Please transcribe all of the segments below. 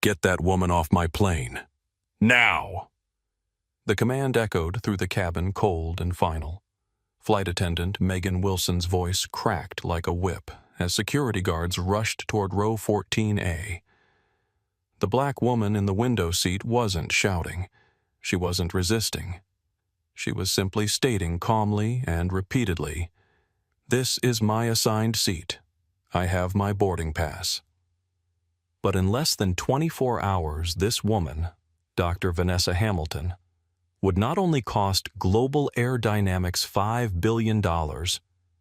Get that woman off my plane. Now! The command echoed through the cabin, cold and final. Flight attendant Megan Wilson's voice cracked like a whip as security guards rushed toward row 14A. The black woman in the window seat wasn't shouting. She wasn't resisting. She was simply stating calmly and repeatedly, "This is my assigned seat. I have my boarding pass." But in less than 24 hours, this woman, Dr. Vanessa Hamilton, would not only cost global air dynamics $5 billion,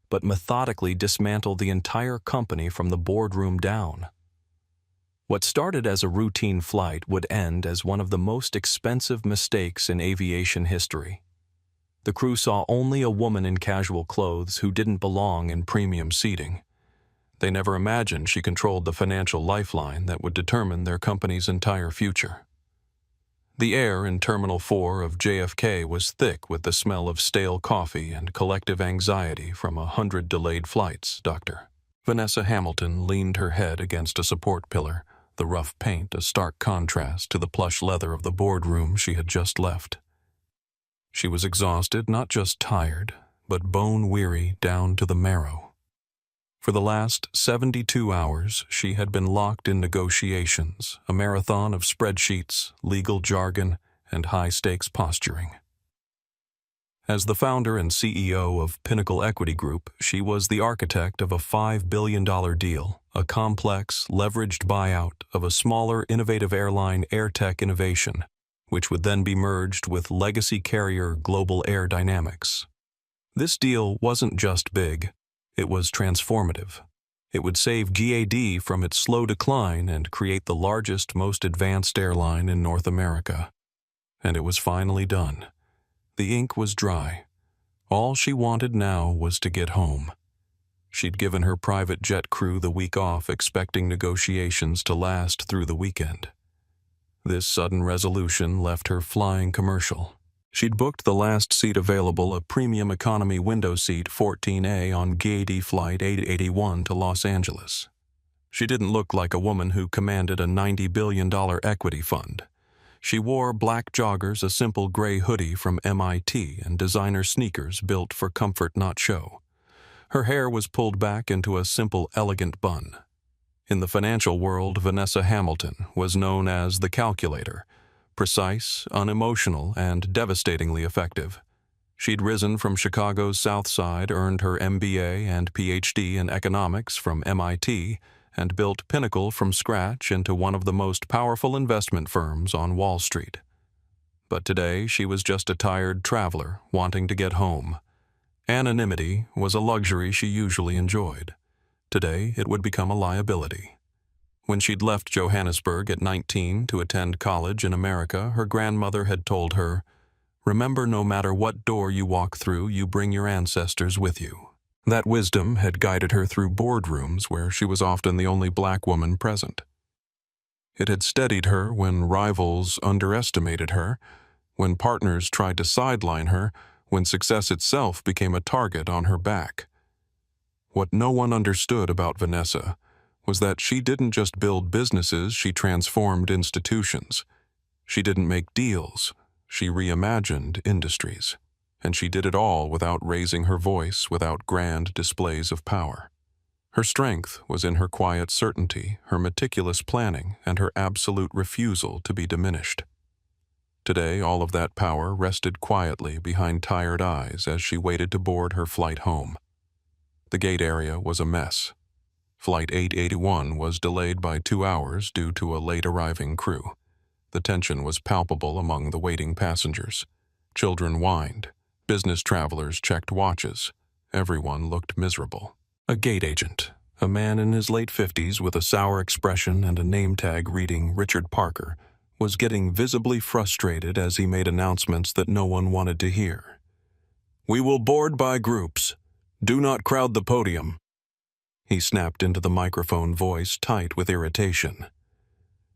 but methodically dismantle the entire company from the boardroom down. What started as a routine flight would end as one of the most expensive mistakes in aviation history. The crew saw only a woman in casual clothes who didn't belong in premium seating. They never imagined she controlled the financial lifeline that would determine their company's entire future. The air in Terminal 4 of JFK was thick with the smell of stale coffee and collective anxiety from 100 delayed flights, Doctor. Vanessa Hamilton leaned her head against a support pillar, the rough paint a stark contrast to the plush leather of the boardroom she had just left. She was exhausted, not just tired, but bone-weary down to the marrow. For the last 72 hours, she had been locked in negotiations, a marathon of spreadsheets, legal jargon, and high-stakes posturing. As the founder and CEO of Pinnacle Equity Group, she was the architect of a $5 billion deal, a complex, leveraged buyout of a smaller, innovative airline AirTech Innovation, which would then be merged with legacy carrier Global Air Dynamics. This deal wasn't just big, it was transformative. It would save GAD from its slow decline and create the largest, most advanced airline in North America. And it was finally done. The ink was dry. All she wanted now was to get home. She'd given her private jet crew the week off, expecting negotiations to last through the weekend. This sudden resolution left her flying commercial. She'd booked the last seat available, a premium economy window seat 14A on GAD Flight 881 to Los Angeles. She didn't look like a woman who commanded a $90 billion equity fund. She wore black joggers, a simple gray hoodie from MIT, and designer sneakers built for comfort, not show. Her hair was pulled back into a simple, elegant bun. In the financial world, Vanessa Hamilton was known as the calculator, precise, unemotional, and devastatingly effective. She'd risen from Chicago's South Side, earned her MBA and PhD in economics from MIT, and built Pinnacle from scratch into one of the most powerful investment firms on Wall Street. But today she was just a tired traveler wanting to get home. Anonymity was a luxury she usually enjoyed. Today it would become a liability. When she'd left Johannesburg at 19 to attend college in America, her grandmother had told her, "Remember, no matter what door you walk through, you bring your ancestors with you." That wisdom had guided her through boardrooms where she was often the only black woman present. It had steadied her when rivals underestimated her, when partners tried to sideline her, when success itself became a target on her back. What no one understood about Vanessa was that she didn't just build businesses, she transformed institutions. She didn't make deals, she reimagined industries. And she did it all without raising her voice, without grand displays of power. Her strength was in her quiet certainty, her meticulous planning, and her absolute refusal to be diminished. Today, all of that power rested quietly behind tired eyes as she waited to board her flight home. The gate area was a mess. Flight 881 was delayed by 2 hours due to a late-arriving crew. The tension was palpable among the waiting passengers. Children whined. Business travelers checked watches. Everyone looked miserable. A gate agent, a man in his late 50s with a sour expression and a name tag reading Richard Parker, was getting visibly frustrated as he made announcements that no one wanted to hear. "We will board by groups. Do not crowd the podium." He snapped into the microphone, voice tight with irritation.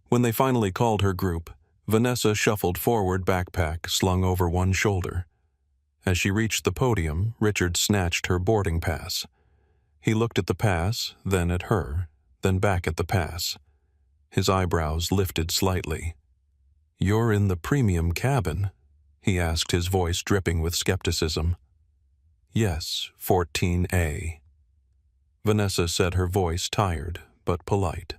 When they finally called her group, Vanessa shuffled forward, backpack slung over one shoulder. As she reached the podium, Richard snatched her boarding pass. He looked at the pass, then at her, then back at the pass. His eyebrows lifted slightly. "You're in the premium cabin?" he asked, his voice dripping with skepticism. "Yes, 14A. Vanessa said, her voice tired but polite.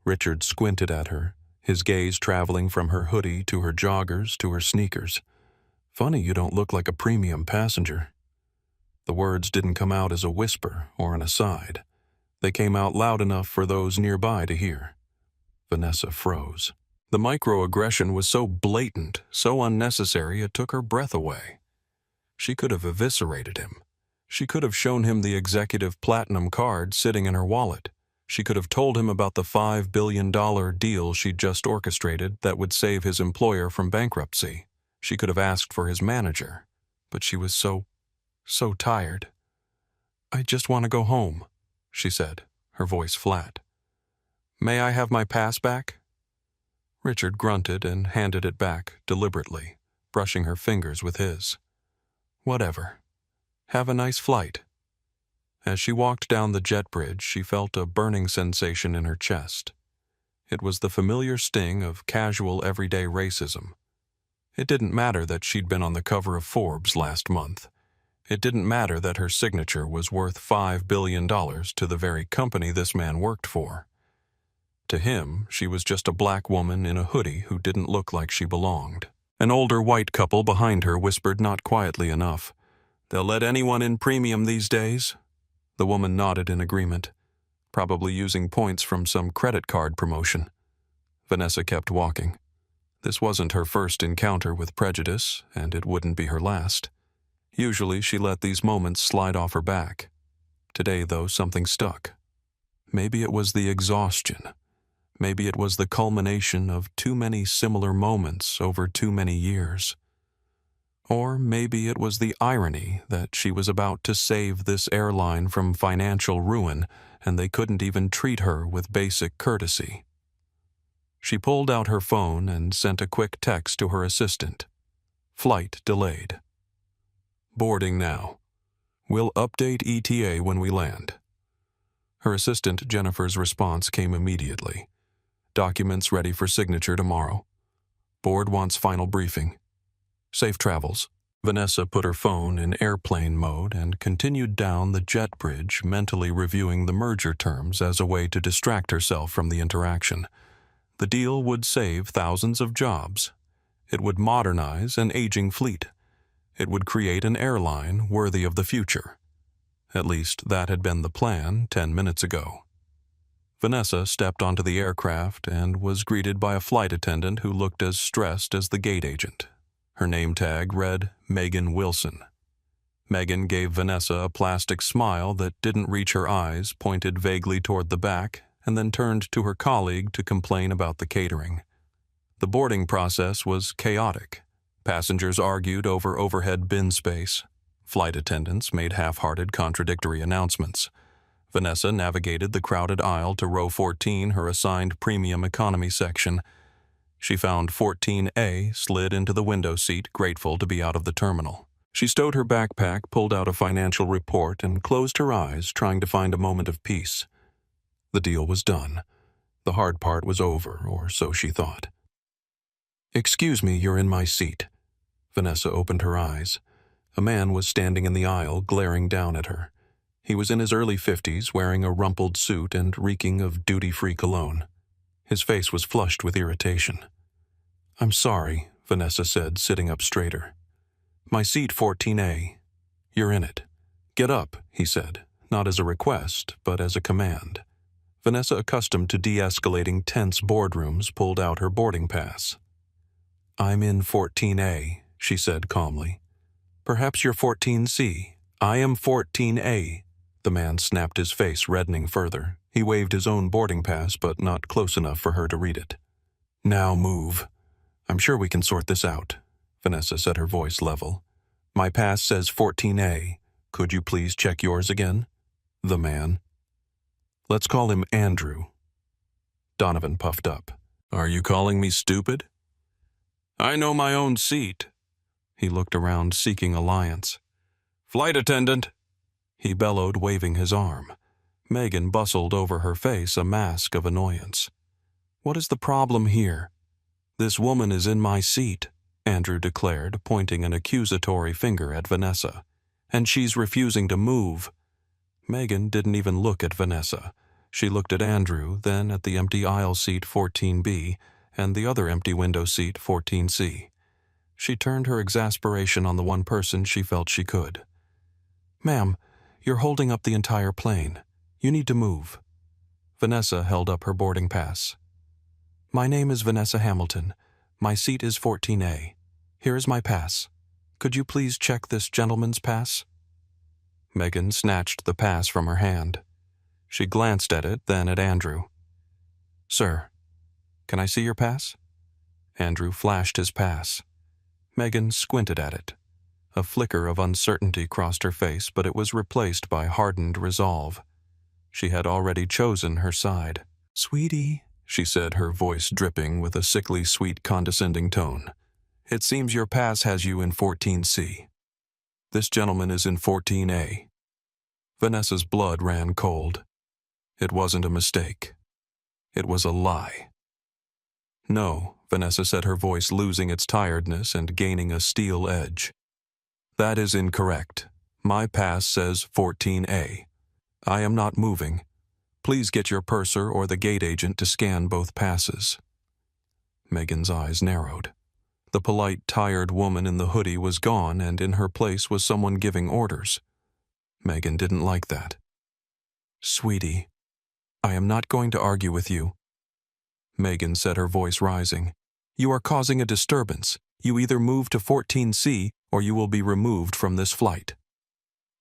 Richard squinted at her, his gaze traveling from her hoodie to her joggers to her sneakers. "Funny you don't look like a premium passenger." The words didn't come out as a whisper or an aside. They came out loud enough for those nearby to hear. Vanessa froze. The microaggression was so blatant, so unnecessary, it took her breath away. She could have eviscerated him. She could have shown him the executive platinum card sitting in her wallet. She could have told him about the $5 billion deal she'd just orchestrated that would save his employer from bankruptcy. She could have asked for his manager. But she was so tired. "I just want to go home," she said, her voice flat. "May I have my pass back?" Richard grunted and handed it back deliberately, brushing her fingers with his. "Whatever. Have a nice flight." As she walked down the jet bridge, she felt a burning sensation in her chest. It was the familiar sting of casual everyday racism. It didn't matter that she'd been on the cover of Forbes last month. It didn't matter that her signature was worth $5 billion to the very company this man worked for. To him, she was just a black woman in a hoodie who didn't look like she belonged. An older white couple behind her whispered not quietly enough, "They'll let anyone in premium these days." The woman nodded in agreement, probably using points from some credit card promotion. Vanessa kept walking. This wasn't her first encounter with prejudice, and it wouldn't be her last. Usually she let these moments slide off her back. Today, though, something stuck. Maybe it was the exhaustion. Maybe it was the culmination of too many similar moments over too many years. Or maybe it was the irony that she was about to save this airline from financial ruin, and they couldn't even treat her with basic courtesy. She pulled out her phone and sent a quick text to her assistant. "Flight delayed. Boarding now. We'll update ETA when we land." Her assistant Jennifer's response came immediately. "Documents ready for signature tomorrow. Board wants final briefing. Safe travels." Vanessa put her phone in airplane mode and continued down the jet bridge, mentally reviewing the merger terms as a way to distract herself from the interaction. The deal would save thousands of jobs. It would modernize an aging fleet. It would create an airline worthy of the future. At least that had been the plan 10 minutes ago. Vanessa stepped onto the aircraft and was greeted by a flight attendant who looked as stressed as the gate agent. Her name tag read Megan Wilson. Megan gave Vanessa a plastic smile that didn't reach her eyes, pointed vaguely toward the back, and then turned to her colleague to complain about the catering. The boarding process was chaotic. Passengers argued over overhead bin space. Flight attendants made half-hearted contradictory announcements. Vanessa navigated the crowded aisle to row 14, her assigned premium economy section. She found 14A slid into the window seat, grateful to be out of the terminal. She stowed her backpack, pulled out a financial report, and closed her eyes, trying to find a moment of peace. The deal was done. The hard part was over, or so she thought. "Excuse me, you're in my seat." Vanessa opened her eyes. A man was standing in the aisle, glaring down at her. He was in his early 50s, wearing a rumpled suit and reeking of duty-free cologne. His face was flushed with irritation. "I'm sorry," Vanessa said, sitting up straighter. "My seat 14A. You're in it." "Get up," he said, not as a request, but as a command. Vanessa, accustomed to de-escalating tense boardrooms, pulled out her boarding pass. "I'm in 14A, she said calmly. "Perhaps you're 14C. I am 14A. The man snapped, his face reddening further. He waved his own boarding pass, but not close enough for her to read it. "Now move. I'm sure we can sort this out," Vanessa said, her voice level. "My pass says 14A. Could you please check yours again?" The man. "Let's call him Andrew." Donovan puffed up. "Are you calling me stupid?" "I know my own seat." He looked around, seeking alliance. "Flight attendant!" he bellowed, waving his arm. Megan bustled over her face, a mask of annoyance. What is the problem here? This woman is in my seat, Andrew declared, pointing an accusatory finger at Vanessa. And she's refusing to move. Megan didn't even look at Vanessa. She looked at Andrew, then at the empty aisle seat 14B and the other empty window seat 14C. She turned her exasperation on the one person she felt she could. Ma'am, you're holding up the entire plane. You need to move. Vanessa held up her boarding pass. My name is Vanessa Hamilton. My seat is 14A. Here is my pass. Could you please check this gentleman's pass? Megan snatched the pass from her hand. She glanced at it, then at Andrew. Sir, can I see your pass? Andrew flashed his pass. Megan squinted at it. A flicker of uncertainty crossed her face, but it was replaced by hardened resolve. She had already chosen her side. Sweetie, she said, her voice dripping with a sickly sweet condescending tone. It seems your pass has you in 14C. This gentleman is in 14A. Vanessa's blood ran cold. It wasn't a mistake. It was a lie. No, Vanessa said, her voice losing its tiredness and gaining a steel edge. That is incorrect. My pass says 14A. I am not moving. Please get your purser or the gate agent to scan both passes. Megan's eyes narrowed. The polite, tired woman in the hoodie was gone, and in her place was someone giving orders. Megan didn't like that. Sweetie, I am not going to argue with you. Megan said, her voice rising. You are causing a disturbance. You either move to 14C or you will be removed from this flight.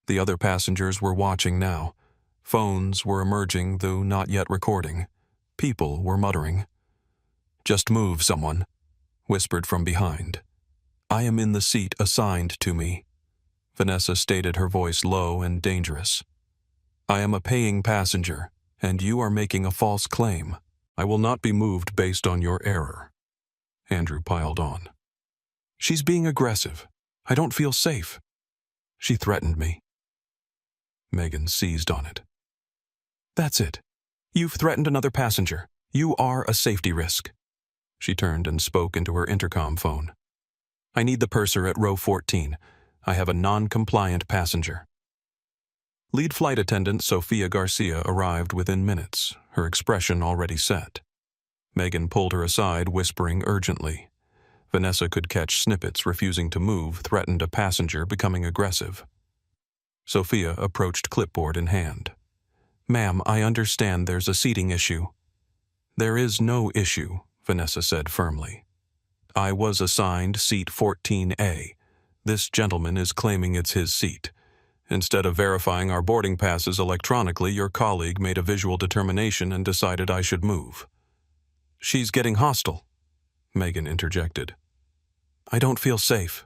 The other passengers were watching now. Phones were emerging, though not yet recording. People were muttering. Just move, someone, whispered from behind. I am in the seat assigned to me. Vanessa stated, her voice low and dangerous. I am a paying passenger, and you are making a false claim. I will not be moved based on your error. Andrew piled on. She's being aggressive. I don't feel safe. She threatened me. Megan seized on it. That's it. You've threatened another passenger. You are a safety risk. She turned and spoke into her intercom phone. I need the purser at row 14. I have a non-compliant passenger. Lead flight attendant Sophia Garcia arrived within minutes, her expression already set. Megan pulled her aside, whispering urgently. Vanessa could catch snippets. Refusing to move threatened a passenger becoming aggressive. Sophia approached, clipboard in hand. Ma'am, I understand there's a seating issue. There is no issue, Vanessa said firmly. I was assigned seat 14A. This gentleman is claiming it's his seat. Instead of verifying our boarding passes electronically, your colleague made a visual determination and decided I should move. She's getting hostile, Megan interjected. I don't feel safe.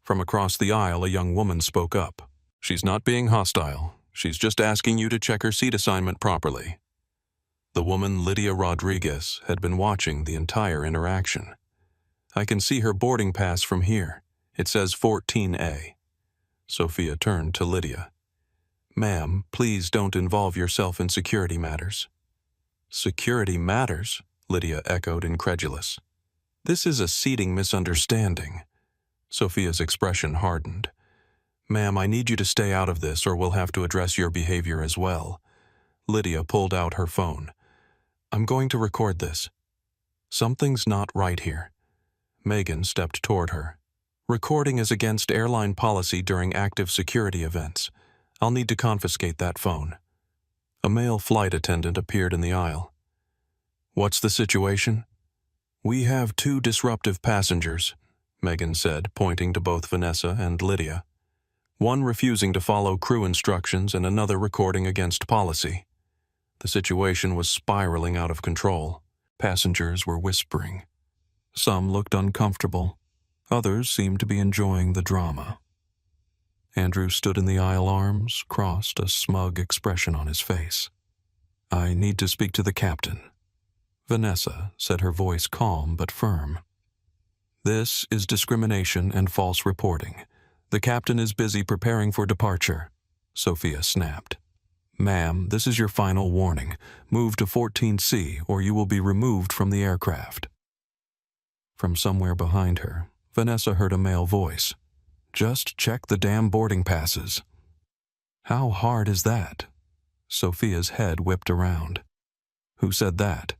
From across the aisle, a young woman spoke up. She's not being hostile. She's just asking you to check her seat assignment properly. The woman, Lydia Rodriguez, had been watching the entire interaction. I can see her boarding pass from here. It says 14A. Sophia turned to Lydia. Ma'am, please don't involve yourself in security matters. Security matters? Lydia echoed, incredulous. This is a seating misunderstanding. Sophia's expression hardened. Ma'am, I need you to stay out of this or we'll have to address your behavior as well. Lydia pulled out her phone. I'm going to record this. Something's not right here. Megan stepped toward her. Recording is against airline policy during active security events. I'll need to confiscate that phone. A male flight attendant appeared in the aisle. What's the situation? We have 2 disruptive passengers, Megan said, pointing to both Vanessa and Lydia. One refusing to follow crew instructions and another recording against policy. The situation was spiraling out of control. Passengers were whispering. Some looked uncomfortable. Others seemed to be enjoying the drama. Andrew stood in the aisle, arms crossed, a smug expression on his face. I need to speak to the captain. Vanessa said, her voice calm but firm. This is discrimination and false reporting. The captain is busy preparing for departure, Sophia snapped. Ma'am, this is your final warning. Move to 14C or you will be removed from the aircraft. From somewhere behind her, Vanessa heard a male voice. Just check the damn boarding passes. How hard is that? Sophia's head whipped around. Who said that?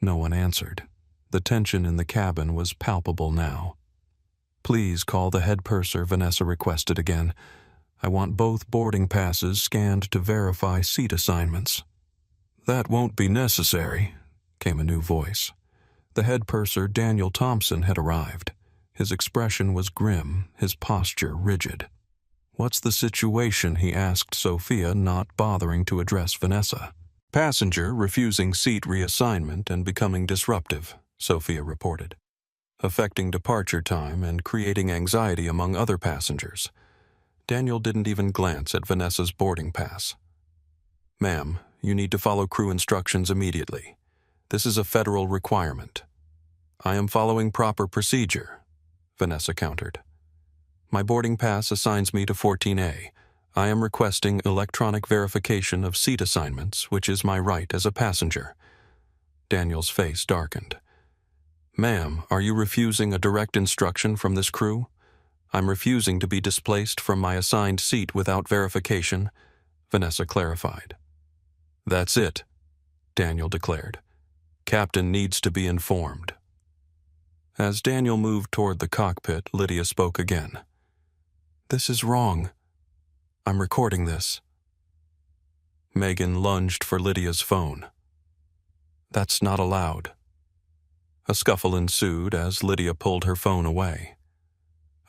No one answered. The tension in the cabin was palpable now. Please call the head purser, Vanessa requested again. I want both boarding passes scanned to verify seat assignments. That won't be necessary, came a new voice. The head purser, Daniel Thompson, had arrived. His expression was grim, his posture rigid. What's the situation? He asked Sophia, not bothering to address Vanessa. Passenger refusing seat reassignment and becoming disruptive, Sophia reported, affecting departure time and creating anxiety among other passengers. Daniel didn't even glance at Vanessa's boarding pass. Ma'am, you need to follow crew instructions immediately. This is a federal requirement. I am following proper procedure, Vanessa countered. My boarding pass assigns me to 14A. I am requesting electronic verification of seat assignments, which is my right as a passenger. Daniel's face darkened. Ma'am, are you refusing a direct instruction from this crew? I'm refusing to be displaced from my assigned seat without verification, Vanessa clarified. That's it, Daniel declared. Captain needs to be informed. As Daniel moved toward the cockpit, Lydia spoke again. This is wrong. I'm recording this. Megan lunged for Lydia's phone. That's not allowed. A scuffle ensued as Lydia pulled her phone away.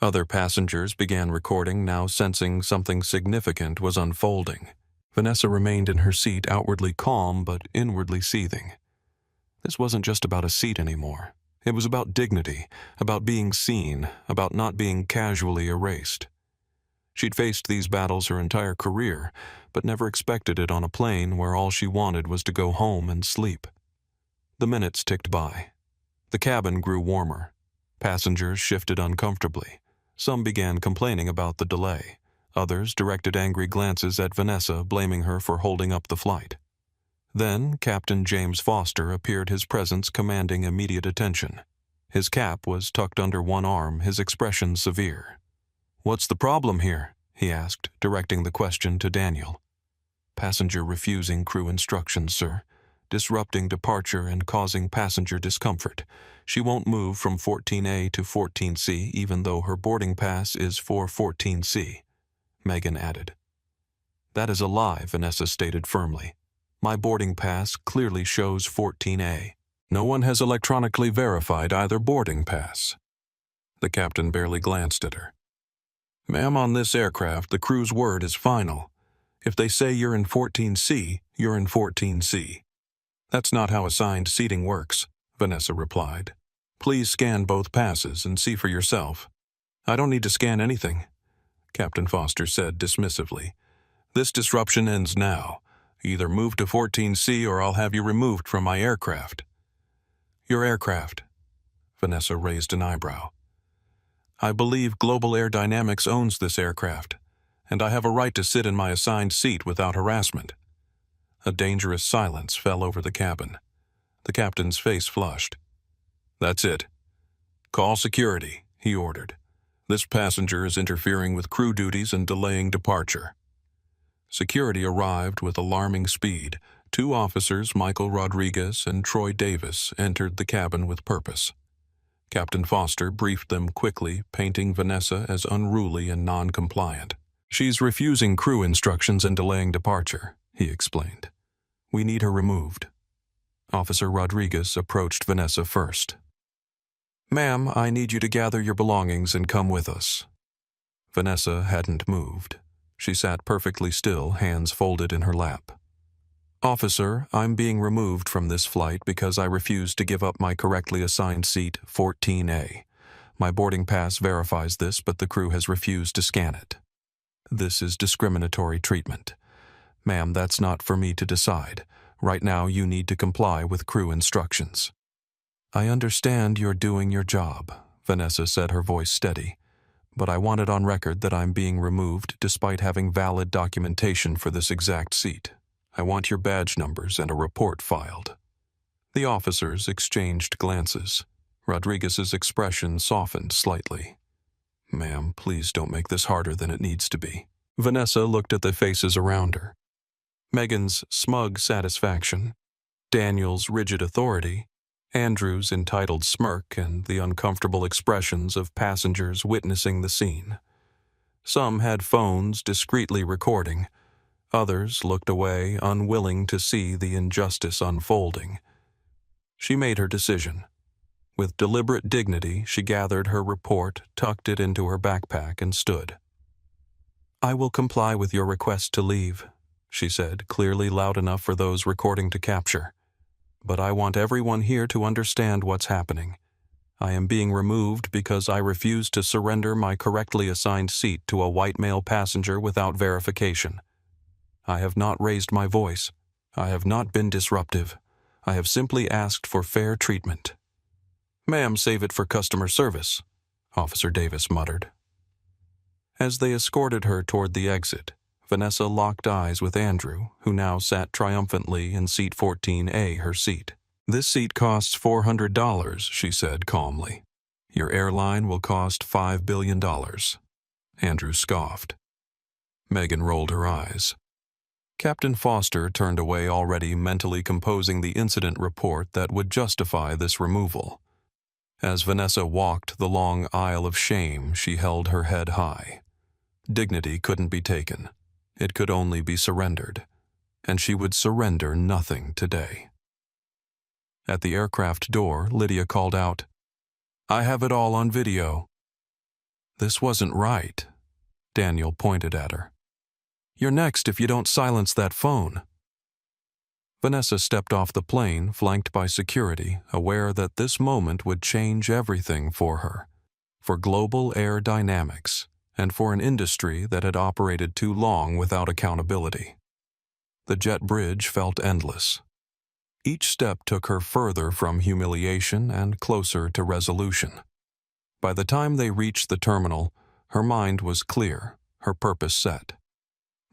Other passengers began recording, now sensing something significant was unfolding. Vanessa remained in her seat, outwardly calm but inwardly seething. This wasn't just about a seat anymore. It was about dignity, about being seen, about not being casually erased. She'd faced these battles her entire career, but never expected it on a plane where all she wanted was to go home and sleep. The minutes ticked by. The cabin grew warmer. Passengers shifted uncomfortably. Some began complaining about the delay. Others directed angry glances at Vanessa, blaming her for holding up the flight. Then Captain James Foster appeared, his presence commanding immediate attention. His cap was tucked under one arm, his expression severe. What's the problem here? He asked, directing the question to Daniel. Passenger refusing crew instructions, sir. Disrupting departure and causing passenger discomfort. She won't move from 14A to 14C even though her boarding pass is for 14C, Megan added. That is a lie, Vanessa stated firmly. My boarding pass clearly shows 14A. No one has electronically verified either boarding pass. The captain barely glanced at her. Ma'am, on this aircraft, the crew's word is final. If they say you're in 14C, you're in 14C. That's not how assigned seating works, Vanessa replied. Please scan both passes and see for yourself. I don't need to scan anything, Captain Foster said dismissively. This disruption ends now. Either move to 14C or I'll have you removed from my aircraft. Your aircraft? Vanessa raised an eyebrow. I believe Global Air Dynamics owns this aircraft, and I have a right to sit in my assigned seat without harassment. A dangerous silence fell over the cabin. The captain's face flushed. That's it. Call security, he ordered. This passenger is interfering with crew duties and delaying departure. Security arrived with alarming speed. 2 officers, Michael Rodriguez and Troy Davis, entered the cabin with purpose. Captain Foster briefed them quickly, painting Vanessa as unruly and non-compliant. She's refusing crew instructions and delaying departure, he explained. We need her removed. Officer Rodriguez approached Vanessa first. Ma'am, I need you to gather your belongings and come with us. Vanessa hadn't moved. She sat perfectly still, hands folded in her lap. Officer, I'm being removed from this flight because I refuse to give up my correctly assigned seat 14A. My boarding pass verifies this, but the crew has refused to scan it. This is discriminatory treatment. Ma'am, that's not for me to decide. Right now, you need to comply with crew instructions. I understand you're doing your job, Vanessa said, her voice steady. but I want it on record that I'm being removed despite having valid documentation for this exact seat. I want your badge numbers and a report filed." The officers exchanged glances. Rodriguez's expression softened slightly. "Ma'am, please don't make this harder than it needs to be." Vanessa looked at the faces around her. Megan's smug satisfaction, Daniel's rigid authority, Andrew's entitled smirk, and the uncomfortable expressions of passengers witnessing the scene. Some had phones discreetly recording. Others looked away, unwilling to see the injustice unfolding. She made her decision. With deliberate dignity, she gathered her report, tucked it into her backpack, and stood. "I will comply with your request to leave," she said, clearly loud enough for those recording to capture. "But I want everyone here to understand what's happening. I am being removed because I refuse to surrender my correctly assigned seat to a white male passenger without verification. I have not raised my voice. I have not been disruptive. I have simply asked for fair treatment." "Ma'am, save it for customer service," Officer Davis muttered. As they escorted her toward the exit, Vanessa locked eyes with Andrew, who now sat triumphantly in seat 14A, her seat. "This seat costs $400, she said calmly. "Your airline will cost $5 billion. Andrew scoffed. Megan rolled her eyes. Captain Foster turned away, already mentally composing the incident report that would justify this removal. As Vanessa walked the long aisle of shame, she held her head high. Dignity couldn't be taken. It could only be surrendered. And she would surrender nothing today. At the aircraft door, Lydia called out, "I have it all on video." "This wasn't right." Daniel pointed at her. "You're next if you don't silence that phone." Vanessa stepped off the plane, flanked by security, aware that this moment would change everything for her, for global air dynamics, and for an industry that had operated too long without accountability. The jet bridge felt endless. Each step took her further from humiliation and closer to resolution. By the time they reached the terminal, her mind was clear, her purpose set.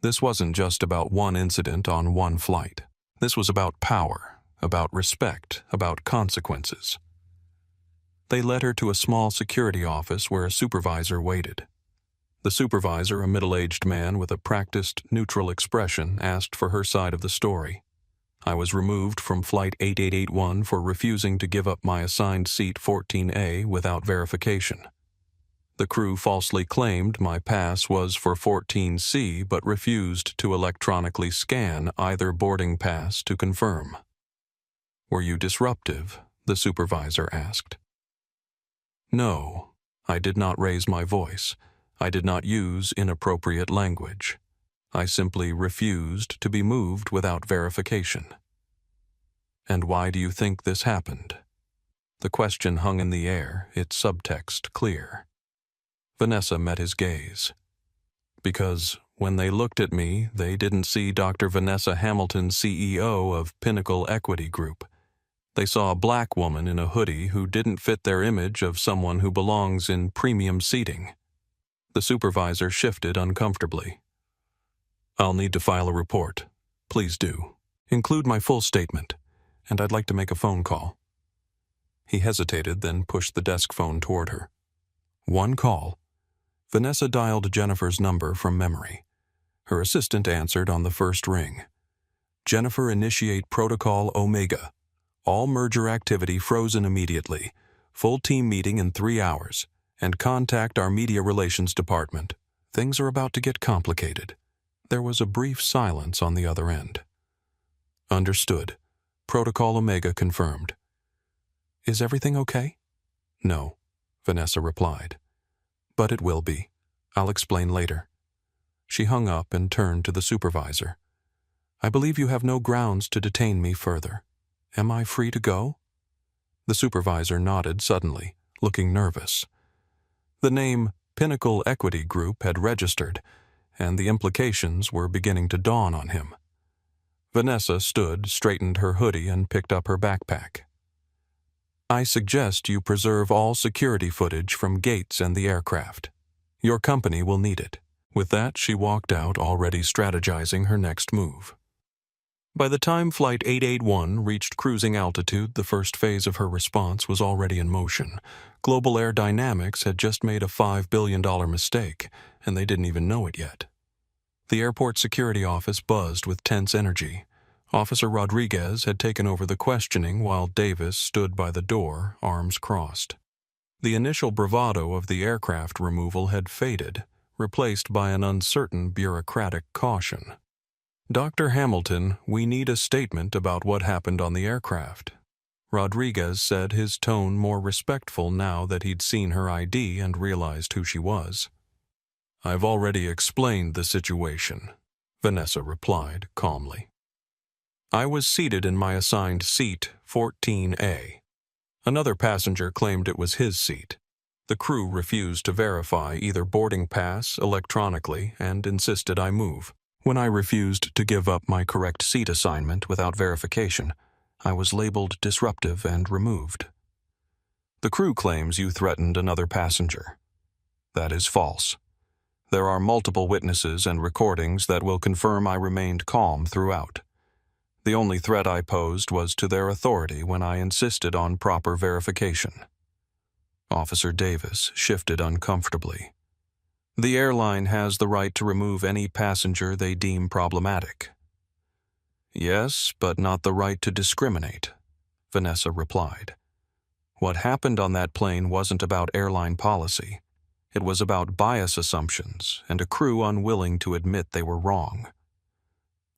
This wasn't just about one incident on one flight. This was about power, about respect, about consequences. They led her to a small security office where a supervisor waited. The supervisor, a middle-aged man with a practiced, neutral expression, asked for her side of the story. "I was removed from Flight 8881 for refusing to give up my assigned seat 14A without verification. The crew falsely claimed my pass was for 14C but refused to electronically scan either boarding pass to confirm." "Were you disruptive?" the supervisor asked. "No, I did not raise my voice. I did not use inappropriate language. I simply refused to be moved without verification." "And why do you think this happened?" The question hung in the air, its subtext clear. Vanessa met his gaze. "Because when they looked at me, they didn't see Dr. Vanessa Hamilton, CEO of Pinnacle Equity Group. They saw a black woman in a hoodie who didn't fit their image of someone who belongs in premium seating." The supervisor shifted uncomfortably. "I'll need to file a report. Please do. Include my full statement, and I'd like to make a phone call." He hesitated, then pushed the desk phone toward her. One call. Vanessa dialed Jennifer's number from memory. Her assistant answered on the first ring. "Jennifer, initiate Protocol Omega. All merger activity frozen immediately. Full team meeting in 3 hours. And contact our media relations department. Things are about to get complicated." There was a brief silence on the other end. "Understood. Protocol Omega confirmed." "Is everything okay?" "No," Vanessa replied. "But it will be. I'll explain later." She hung up and turned to the supervisor. "I believe you have no grounds to detain me further. Am I free to go?" The supervisor nodded suddenly, looking nervous. The name Pinnacle Equity Group had registered, and the implications were beginning to dawn on him. Vanessa stood, straightened her hoodie, and picked up her backpack. "I suggest you preserve all security footage from gates and the aircraft. Your company will need it." With that, she walked out, already strategizing her next move. By the time Flight 881 reached cruising altitude, the first phase of her response was already in motion. Global Air Dynamics had just made a $5 billion mistake, and they didn't even know it yet. The airport security office buzzed with tense energy. Officer Rodriguez had taken over the questioning while Davis stood by the door, arms crossed. The initial bravado of the aircraft removal had faded, replaced by an uncertain bureaucratic caution. "Dr. Hamilton, we need a statement about what happened on the aircraft." Rodriguez said, his tone more respectful now that he'd seen her ID and realized who she was. "I've already explained the situation," Vanessa replied calmly. "I was seated in my assigned seat, 14A. Another passenger claimed it was his seat. The crew refused to verify either boarding pass electronically and insisted I move. When I refused to give up my correct seat assignment without verification, I was labeled disruptive and removed. The crew claims you threatened another passenger. That is false. There are multiple witnesses and recordings that will confirm I remained calm throughout. The only threat I posed was to their authority when I insisted on proper verification." Officer Davis shifted uncomfortably. "The airline has the right to remove any passenger they deem problematic." "Yes, but not the right to discriminate," Vanessa replied. "What happened on that plane wasn't about airline policy. It was about bias assumptions and a crew unwilling to admit they were wrong."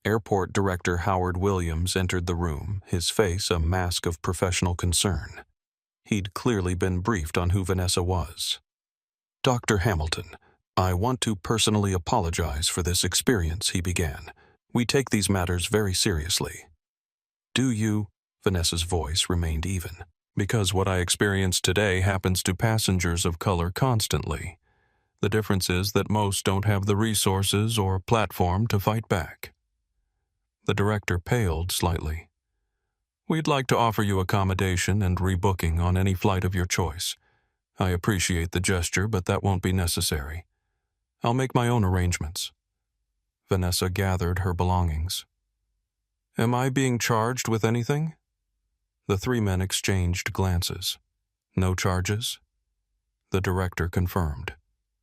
Airport Director Howard Williams entered the room, his face a mask of professional concern. He'd clearly been briefed on who Vanessa was. "Dr. Hamilton, I want to personally apologize for this experience," he began. "We take these matters very seriously." "Do you?" Vanessa's voice remained even. "Because what I experienced today happens to passengers of color constantly. The difference is that most don't have the resources or platform to fight back." The director paled slightly. "We'd like to offer you accommodation and rebooking on any flight of your choice. I appreciate the gesture, but that won't be necessary. I'll make my own arrangements." Vanessa gathered her belongings. "Am I being charged with anything?" The three men exchanged glances. "No charges?" The director confirmed.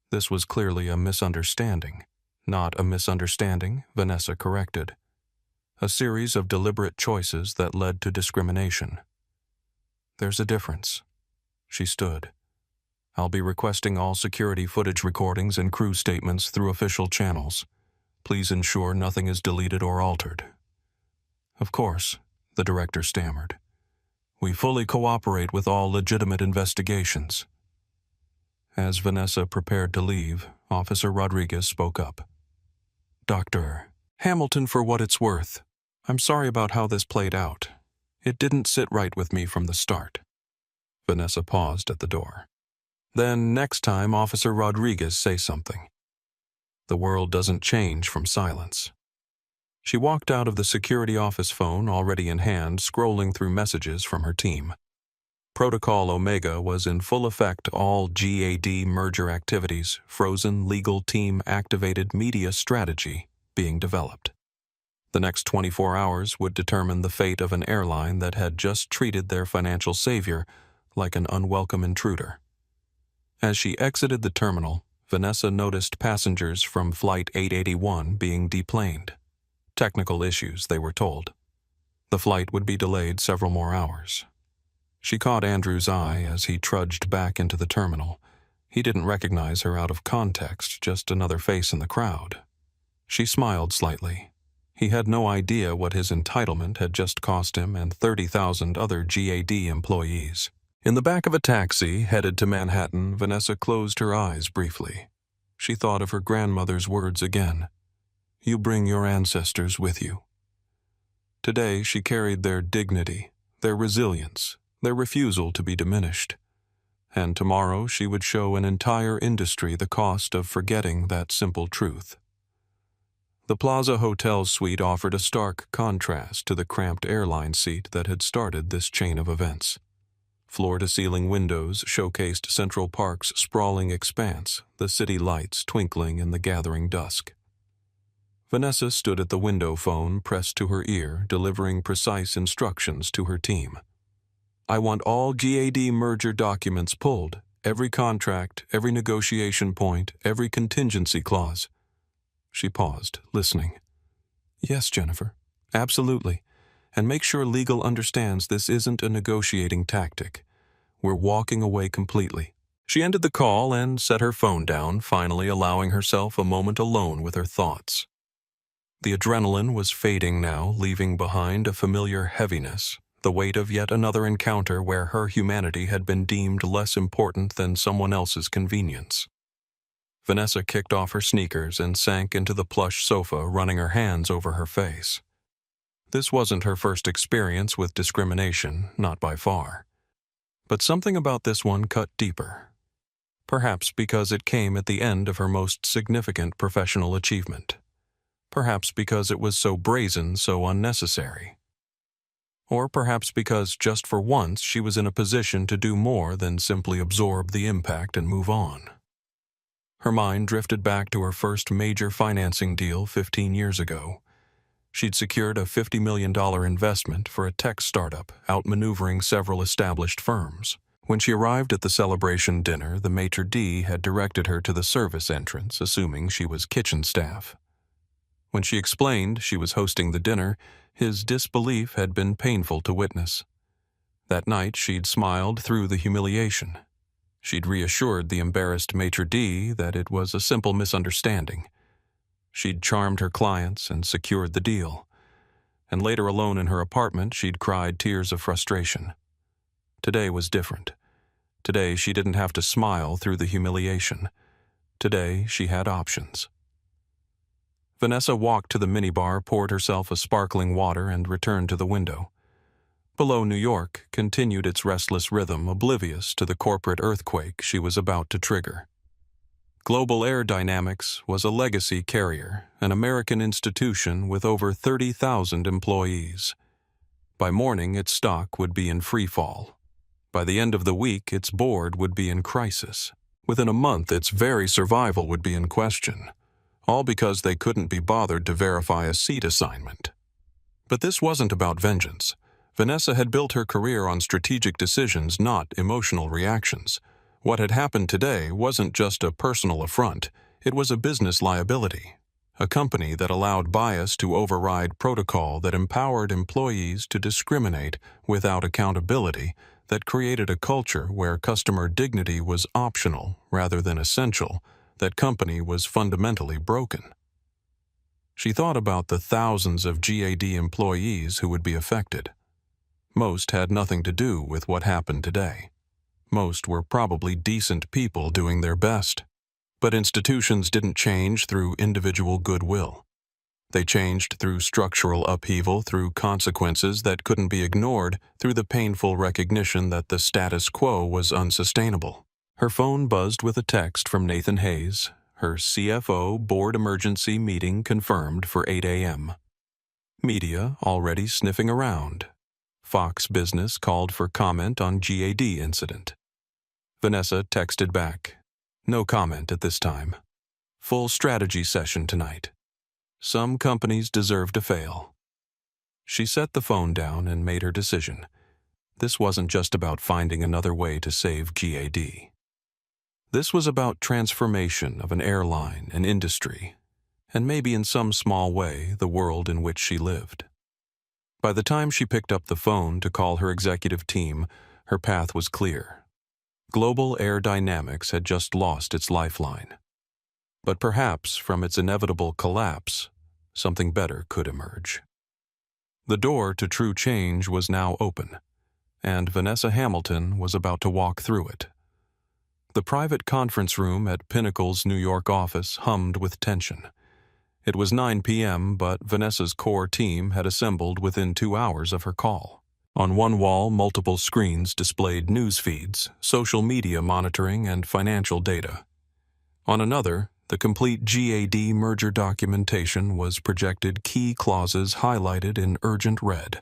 This was clearly a misunderstanding. Not a misunderstanding, Vanessa corrected. A series of deliberate choices that led to discrimination. "There's a difference." She stood. "I'll be requesting all security footage recordings and crew statements through official channels. Please ensure nothing is deleted or altered." "Of course," the director stammered. "We fully cooperate with all legitimate investigations." As Vanessa prepared to leave, Officer Rodriguez spoke up. "Dr. Hamilton, for what it's worth, I'm sorry about how this played out. It didn't sit right with me from the start." Vanessa paused at the door. "Then next time, Officer Rodriguez, say something. The world doesn't change from silence." She walked out of the security office phone, already in hand, scrolling through messages from her team. Protocol Omega was in full effect, all GAD merger activities, frozen, legal team activated media strategy being developed. The next 24 hours would determine the fate of an airline that had just treated their financial savior like an unwelcome intruder. As she exited the terminal, Vanessa noticed passengers from Flight 881 being deplaned. Technical issues, they were told. The flight would be delayed several more hours. She caught Andrew's eye as he trudged back into the terminal. He didn't recognize her out of context, just another face in the crowd. She smiled slightly. He had no idea what his entitlement had just cost him and 30,000 other GAD employees. In the back of a taxi headed to Manhattan, Vanessa closed her eyes briefly. She thought of her grandmother's words again. "You bring your ancestors with you." Today she carried their dignity, their resilience, their refusal to be diminished. And tomorrow she would show an entire industry the cost of forgetting that simple truth. The Plaza Hotel suite offered a stark contrast to the cramped airline seat that had started this chain of events. Floor-to-ceiling windows showcased Central Park's sprawling expanse, the city lights twinkling in the gathering dusk. Vanessa stood at the window phone pressed to her ear, delivering precise instructions to her team. "I want all GAD merger documents pulled, every contract, every negotiation point, every contingency clause." She paused, listening. "Yes, Jennifer, absolutely. And make sure legal understands this isn't a negotiating tactic. We're walking away completely." She ended the call and set her phone down, finally allowing herself a moment alone with her thoughts. The adrenaline was fading now, leaving behind a familiar heaviness, the weight of yet another encounter where her humanity had been deemed less important than someone else's convenience. Vanessa kicked off her sneakers and sank into the plush sofa, running her hands over her face. This wasn't her first experience with discrimination, not by far. But something about this one cut deeper. Perhaps because it came at the end of her most significant professional achievement. Perhaps because it was so brazen, so unnecessary. Or perhaps because just for once she was in a position to do more than simply absorb the impact and move on. Her mind drifted back to her first major financing deal 15 years ago. She'd secured a $50 million investment for a tech startup, outmaneuvering several established firms. When she arrived at the celebration dinner, the maitre d' had directed her to the service entrance, assuming she was kitchen staff. When she explained she was hosting the dinner, his disbelief had been painful to witness. That night, she'd smiled through the humiliation. She'd reassured the embarrassed maitre d' that it was a simple misunderstanding. She'd charmed her clients and secured the deal. And later, alone in her apartment, she'd cried tears of frustration. Today was different. Today, she didn't have to smile through the humiliation. Today, she had options. Vanessa walked to the minibar, poured herself a sparkling water, and returned to the window. Below, New York continued its restless rhythm, oblivious to the corporate earthquake she was about to trigger. Global Air Dynamics was a legacy carrier, an American institution with over 30,000 employees. By morning, its stock would be in free fall. By the end of the week, its board would be in crisis. Within a month, its very survival would be in question. All because they couldn't be bothered to verify a seat assignment. But this wasn't about vengeance. Vanessa had built her career on strategic decisions, not emotional reactions. What had happened today wasn't just a personal affront, it was a business liability. A company that allowed bias to override protocol, that empowered employees to discriminate without accountability, that created a culture where customer dignity was optional rather than essential. That company was fundamentally broken. She thought about the thousands of GAD employees who would be affected. Most had nothing to do with what happened today. Most were probably decent people doing their best. But institutions didn't change through individual goodwill. They changed through structural upheaval, through consequences that couldn't be ignored, through the painful recognition that the status quo was unsustainable. Her phone buzzed with a text from Nathan Hayes. Her CFO board emergency meeting confirmed for 8 a.m. Media already sniffing around. Fox Business called for comment on GAD incident. Vanessa texted back. No comment at this time. Full strategy session tonight. Some companies deserve to fail. She set the phone down and made her decision. This wasn't just about finding another way to save GAD. This was about transformation of an airline, an industry, and maybe in some small way the world in which she lived. By the time she picked up the phone to call her executive team, her path was clear. Global Air Dynamics had just lost its lifeline. But perhaps from its inevitable collapse, something better could emerge. The door to true change was now open, and Vanessa Hamilton was about to walk through it. The private conference room at Pinnacle's New York office hummed with tension. It was 9 p.m., but Vanessa's core team had assembled within 2 hours of her call. On one wall, multiple screens displayed news feeds, social media monitoring, and financial data. On another, the complete GAD merger documentation was projected, key clauses highlighted in urgent red.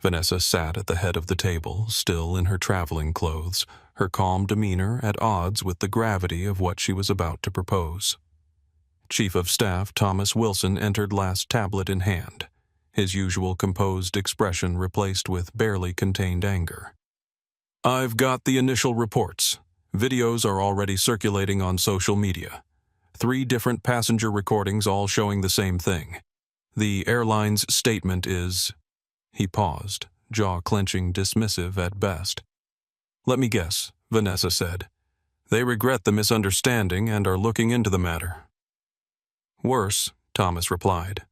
Vanessa sat at the head of the table, still in her traveling clothes, her calm demeanor at odds with the gravity of what she was about to propose. Chief of Staff Thomas Wilson entered last tablet in hand, his usual composed expression replaced with barely contained anger. "I've got the initial reports. Videos are already circulating on social media. 3 different passenger recordings all showing the same thing. The airline's statement is—" He paused, jaw clenching, dismissive at best. "Let me guess," Vanessa said. "They regret the misunderstanding and are looking into the matter." "Worse," Thomas replied.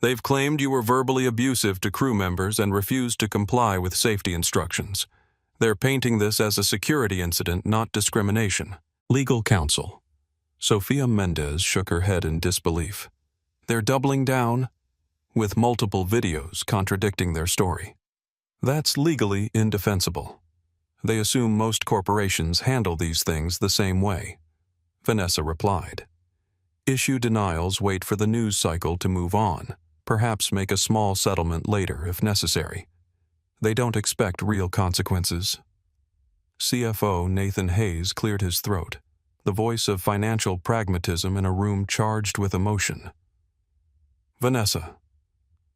"They've claimed you were verbally abusive to crew members and refused to comply with safety instructions. They're painting this as a security incident, not discrimination." Legal counsel. Sofia Mendez shook her head in disbelief. "They're doubling down, with multiple videos contradicting their story. That's legally indefensible. They assume most corporations handle these things the same way," Vanessa replied. "Issue denials wait for the news cycle to move on, perhaps make a small settlement later if necessary. They don't expect real consequences." CFO Nathan Hayes cleared his throat, the voice of financial pragmatism in a room charged with emotion. "Vanessa,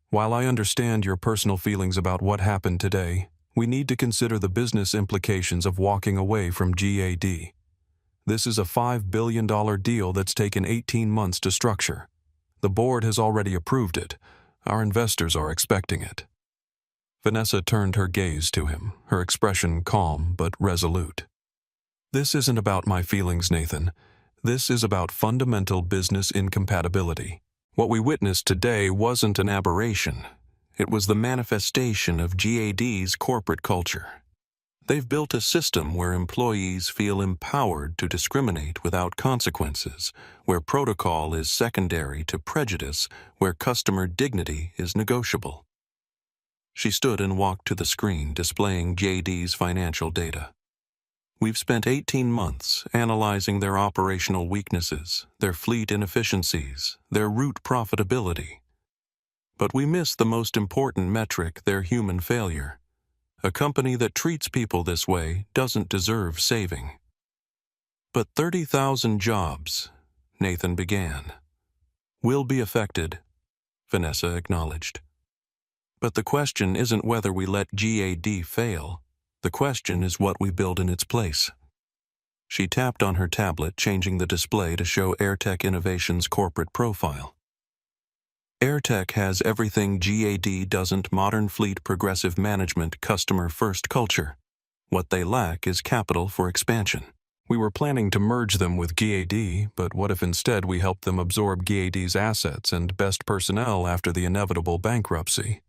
while I understand your personal feelings about what happened today, we need to consider the business implications of walking away from GAD. This is a $5 billion deal that's taken 18 months to structure. The board has already approved it. Our investors are expecting it." Vanessa turned her gaze to him, her expression calm but resolute. "This isn't about my feelings, Nathan. This is about fundamental business incompatibility. What we witnessed today wasn't an aberration. It was the manifestation of GAD's corporate culture. They've built a system where employees feel empowered to discriminate without consequences, where protocol is secondary to prejudice, where customer dignity is negotiable." She stood and walked to the screen displaying JD's financial data. "We've spent 18 months analyzing their operational weaknesses, their fleet inefficiencies, their route profitability. But we missed the most important metric, their human failure. A company that treats people this way doesn't deserve saving." "But 30,000 jobs," Nathan began. "Will be affected," Vanessa acknowledged. "But the question isn't whether we let GAD fail. The question is what we build in its place." She tapped on her tablet, changing the display to show AirTech Innovations' corporate profile. "AirTech has everything GAD doesn't: modern fleet, progressive management, customer-first culture. What they lack is capital for expansion. We were planning to merge them with GAD, but what if instead we helped them absorb GAD's assets and best personnel after the inevitable bankruptcy?"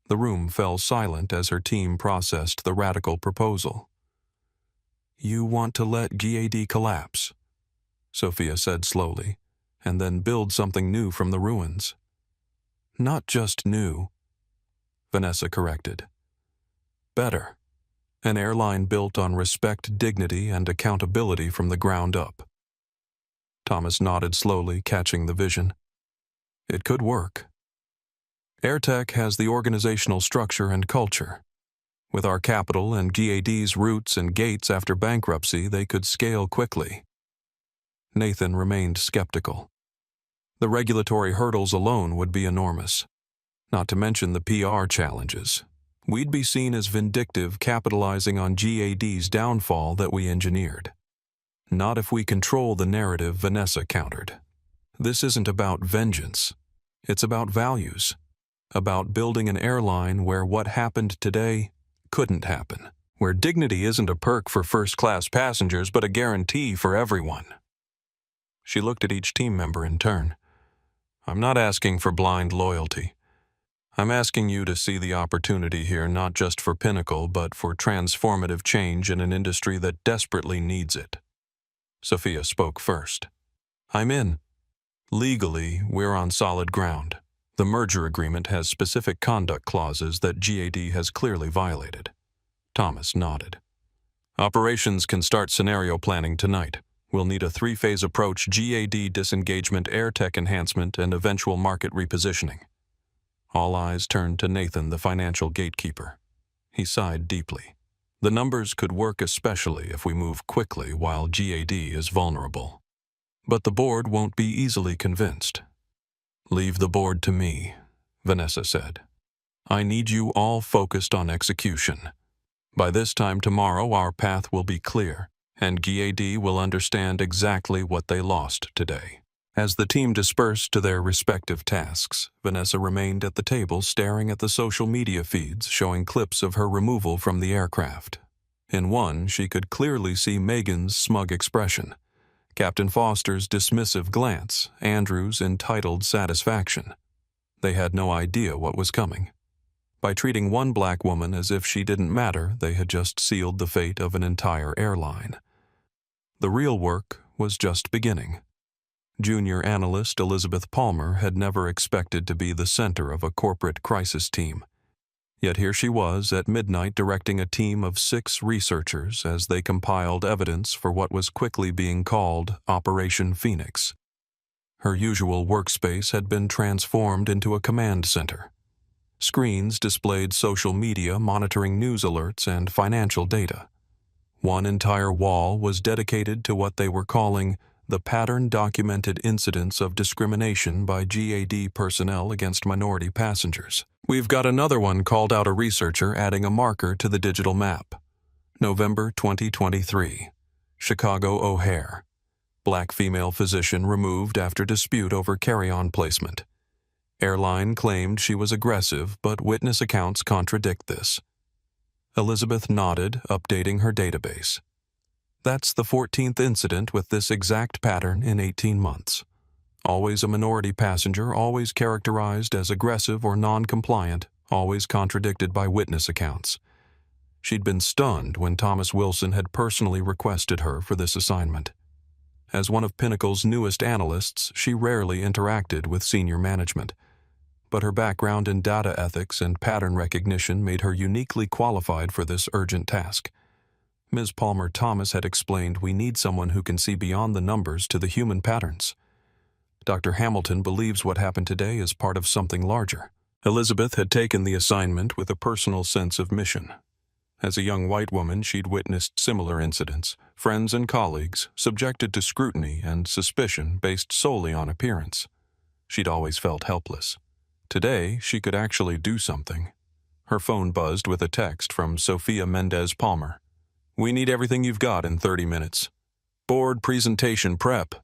The room fell silent as her team processed the radical proposal. "You want to let GAD collapse," Sofia said slowly, "and then build something new from the ruins." "Not just new," Vanessa corrected. "Better. An airline built on respect, dignity, and accountability from the ground up." Thomas nodded slowly, catching the vision. "It could work. AirTech has the organizational structure and culture. With our capital and GAD's roots and gates after bankruptcy, they could scale quickly." Nathan remained skeptical. The regulatory hurdles alone would be enormous, not to mention the PR challenges. We'd be seen as vindictive, capitalizing on GAD's downfall that we engineered. "Not if we control the narrative," Vanessa countered. "This isn't about vengeance. It's about values. About building an airline where what happened today couldn't happen. Where dignity isn't a perk for first-class passengers, but a guarantee for everyone." She looked at each team member in turn. "I'm not asking for blind loyalty. I'm asking you to see the opportunity here not just for Pinnacle, but for transformative change in an industry that desperately needs it." Sofia spoke first. "I'm in. Legally, we're on solid ground. The merger agreement has specific conduct clauses that GAD has clearly violated." Thomas nodded. "Operations can start scenario planning tonight. We'll need a 3-phase approach: GAD disengagement, AirTech enhancement, and eventual market repositioning." All eyes turned to Nathan, the financial gatekeeper. He sighed deeply. The numbers could work especially if we move quickly while GAD is vulnerable. But the board won't be easily convinced. Leave the board to me, Vanessa said. I need you all focused on execution. By this time tomorrow, our path will be clear, and GAD will understand exactly what they lost today. As the team dispersed to their respective tasks, Vanessa remained at the table staring at the social media feeds showing clips of her removal from the aircraft. In one, she could clearly see Megan's smug expression, Captain Foster's dismissive glance, Andrew's entitled satisfaction. They had no idea what was coming. By treating one black woman as if she didn't matter, they had just sealed the fate of an entire airline. The real work was just beginning. Junior analyst Elizabeth Palmer had never expected to be the center of a corporate crisis team. Yet here she was at midnight directing a team of 6 researchers as they compiled evidence for what was quickly being called Operation Phoenix. Her usual workspace had been transformed into a command center. Screens displayed social media monitoring news alerts and financial data. One entire wall was dedicated to what they were calling the pattern-documented incidents of discrimination by GAD personnel against minority passengers. We've got another one, called out a researcher, adding a marker to the digital map. November 2023. Chicago O'Hare. Black female physician removed after dispute over carry-on placement. Airline claimed she was aggressive, but witness accounts contradict this. Elizabeth nodded, updating her database. That's the 14th incident with this exact pattern in 18 months. Always a minority passenger, always characterized as aggressive or non-compliant, always contradicted by witness accounts. She'd been stunned when Thomas Wilson had personally requested her for this assignment. As one of Pinnacle's newest analysts, she rarely interacted with senior management, but her background in data ethics and pattern recognition made her uniquely qualified for this urgent task. Ms. Palmer Thomas had explained, we need someone who can see beyond the numbers to the human patterns. Dr. Hamilton believes what happened today is part of something larger. Elizabeth had taken the assignment with a personal sense of mission. As a young white woman, she'd witnessed similar incidents, friends and colleagues subjected to scrutiny and suspicion based solely on appearance. She'd always felt helpless. Today, she could actually do something. Her phone buzzed with a text from Sophia Mendez Palmer. We need everything you've got in 30 minutes. Board presentation prep.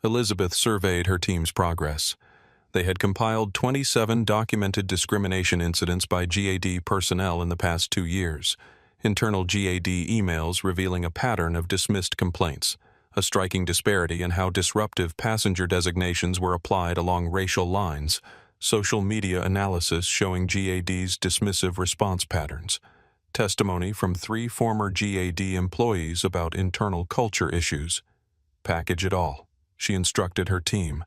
Elizabeth surveyed her team's progress. They had compiled 27 documented discrimination incidents by GAD personnel in the past 2 years, internal GAD emails revealing a pattern of dismissed complaints, a striking disparity in how disruptive passenger designations were applied along racial lines, social media analysis showing GAD's dismissive response patterns, testimony from 3 former GAD employees about internal culture issues. Package it all, she instructed her team.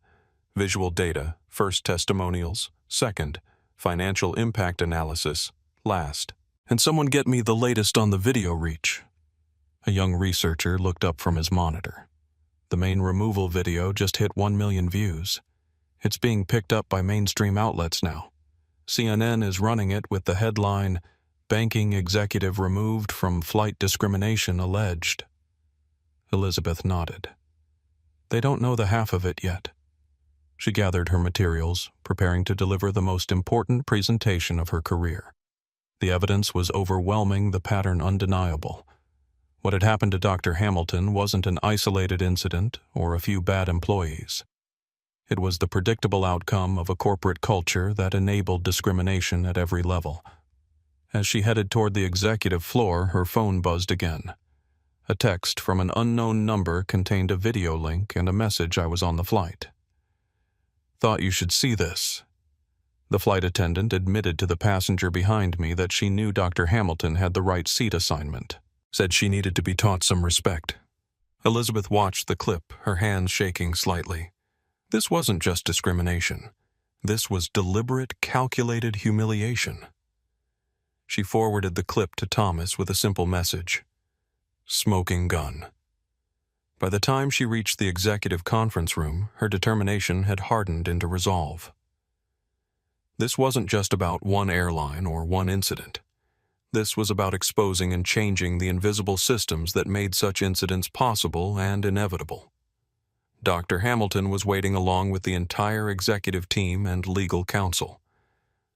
Visual data, first testimonials, second, financial impact analysis, last. And someone get me the latest on the video reach. A young researcher looked up from his monitor. The main removal video just hit 1 million views. It's being picked up by mainstream outlets now. CNN is running it with the headline, Banking Executive Removed from Flight Discrimination Alleged. Elizabeth nodded. They don't know the half of it yet. She gathered her materials, preparing to deliver the most important presentation of her career. The evidence was overwhelming, the pattern undeniable. What had happened to Dr. Hamilton wasn't an isolated incident or a few bad employees. It was the predictable outcome of a corporate culture that enabled discrimination at every level. As she headed toward the executive floor, her phone buzzed again. A text from an unknown number contained a video link and a message I was on the flight. Thought you should see this. The flight attendant admitted to the passenger behind me that she knew Dr. Hamilton had the right seat assignment, said she needed to be taught some respect. Elizabeth watched the clip, her hands shaking slightly. This wasn't just discrimination. This was deliberate, calculated humiliation. She forwarded the clip to Thomas with a simple message. Smoking gun. By the time she reached the executive conference room, her determination had hardened into resolve. This wasn't just about one airline or one incident. This was about exposing and changing the invisible systems that made such incidents possible and inevitable. Dr. Hamilton was waiting along with the entire executive team and legal counsel.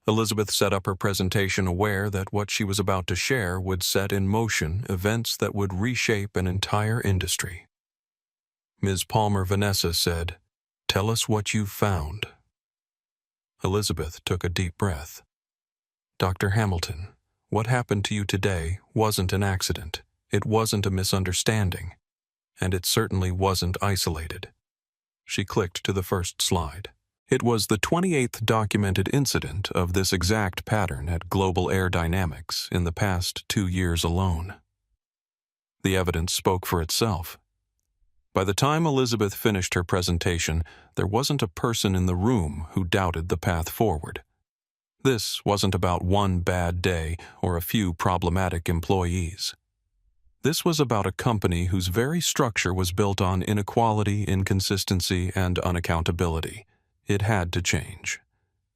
Elizabeth set up her presentation aware that what she was about to share would set in motion events that would reshape an entire industry. Ms. Palmer Vanessa said, "Tell us what you've found." Elizabeth took a deep breath. "Dr. Hamilton, what happened to you today wasn't an accident. It wasn't a misunderstanding. And it certainly wasn't isolated." She clicked to the first slide. It was the 28th documented incident of this exact pattern at Global Air Dynamics in the past 2 years alone. The evidence spoke for itself. By the time Elizabeth finished her presentation, there wasn't a person in the room who doubted the path forward. This wasn't about one bad day or a few problematic employees. This was about a company whose very structure was built on inequality, inconsistency, and unaccountability. It had to change.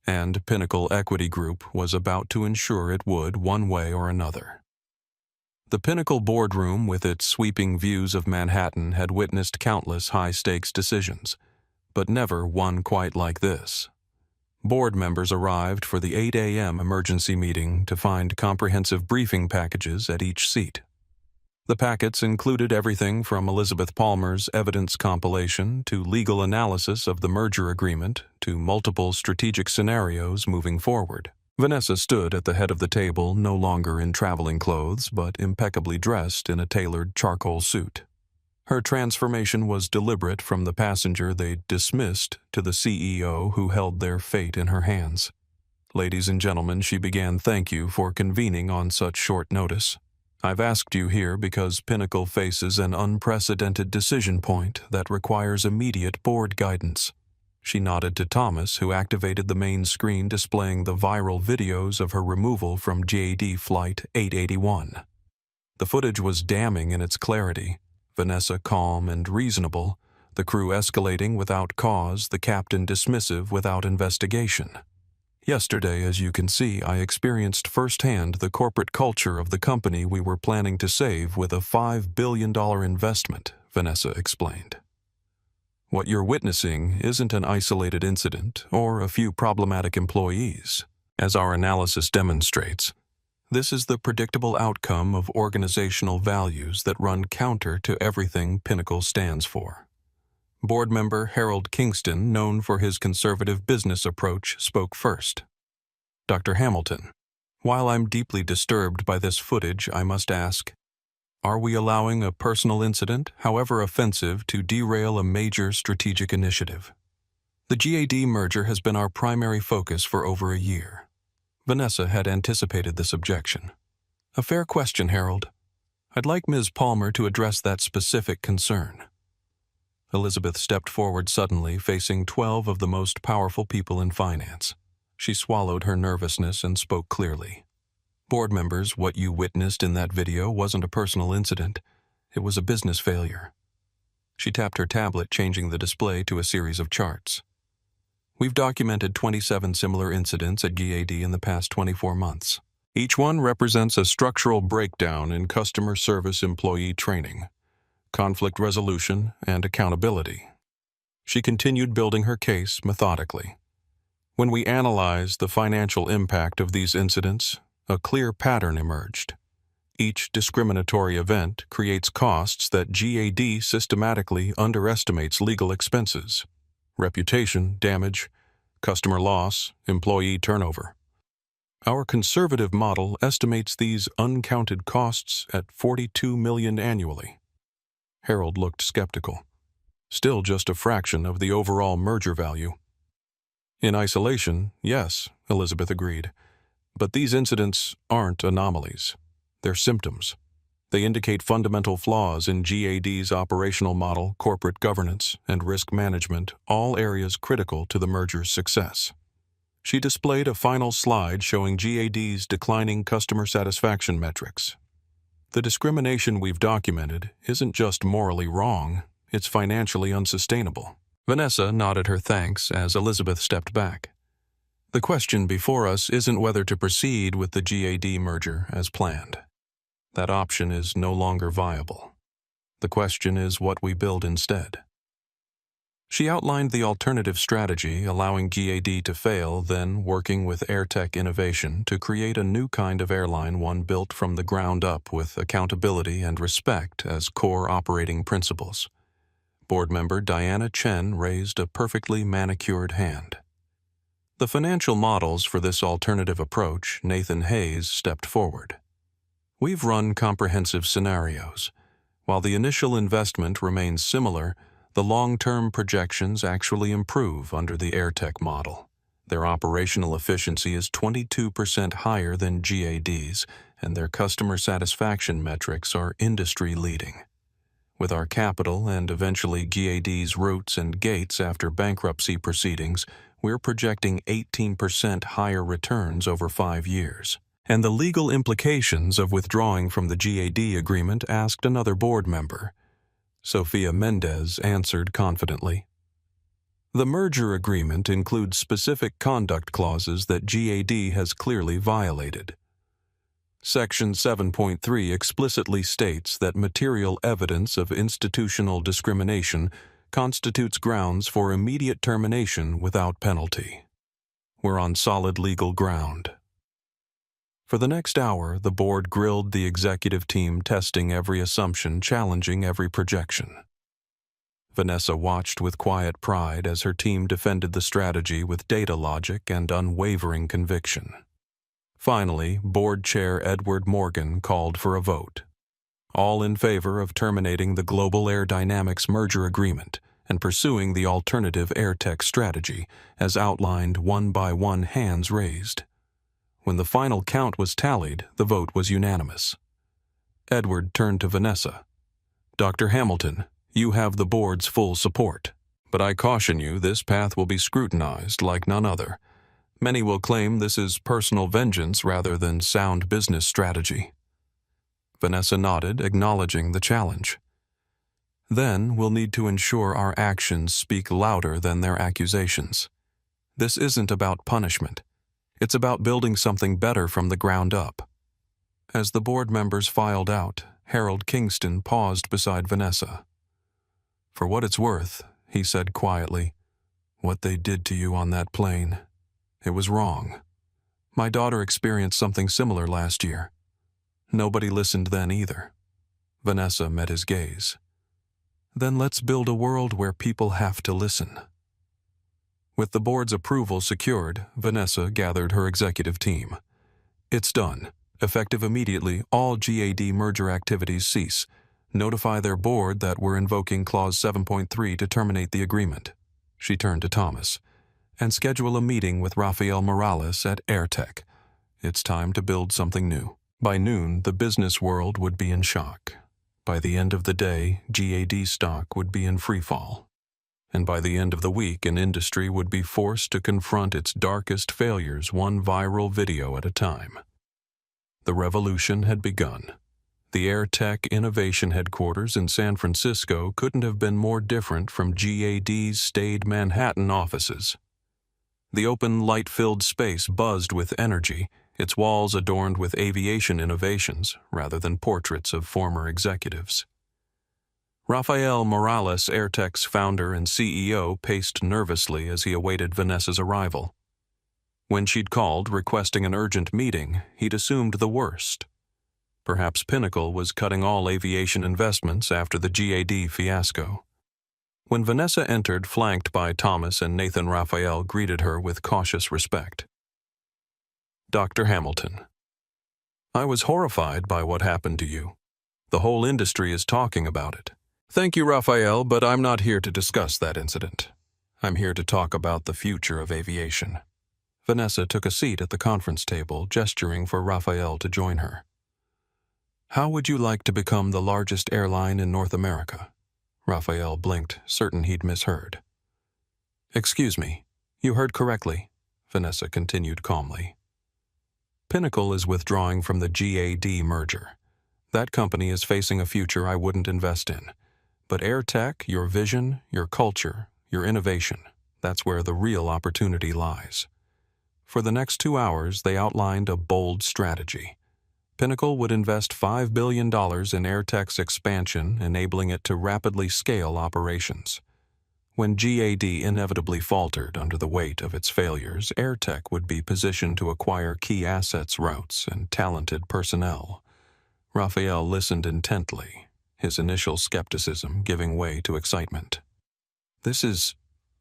And Pinnacle Equity Group was about to ensure it would one way or another. The Pinnacle boardroom, with its sweeping views of Manhattan, had witnessed countless high-stakes decisions, but never one quite like this. Board members arrived for the 8 a.m. emergency meeting to find comprehensive briefing packages at each seat. The packets included everything from Elizabeth Palmer's evidence compilation to legal analysis of the merger agreement to multiple strategic scenarios moving forward. Vanessa stood at the head of the table, no longer in traveling clothes, but impeccably dressed in a tailored charcoal suit. Her transformation was deliberate from the passenger they'd dismissed to the CEO who held their fate in her hands. "Ladies and gentlemen," she began, "thank you for convening on such short notice. I've asked you here because Pinnacle faces an unprecedented decision point that requires immediate board guidance." She nodded to Thomas, who activated the main screen displaying the viral videos of her removal from JAD Flight 881. The footage was damning in its clarity. Vanessa calm and reasonable, the crew escalating without cause, the captain dismissive without investigation. "Yesterday, as you can see, I experienced firsthand the corporate culture of the company we were planning to save with a $5 billion investment," Vanessa explained. "What you're witnessing isn't an isolated incident or a few problematic employees. As our analysis demonstrates, this is the predictable outcome of organizational values that run counter to everything Pinnacle stands for." Board member Harold Kingston, known for his conservative business approach, spoke first. "Dr. Hamilton, while I'm deeply disturbed by this footage, I must ask, are we allowing a personal incident, however offensive, to derail a major strategic initiative? The GAD merger has been our primary focus for over a year." Vanessa had anticipated this objection. "A fair question, Harold. I'd like Ms. Palmer to address that specific concern." Elizabeth stepped forward suddenly, facing 12 of the most powerful people in finance. She swallowed her nervousness and spoke clearly. "Board members, what you witnessed in that video wasn't a personal incident. It was a business failure." She tapped her tablet, changing the display to a series of charts. "We've documented 27 similar incidents at GAD in the past 24 months. Each one represents a structural breakdown in customer service employee training, conflict resolution, and accountability." She continued building her case methodically. "When we analyzed the financial impact of these incidents, a clear pattern emerged. Each discriminatory event creates costs that GAD systematically underestimates: legal expenses, reputation damage, customer loss, employee turnover. Our conservative model estimates these uncounted costs at $42 million annually." Harold looked skeptical. "Still just a fraction of the overall merger value." "In isolation, yes," Elizabeth agreed. "But these incidents aren't anomalies. They're symptoms. They indicate fundamental flaws in GAD's operational model, corporate governance, and risk management, all areas critical to the merger's success." She displayed a final slide showing GAD's declining customer satisfaction metrics. "The discrimination we've documented isn't just morally wrong, it's financially unsustainable." Vanessa nodded her thanks as Elizabeth stepped back. The question before us isn't whether to proceed with the GAD merger as planned. That option is no longer viable. The question is what we build instead. She outlined the alternative strategy, allowing GAD to fail, then working with AirTech Innovation to create a new kind of airline, one built from the ground up with accountability and respect as core operating principles. Board member Diana Chen raised a perfectly manicured hand. The financial models for this alternative approach, Nathan Hayes stepped forward. We've run comprehensive scenarios. While the initial investment remains similar, the long-term projections actually improve under the AirTech model. Their operational efficiency is 22% higher than GAD's, and their customer satisfaction metrics are industry-leading. With our capital and eventually GAD's roots and gates after bankruptcy proceedings, we're projecting 18% higher returns over 5 years. And the legal implications of withdrawing from the GAD agreement, asked another board member. Sofia Mendez answered confidently. The merger agreement includes specific conduct clauses that GAD has clearly violated. Section 7.3 explicitly states that material evidence of institutional discrimination constitutes grounds for immediate termination without penalty. We're on solid legal ground. For the next hour, the board grilled the executive team, testing every assumption, challenging every projection. Vanessa watched with quiet pride as her team defended the strategy with data logic and unwavering conviction. Finally, Board Chair Edward Morgan called for a vote. All in favor of terminating the Global Air Dynamics merger agreement and pursuing the alternative AirTech strategy, as outlined, one by one, hands raised. When the final count was tallied, the vote was unanimous. Edward turned to Vanessa. Dr. Hamilton, you have the board's full support, but I caution you, this path will be scrutinized like none other. Many will claim this is personal vengeance rather than sound business strategy. Vanessa nodded, acknowledging the challenge. Then we'll need to ensure our actions speak louder than their accusations. This isn't about punishment. It's about building something better from the ground up. As the board members filed out, Harold Kingston paused beside Vanessa. For what it's worth, he said quietly, what they did to you on that plane, it was wrong. My daughter experienced something similar last year. Nobody listened then either. Vanessa met his gaze. Then let's build a world where people have to listen. With the board's approval secured, Vanessa gathered her executive team. It's done. Effective immediately, all GAD merger activities cease. Notify their board that we're invoking Clause 7.3 to terminate the agreement. She turned to Thomas. And schedule a meeting with Rafael Morales at AirTech. It's time to build something new. By noon, the business world would be in shock. By the end of the day, GAD stock would be in freefall. And by the end of the week, an industry would be forced to confront its darkest failures, one viral video at a time. The revolution had begun. The AirTech Innovation Headquarters in San Francisco couldn't have been more different from GAD's staid Manhattan offices. The open, light-filled space buzzed with energy, its walls adorned with aviation innovations rather than portraits of former executives. Rafael Morales, AirTech's founder and CEO, paced nervously as he awaited Vanessa's arrival. When she'd called, requesting an urgent meeting, he'd assumed the worst. Perhaps Pinnacle was cutting all aviation investments after the GAD fiasco. When Vanessa entered, flanked by Thomas and Nathan, Rafael greeted her with cautious respect. Dr. Hamilton, I was horrified by what happened to you. The whole industry is talking about it. Thank you, Rafael, but I'm not here to discuss that incident. I'm here to talk about the future of aviation. Vanessa took a seat at the conference table, gesturing for Rafael to join her. How would you like to become the largest airline in North America? Rafael blinked, certain he'd misheard. Excuse me, you heard correctly, Vanessa continued calmly. Pinnacle is withdrawing from the GAD merger. That company is facing a future I wouldn't invest in. But AirTech, your vision, your culture, your innovation, that's where the real opportunity lies. For the next 2 hours, they outlined a bold strategy. Pinnacle would invest $5 billion in AirTech's expansion, enabling it to rapidly scale operations. When GAD inevitably faltered under the weight of its failures, AirTech would be positioned to acquire key assets, routes, and talented personnel. Raphael listened intently, his initial skepticism giving way to excitement. This is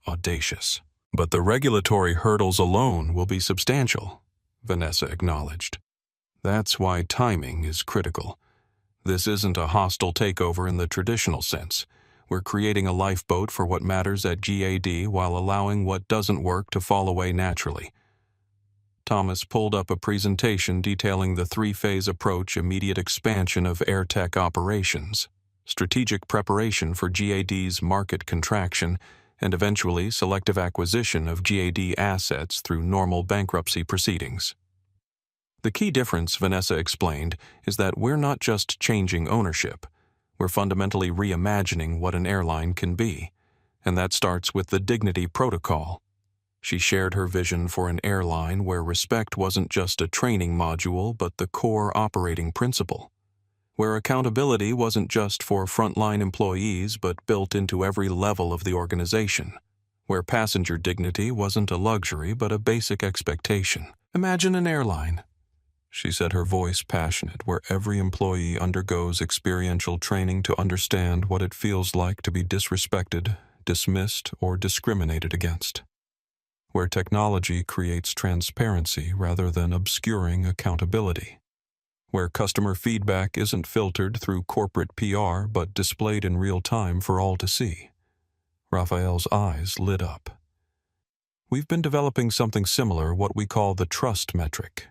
audacious. But the regulatory hurdles alone will be substantial, Vanessa acknowledged. That's why timing is critical. This isn't a hostile takeover in the traditional sense. We're creating a lifeboat for what matters at GAD while allowing what doesn't work to fall away naturally. Thomas pulled up a presentation detailing the three-phase approach: immediate expansion of AirTech operations, strategic preparation for GAD's market contraction, and eventually selective acquisition of GAD assets through normal bankruptcy proceedings. The key difference, Vanessa explained, is that we're not just changing ownership. We're fundamentally reimagining what an airline can be, and that starts with the Dignity Protocol. She shared her vision for an airline where respect wasn't just a training module but the core operating principle, where accountability wasn't just for frontline employees but built into every level of the organization, where passenger dignity wasn't a luxury but a basic expectation. Imagine an airline, she said, her voice passionate, where every employee undergoes experiential training to understand what it feels like to be disrespected, dismissed, or discriminated against, where technology creates transparency rather than obscuring accountability, where customer feedback isn't filtered through corporate PR but displayed in real time for all to see. Raphael's eyes lit up. We've been developing something similar, what we call the trust metric.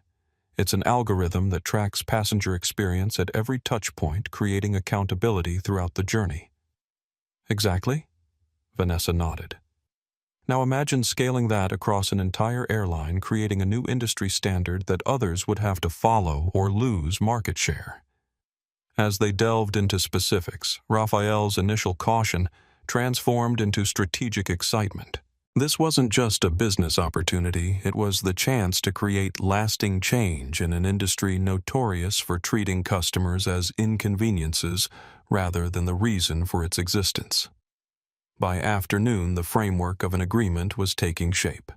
It's an algorithm that tracks passenger experience at every touch point, creating accountability throughout the journey. Exactly? Vanessa nodded. Now imagine scaling that across an entire airline, creating a new industry standard that others would have to follow or lose market share. As they delved into specifics, Raphael's initial caution transformed into strategic excitement. This wasn't just a business opportunity, it was the chance to create lasting change in an industry notorious for treating customers as inconveniences rather than the reason for its existence. By afternoon, the framework of an agreement was taking shape.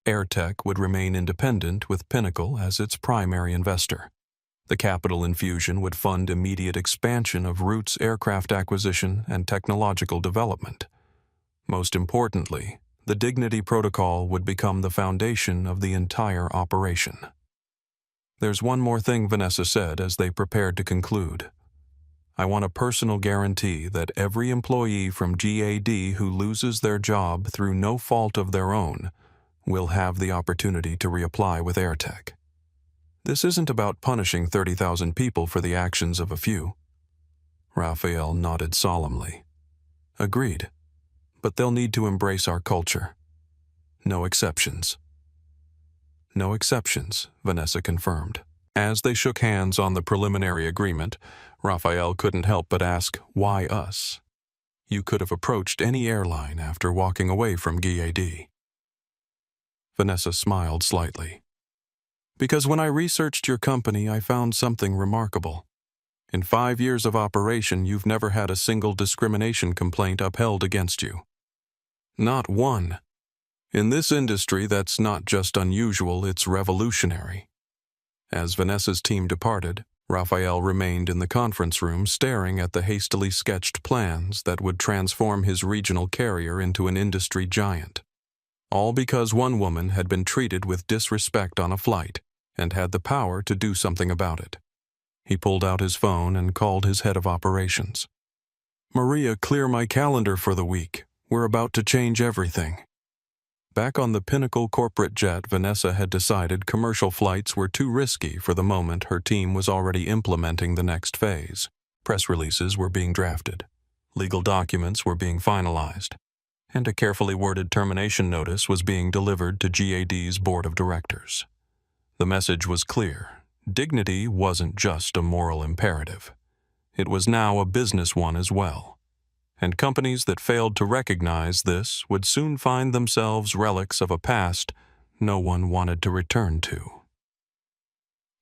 AirTech would remain independent with Pinnacle as its primary investor. The capital infusion would fund immediate expansion of routes, aircraft acquisition, and technological development. Most importantly, the Dignity Protocol would become the foundation of the entire operation. There's one more thing, Vanessa said as they prepared to conclude. I want a personal guarantee that every employee from GAD who loses their job through no fault of their own will have the opportunity to reapply with AirTech. This isn't about punishing 30,000 people for the actions of a few. Raphael nodded solemnly. Agreed. But they'll need to embrace our culture. No exceptions. No exceptions, Vanessa confirmed. As they shook hands on the preliminary agreement, Raphael couldn't help but ask, why us? You could have approached any airline after walking away from GAD. Vanessa smiled slightly. Because when I researched your company, I found something remarkable. In 5 years of operation, you've never had a single discrimination complaint upheld against you. Not one. In this industry, that's not just unusual, it's revolutionary. As Vanessa's team departed, Raphael remained in the conference room staring at the hastily sketched plans that would transform his regional carrier into an industry giant. All because one woman had been treated with disrespect on a flight and had the power to do something about it. He pulled out his phone and called his head of operations. Maria, clear my calendar for the week. We're about to change everything. Back on the Pinnacle corporate jet, Vanessa had decided commercial flights were too risky for the moment. Her team was already implementing the next phase. Press releases were being drafted. Legal documents were being finalized. And a carefully worded termination notice was being delivered to GAD's board of directors. The message was clear. Dignity wasn't just a moral imperative. It was now a business one as well. And companies that failed to recognize this would soon find themselves relics of a past no one wanted to return to.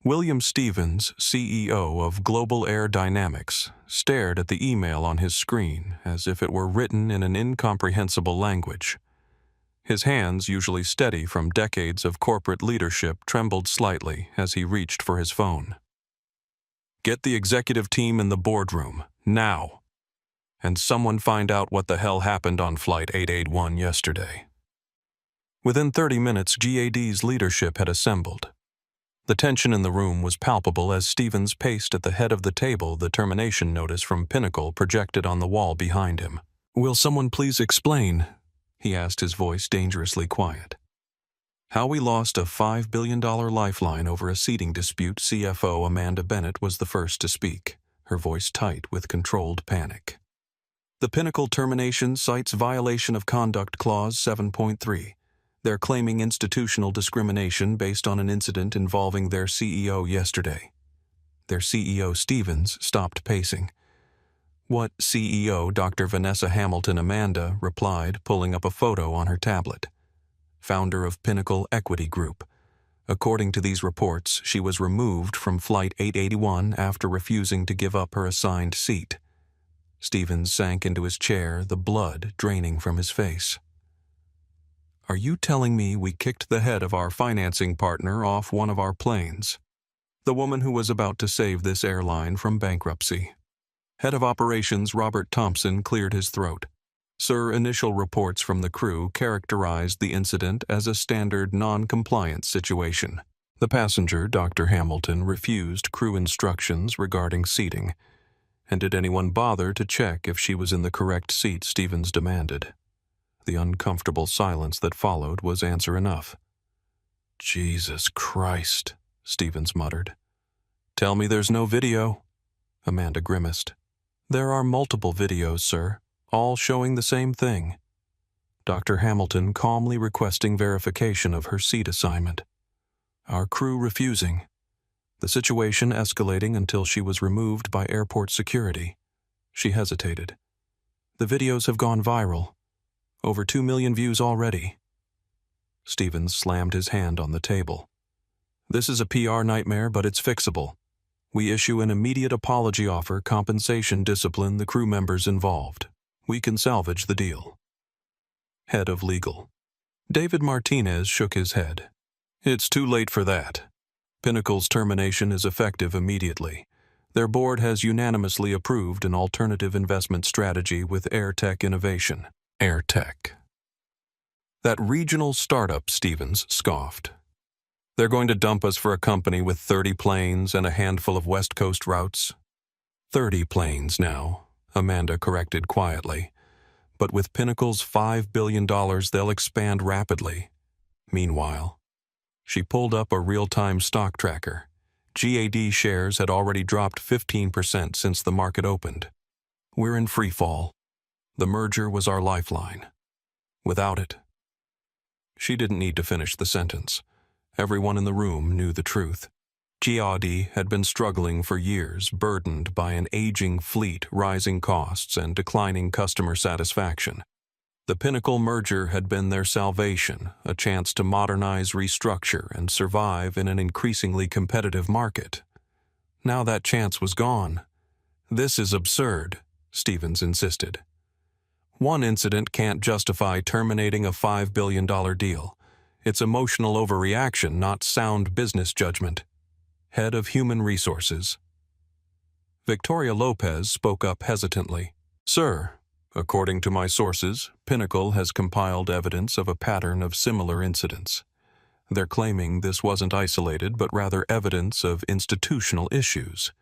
William Stevens, CEO of Global Air Dynamics, stared at the email on his screen as if it were written in an incomprehensible language. His hands, usually steady from decades of corporate leadership, trembled slightly as he reached for his phone. "Get the executive team in the boardroom, now. And someone find out what the hell happened on Flight 881 yesterday." Within 30 minutes, GAD's leadership had assembled. The tension in the room was palpable as Stevens paced at the head of the table, the termination notice from Pinnacle projected on the wall behind him. "Will someone please explain?" he asked, his voice dangerously quiet. "How we lost a $5 billion lifeline over a seating dispute." CFO Amanda Bennett was the first to speak, her voice tight with controlled panic. "The Pinnacle termination cites violation of Conduct Clause 7.3. They're claiming institutional discrimination based on an incident involving their CEO yesterday." Their CEO, Stevens, stopped pacing. "What CEO?" Dr. Vanessa Hamilton Amanda replied, pulling up a photo on her tablet. "Founder of Pinnacle Equity Group. According to these reports, she was removed from Flight 881 after refusing to give up her assigned seat." Stevens sank into his chair, the blood draining from his face. "Are you telling me we kicked the head of our financing partner off one of our planes? The woman who was about to save this airline from bankruptcy?" Head of Operations Robert Thompson cleared his throat. "Sir, initial reports from the crew characterized the incident as a standard non-compliance situation. The passenger, Dr. Hamilton, refused crew instructions regarding seating. And did anyone bother to check if she was in the correct seat?" Stevens demanded. The uncomfortable silence that followed was answer enough. "Jesus Christ," Stevens muttered. "Tell me there's no video." Amanda grimaced. "There are multiple videos, sir, all showing the same thing." Dr. Hamilton calmly requesting verification of her seat assignment. "Our crew refusing. The situation escalating until she was removed by airport security." She hesitated. "The videos have gone viral. Over 2 million views already." Stevens slammed his hand on the table. "This is a PR nightmare, but it's fixable. We issue an immediate apology offer, compensation, discipline the crew members involved. We can salvage the deal." Head of Legal. David Martinez shook his head. "It's too late for that. Pinnacle's termination is effective immediately. Their board has unanimously approved an alternative investment strategy with AirTech Innovation." AirTech. "That regional startup," Stevens scoffed. "They're going to dump us for a company with 30 planes and a handful of West Coast routes." 30 planes now, Amanda corrected quietly. "But with Pinnacle's $5 billion, they'll expand rapidly." Meanwhile, she pulled up a real-time stock tracker. GAD shares had already dropped 15% since the market opened. "We're in free fall. The merger was our lifeline. Without it..." She didn't need to finish the sentence. Everyone in the room knew the truth. GAD had been struggling for years, burdened by an aging fleet, rising costs, and declining customer satisfaction. The Pinnacle merger had been their salvation, a chance to modernize, restructure, and survive in an increasingly competitive market. Now that chance was gone. "This is absurd," Stevens insisted. "One incident can't justify terminating a $5 billion deal. It's emotional overreaction, not sound business judgment." Head of Human Resources. Victoria Lopez spoke up hesitantly. "Sir, according to my sources, Pinnacle has compiled evidence of a pattern of similar incidents. They're claiming this wasn't isolated, but rather evidence of institutional issues."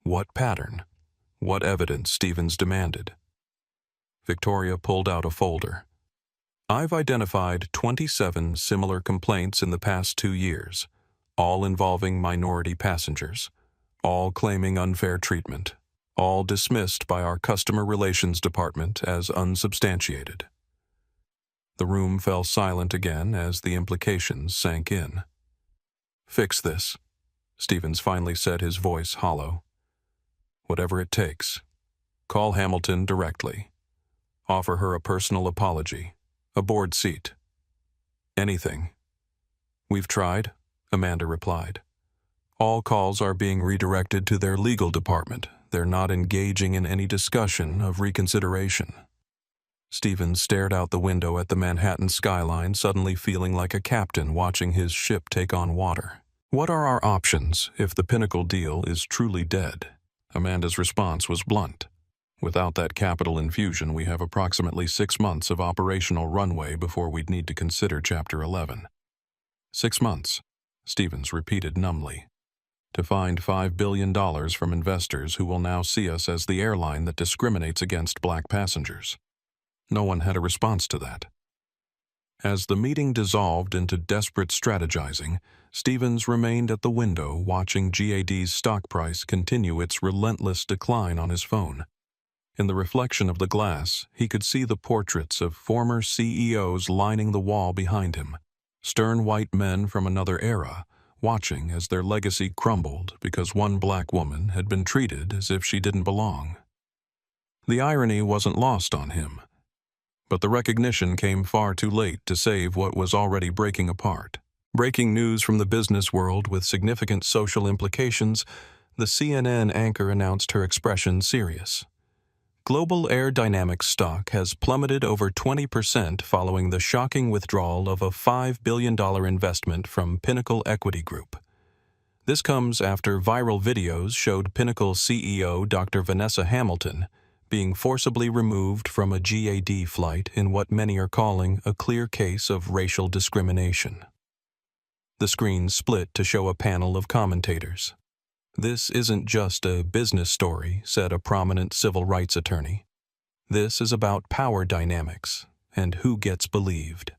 "What pattern? What evidence?" Stevens demanded. Victoria pulled out a folder. "I've identified 27 similar complaints in the past 2 years, all involving minority passengers, all claiming unfair treatment, all dismissed by our customer relations department as unsubstantiated." The room fell silent again as the implications sank in. "Fix this," Stevens finally said, his voice hollow. "Whatever it takes. Call Hamilton directly. Offer her a personal apology, a board seat. Anything. "We've tried," Amanda replied. "All calls are being redirected to their legal department. They're not engaging in any discussion of reconsideration." Stevens stared out the window at the Manhattan skyline, suddenly feeling like a captain watching his ship take on water. "What are our options if the Pinnacle deal is truly dead?" Amanda's response was blunt. "Without that capital infusion, we have approximately 6 months of operational runway before we'd need to consider Chapter 11. 6 months, Stevens repeated numbly. To find $5 billion from investors who will now see us as the airline that discriminates against black passengers. No one had a response to that. As the meeting dissolved into desperate strategizing, Stevens remained at the window watching GAD's stock price continue its relentless decline on his phone. In the reflection of the glass, he could see the portraits of former CEOs lining the wall behind him, stern white men from another era, watching as their legacy crumbled because one black woman had been treated as if she didn't belong. The irony wasn't lost on him, but the recognition came far too late to save what was already breaking apart. Breaking news from the business world with significant social implications, the CNN anchor announced her expression serious. Global Air Dynamics stock has plummeted over 20% following the shocking withdrawal of a $5 billion investment from Pinnacle Equity Group. This comes after viral videos showed Pinnacle CEO Dr. Vanessa Hamilton being forcibly removed from a GAD flight in what many are calling a clear case of racial discrimination. The screen split to show a panel of commentators. "This isn't just a business story," said a prominent civil rights attorney. "This is about power dynamics and who gets believed."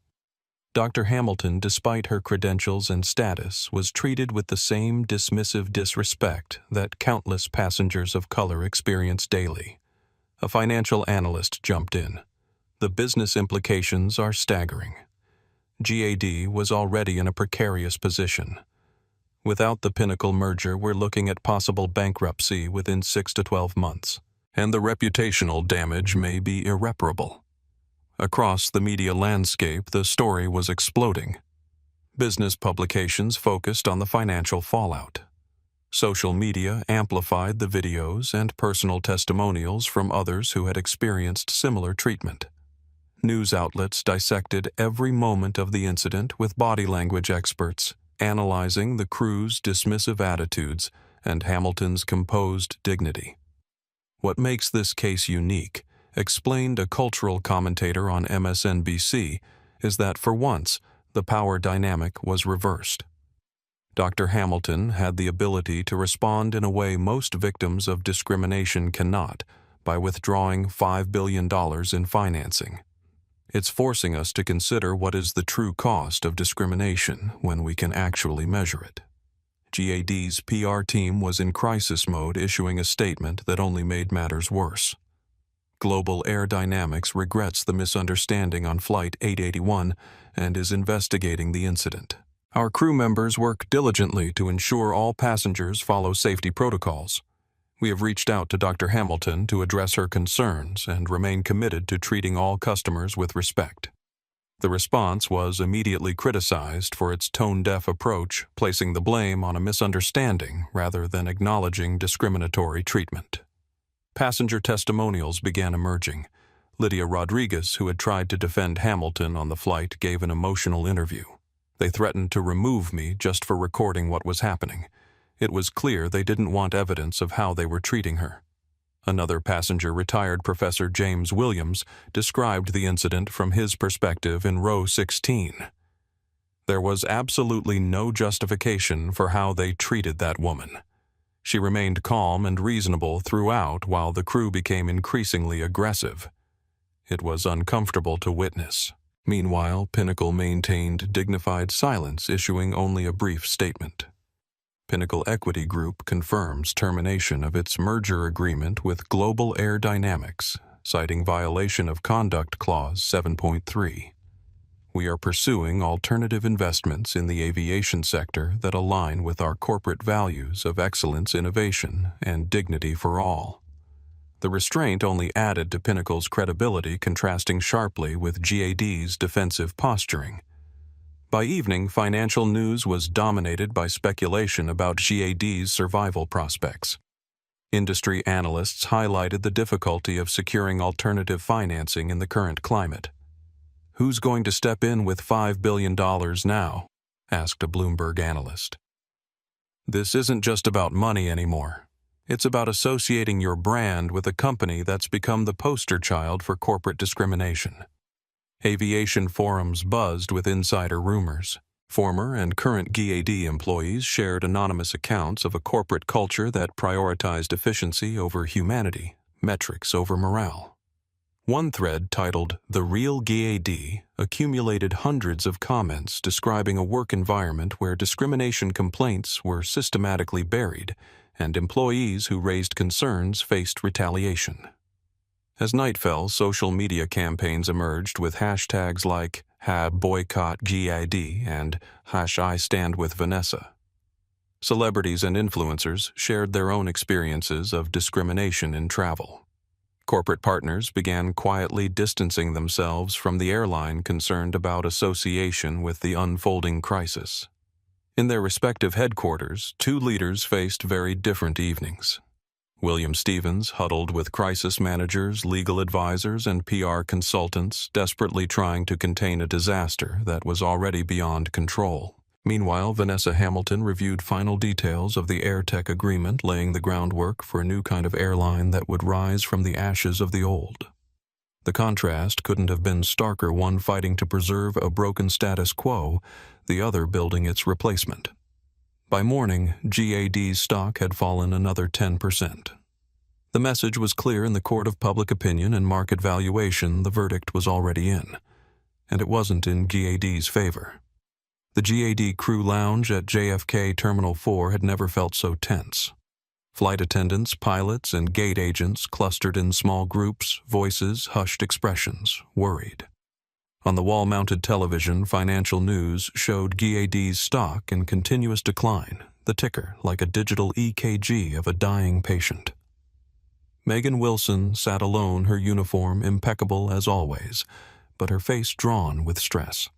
Dr. Hamilton, despite her credentials and status, was treated with the same dismissive disrespect that countless passengers of color experience daily. A financial analyst jumped in. "The business implications are staggering." GAD was already in a precarious position. Without the Pinnacle merger, we're looking at possible bankruptcy within 6 to 12 months, and the reputational damage may be irreparable. Across the media landscape, the story was exploding. Business publications focused on the financial fallout. Social media amplified the videos and personal testimonials from others who had experienced similar treatment. News outlets dissected every moment of the incident with body language experts, analyzing the crew's dismissive attitudes and Hamilton's composed dignity. "What makes this case unique," explained a cultural commentator on MSNBC, "is that for once, the power dynamic was reversed. Dr. Hamilton had the ability to respond in a way most victims of discrimination cannot, by withdrawing $5 billion in financing. It's forcing us to consider what is the true cost of discrimination when we can actually measure it." GAD's PR team was in crisis mode, issuing a statement that only made matters worse. Global Air Dynamics regrets the misunderstanding on Flight 881 and is investigating the incident. "Our crew members work diligently to ensure all passengers follow safety protocols. We have reached out to Dr. Hamilton to address her concerns and remain committed to treating all customers with respect." The response was immediately criticized for its tone-deaf approach, placing the blame on a misunderstanding rather than acknowledging discriminatory treatment. Passenger testimonials began emerging. Lydia Rodriguez, who had tried to defend Hamilton on the flight, gave an emotional interview. "They threatened to remove me just for recording what was happening. It was clear they didn't want evidence of how they were treating her." Another passenger, retired Professor James Williams, described the incident from his perspective in row 16. "There was absolutely no justification for how they treated that woman. She remained calm and reasonable throughout while the crew became increasingly aggressive. It was uncomfortable to witness." Meanwhile, Pinnacle maintained dignified silence, issuing only a brief statement. Pinnacle Equity Group confirms termination of its merger agreement with Global Air Dynamics, citing violation of Conduct Clause 7.3. "We are pursuing alternative investments in the aviation sector that align with our corporate values of excellence, innovation, and dignity for all." The restraint only added to Pinnacle's credibility, contrasting sharply with GAD's defensive posturing. By evening, financial news was dominated by speculation about GAD's survival prospects. Industry analysts highlighted the difficulty of securing alternative financing in the current climate. "Who's going to step in with $5 billion now?" asked a Bloomberg analyst. "This isn't just about money anymore. It's about associating your brand with a company that's become the poster child for corporate discrimination." Aviation forums buzzed with insider rumors. Former and current GAD employees shared anonymous accounts of a corporate culture that prioritized efficiency over humanity, metrics over morale. One thread titled "The Real GAD" accumulated hundreds of comments describing a work environment where discrimination complaints were systematically buried and employees who raised concerns faced retaliation. As night fell, social media campaigns emerged with hashtags like #BoycottGAD and #IStandWithVanessa. Celebrities and influencers shared their own experiences of discrimination in travel. Corporate partners began quietly distancing themselves from the airline concerned about association with the unfolding crisis. In their respective headquarters, two leaders faced very different evenings. William Stevens huddled with crisis managers, legal advisors, and PR consultants, desperately trying to contain a disaster that was already beyond control. Meanwhile, Vanessa Hamilton reviewed final details of the AirTech agreement, laying the groundwork for a new kind of airline that would rise from the ashes of the old. The contrast couldn't have been starker, one fighting to preserve a broken status quo, the other building its replacement. By morning, GAD's stock had fallen another 10%. The message was clear in the court of public opinion and market valuation. The verdict was already in, and it wasn't in GAD's favor. The GAD crew lounge at JFK Terminal 4 had never felt so tense. Flight attendants, pilots, and gate agents clustered in small groups, voices, hushed expressions, worried. On the wall-mounted television, financial news showed GAD's stock in continuous decline, the ticker like a digital EKG of a dying patient. Megan Wilson sat alone, her uniform impeccable as always, but her face drawn with stress.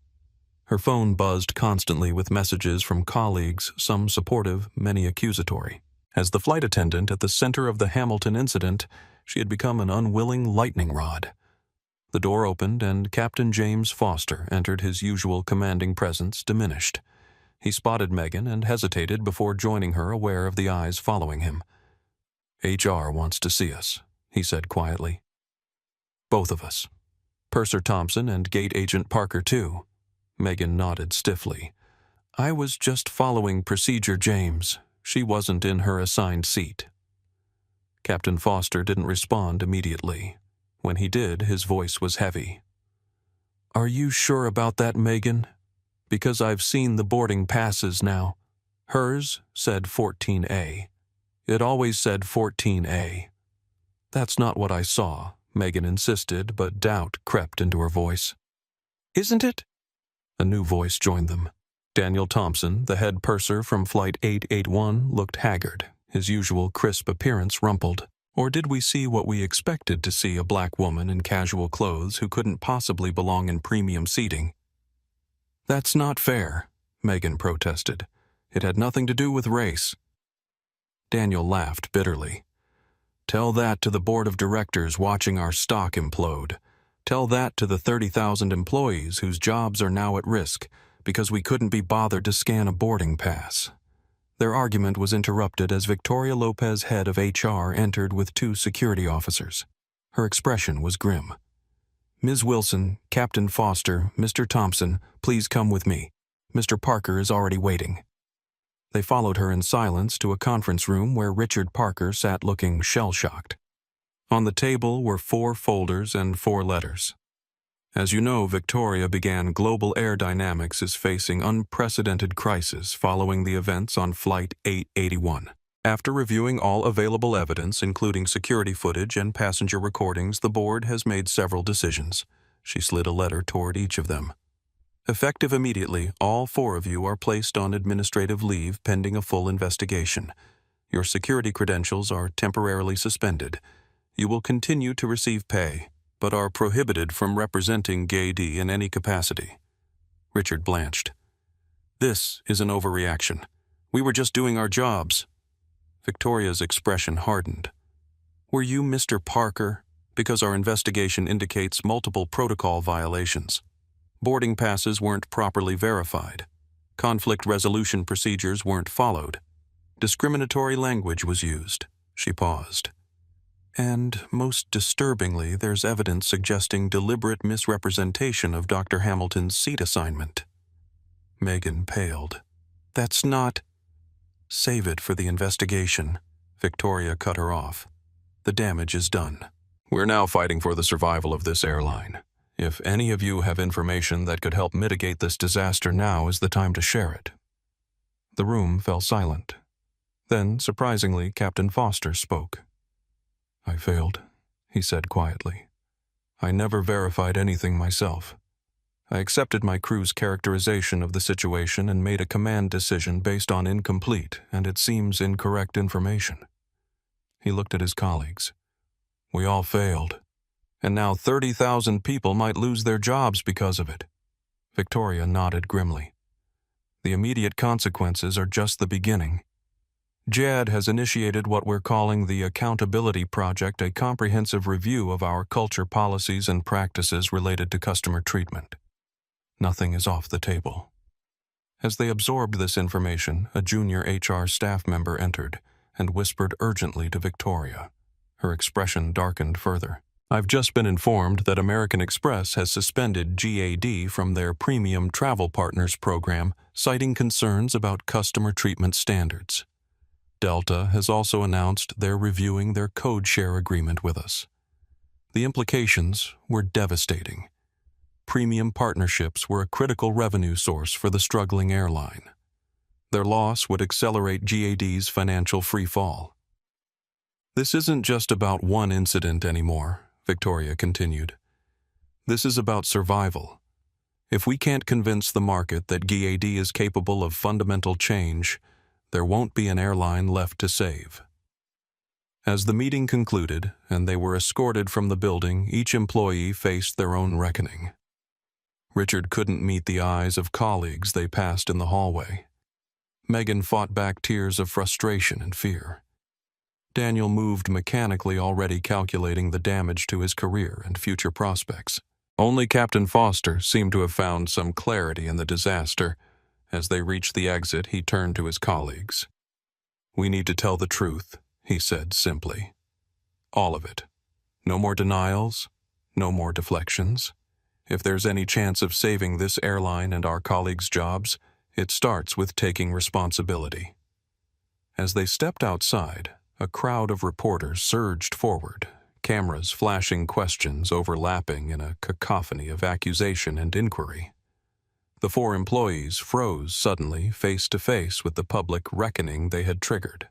Her phone buzzed constantly with messages from colleagues, some supportive, many accusatory. As the flight attendant at the center of the Hamilton incident, she had become an unwilling lightning rod. The door opened and Captain James Foster entered, his usual commanding presence diminished. He spotted Megan and hesitated before joining her, aware of the eyes following him. "HR wants to see us," he said quietly. "Both of us. Purser Thompson and Gate Agent Parker, too." Megan nodded stiffly. "I was just following procedure, James. She wasn't in her assigned seat." Captain Foster didn't respond immediately. When he did, his voice was heavy. "Are you sure about that, Megan? Because I've seen the boarding passes now. Hers said 14A. It always said 14A. "That's not what I saw," Megan insisted, but doubt crept into her voice. "Isn't it?" A new voice joined them. Daniel Thompson, the head purser from Flight 881, looked haggard, his usual crisp appearance rumpled. Or did we see what we expected to see, a black woman in casual clothes who couldn't possibly belong in premium seating? "That's not fair," Megan protested. "It had nothing to do with race." Daniel laughed bitterly. "Tell that to the board of directors watching our stock implode. Tell that to the 30,000 employees whose jobs are now at risk because we couldn't be bothered to scan a boarding pass." Their argument was interrupted as Victoria Lopez, head of HR, entered with two security officers. Her expression was grim. "Ms. Wilson, Captain Foster, Mr. Thompson, please come with me. Mr. Parker is already waiting." They followed her in silence to a conference room where Richard Parker sat looking shell-shocked. On the table were 4 folders and 4 letters. "As you know, Victoria began Global Air Dynamics is facing unprecedented crisis following the events on Flight 881. After reviewing all available evidence, including security footage and passenger recordings, the board has made several decisions." She slid a letter toward each of them. "Effective immediately, all 4 of you are placed on administrative leave pending a full investigation. Your security credentials are temporarily suspended. You will continue to receive pay, but are prohibited from representing GAD in any capacity." Richard blanched. This is an overreaction. We were just doing our jobs. Victoria's expression hardened. Were you Mr. Parker? Because our investigation indicates multiple protocol violations. Boarding passes weren't properly verified. Conflict resolution procedures weren't followed. Discriminatory language was used. She paused. And, most disturbingly, there's evidence suggesting deliberate misrepresentation of Dr. Hamilton's seat assignment. Megan paled. That's not... Save it for the investigation. Victoria cut her off. The damage is done. We're now fighting for the survival of this airline. If any of you have information that could help mitigate this disaster, now is the time to share it. The room fell silent. Then, surprisingly, Captain Foster spoke. I failed, he said quietly. I never verified anything myself. I accepted my crew's characterization of the situation and made a command decision based on incomplete and it seems incorrect information. He looked at his colleagues. We all failed, and now 30,000 people might lose their jobs because of it. Victoria nodded grimly. The immediate consequences are just the beginning. JAD has initiated what we're calling the Accountability Project, a comprehensive review of our culture policies and practices related to customer treatment. Nothing is off the table. As they absorbed this information, a junior HR staff member entered and whispered urgently to Victoria. Her expression darkened further. I've just been informed that American Express has suspended GAD from their Premium Travel Partners program, citing concerns about customer treatment standards. Delta has also announced they're reviewing their code share agreement with us. The implications were devastating. Premium partnerships were a critical revenue source for the struggling airline. Their loss would accelerate GAD's financial freefall. This isn't just about one incident anymore, Victoria continued. This is about survival. If we can't convince the market that GAD is capable of fundamental change, there won't be an airline left to save. As the meeting concluded and they were escorted from the building, each employee faced their own reckoning. Richard couldn't meet the eyes of colleagues they passed in the hallway. Megan fought back tears of frustration and fear. Daniel moved mechanically, already calculating the damage to his career and future prospects. Only Captain Foster seemed to have found some clarity in the disaster. As they reached the exit, he turned to his colleagues. We need to tell the truth, he said simply. All of it. No more denials, no more deflections. If there's any chance of saving this airline and our colleagues' jobs, it starts with taking responsibility. As they stepped outside, a crowd of reporters surged forward, cameras flashing questions overlapping in a cacophony of accusation and inquiry. The four employees froze suddenly, face to face with the public reckoning they had triggered.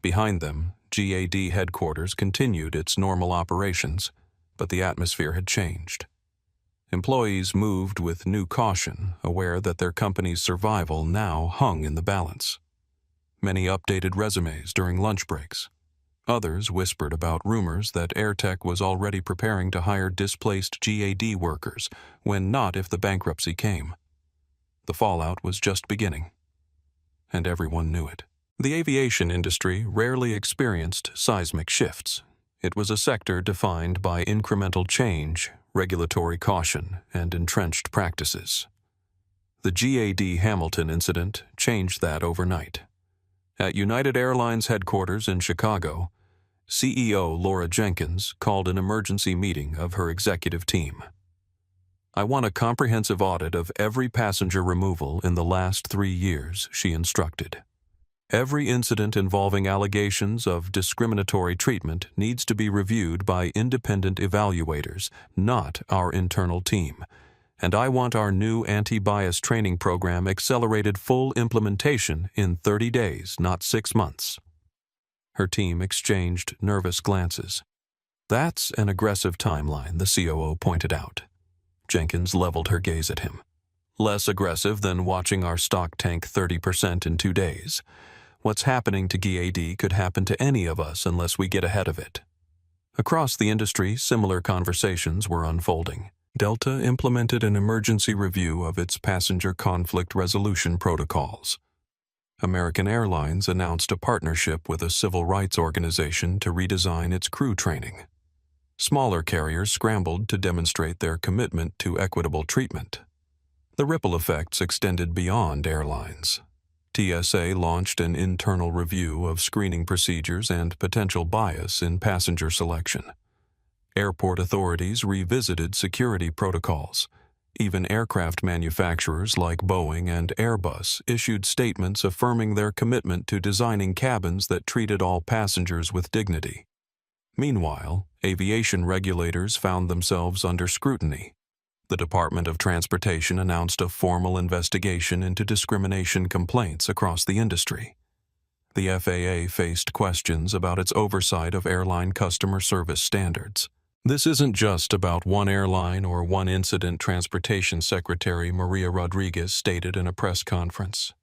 Behind them, GAD headquarters continued its normal operations, but the atmosphere had changed. Employees moved with new caution, aware that their company's survival now hung in the balance. Many updated resumes during lunch breaks. Others whispered about rumors that AirTech was already preparing to hire displaced GAD workers, when not if the bankruptcy came. The fallout was just beginning, and everyone knew it. The aviation industry rarely experienced seismic shifts. It was a sector defined by incremental change, regulatory caution, and entrenched practices. The GAD Hamilton incident changed that overnight. At United Airlines headquarters in Chicago, CEO Laura Jenkins called an emergency meeting of her executive team. I want a comprehensive audit of every passenger removal in the last 3 years, she instructed. Every incident involving allegations of discriminatory treatment needs to be reviewed by independent evaluators, not our internal team. And I want our new anti-bias training program accelerated full implementation in 30 days, not 6 months. Her team exchanged nervous glances. That's an aggressive timeline, the COO pointed out. Jenkins leveled her gaze at him. Less aggressive than watching our stock tank 30% in 2 days. What's happening to GAD could happen to any of us unless we get ahead of it. Across the industry, similar conversations were unfolding. Delta implemented an emergency review of its passenger conflict resolution protocols. American Airlines announced a partnership with a civil rights organization to redesign its crew training. Smaller carriers scrambled to demonstrate their commitment to equitable treatment. The ripple effects extended beyond airlines. TSA launched an internal review of screening procedures and potential bias in passenger selection. Airport authorities revisited security protocols. Even aircraft manufacturers like Boeing and Airbus issued statements affirming their commitment to designing cabins that treated all passengers with dignity. Meanwhile, aviation regulators found themselves under scrutiny. The Department of Transportation announced a formal investigation into discrimination complaints across the industry. The FAA faced questions about its oversight of airline customer service standards. This isn't just about one airline or one incident, Transportation Secretary Maria Rodriguez stated in a press conference.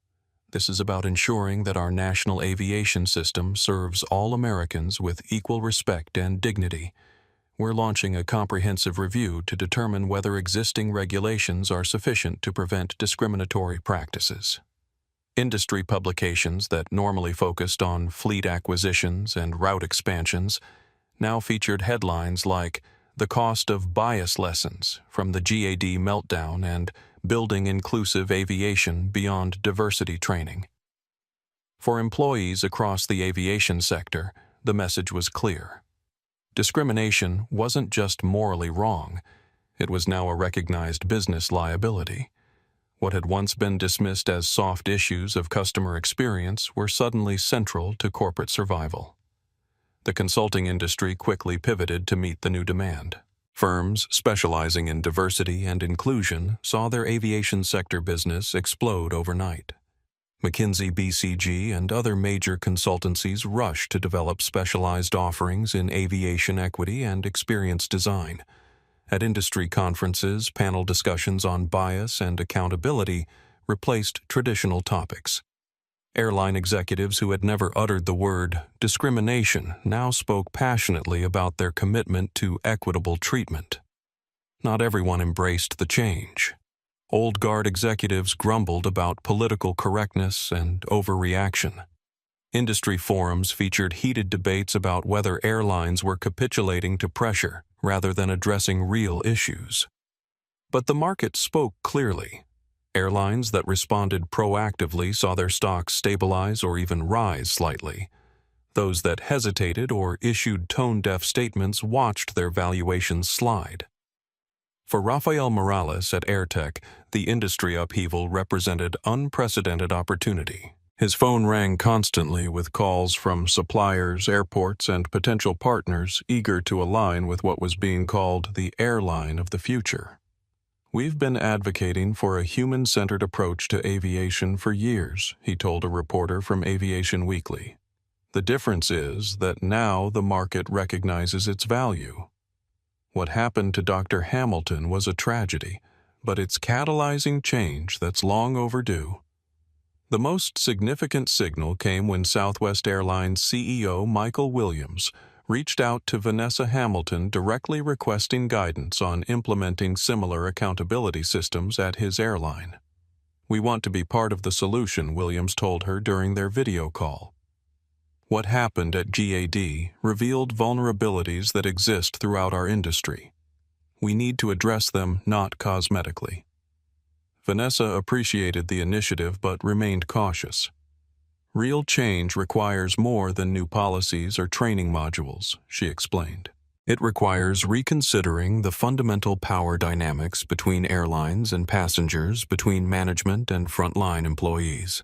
This is about ensuring that our national aviation system serves all Americans with equal respect and dignity. We're launching a comprehensive review to determine whether existing regulations are sufficient to prevent discriminatory practices. Industry publications that normally focused on fleet acquisitions and route expansions now featured headlines like "The Cost of Bias Lessons from the GAD Meltdown" and "Building Inclusive Aviation Beyond Diversity Training." For employees across the aviation sector, the message was clear. Discrimination wasn't just morally wrong, it was now a recognized business liability. What had once been dismissed as soft issues of customer experience were suddenly central to corporate survival. The consulting industry quickly pivoted to meet the new demand. Firms specializing in diversity and inclusion saw their aviation sector business explode overnight. McKinsey, BCG, and other major consultancies rushed to develop specialized offerings in aviation equity and experience design. At industry conferences, panel discussions on bias and accountability replaced traditional topics. Airline executives who had never uttered the word discrimination now spoke passionately about their commitment to equitable treatment. Not everyone embraced the change. Old guard executives grumbled about political correctness and overreaction. Industry forums featured heated debates about whether airlines were capitulating to pressure rather than addressing real issues. But the market spoke clearly. Airlines that responded proactively saw their stocks stabilize or even rise slightly. Those that hesitated or issued tone-deaf statements watched their valuations slide. For Rafael Morales at AirTech, the industry upheaval represented unprecedented opportunity. His phone rang constantly with calls from suppliers, airports, and potential partners eager to align with what was being called the airline of the future. "We've been advocating for a human-centered approach to aviation for years," he told a reporter from Aviation Weekly. "The difference is that now the market recognizes its value. What happened to Dr. Hamilton was a tragedy, but it's catalyzing change that's long overdue." The most significant signal came when Southwest Airlines CEO Michael Williams reached out to Vanessa Hamilton directly requesting guidance on implementing similar accountability systems at his airline. "We want to be part of the solution," Williams told her during their video call. What happened at GAD revealed vulnerabilities that exist throughout our industry. We need to address them not cosmetically. Vanessa appreciated the initiative but remained cautious. "Real change requires more than new policies or training modules," she explained. "It requires reconsidering the fundamental power dynamics between airlines and passengers, between management and frontline employees.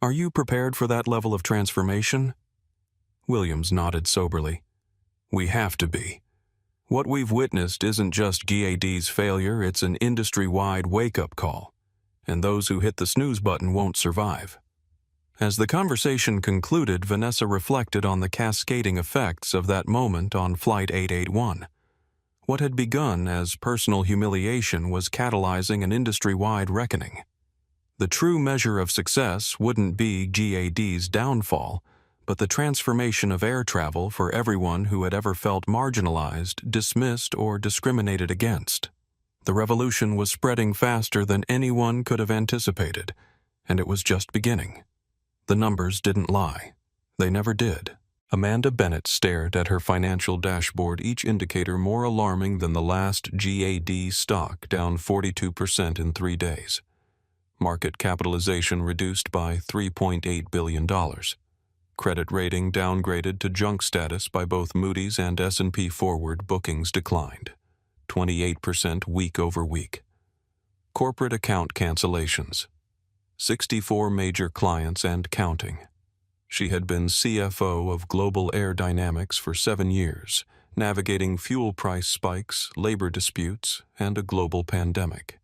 Are you prepared for that level of transformation?" Williams nodded soberly. "We have to be. What we've witnessed isn't just GAD's failure, it's an industry-wide wake-up call, and those who hit the snooze button won't survive." As the conversation concluded, Vanessa reflected on the cascading effects of that moment on Flight 881. What had begun as personal humiliation was catalyzing an industry-wide reckoning. The true measure of success wouldn't be GAD's downfall, but the transformation of air travel for everyone who had ever felt marginalized, dismissed, or discriminated against. The revolution was spreading faster than anyone could have anticipated, and it was just beginning. The numbers didn't lie. They never did. Amanda Bennett stared at her financial dashboard, each indicator more alarming than the last GAD stock, down 42% in 3 days. Market capitalization reduced by $3.8 billion. Credit rating downgraded to junk status by both Moody's and S&P. Forward bookings declined 28% week over week. Corporate account cancellations. 64 major clients and counting. She had been CFO of Global Air Dynamics for 7 years, navigating fuel price spikes, labor disputes, and a global pandemic.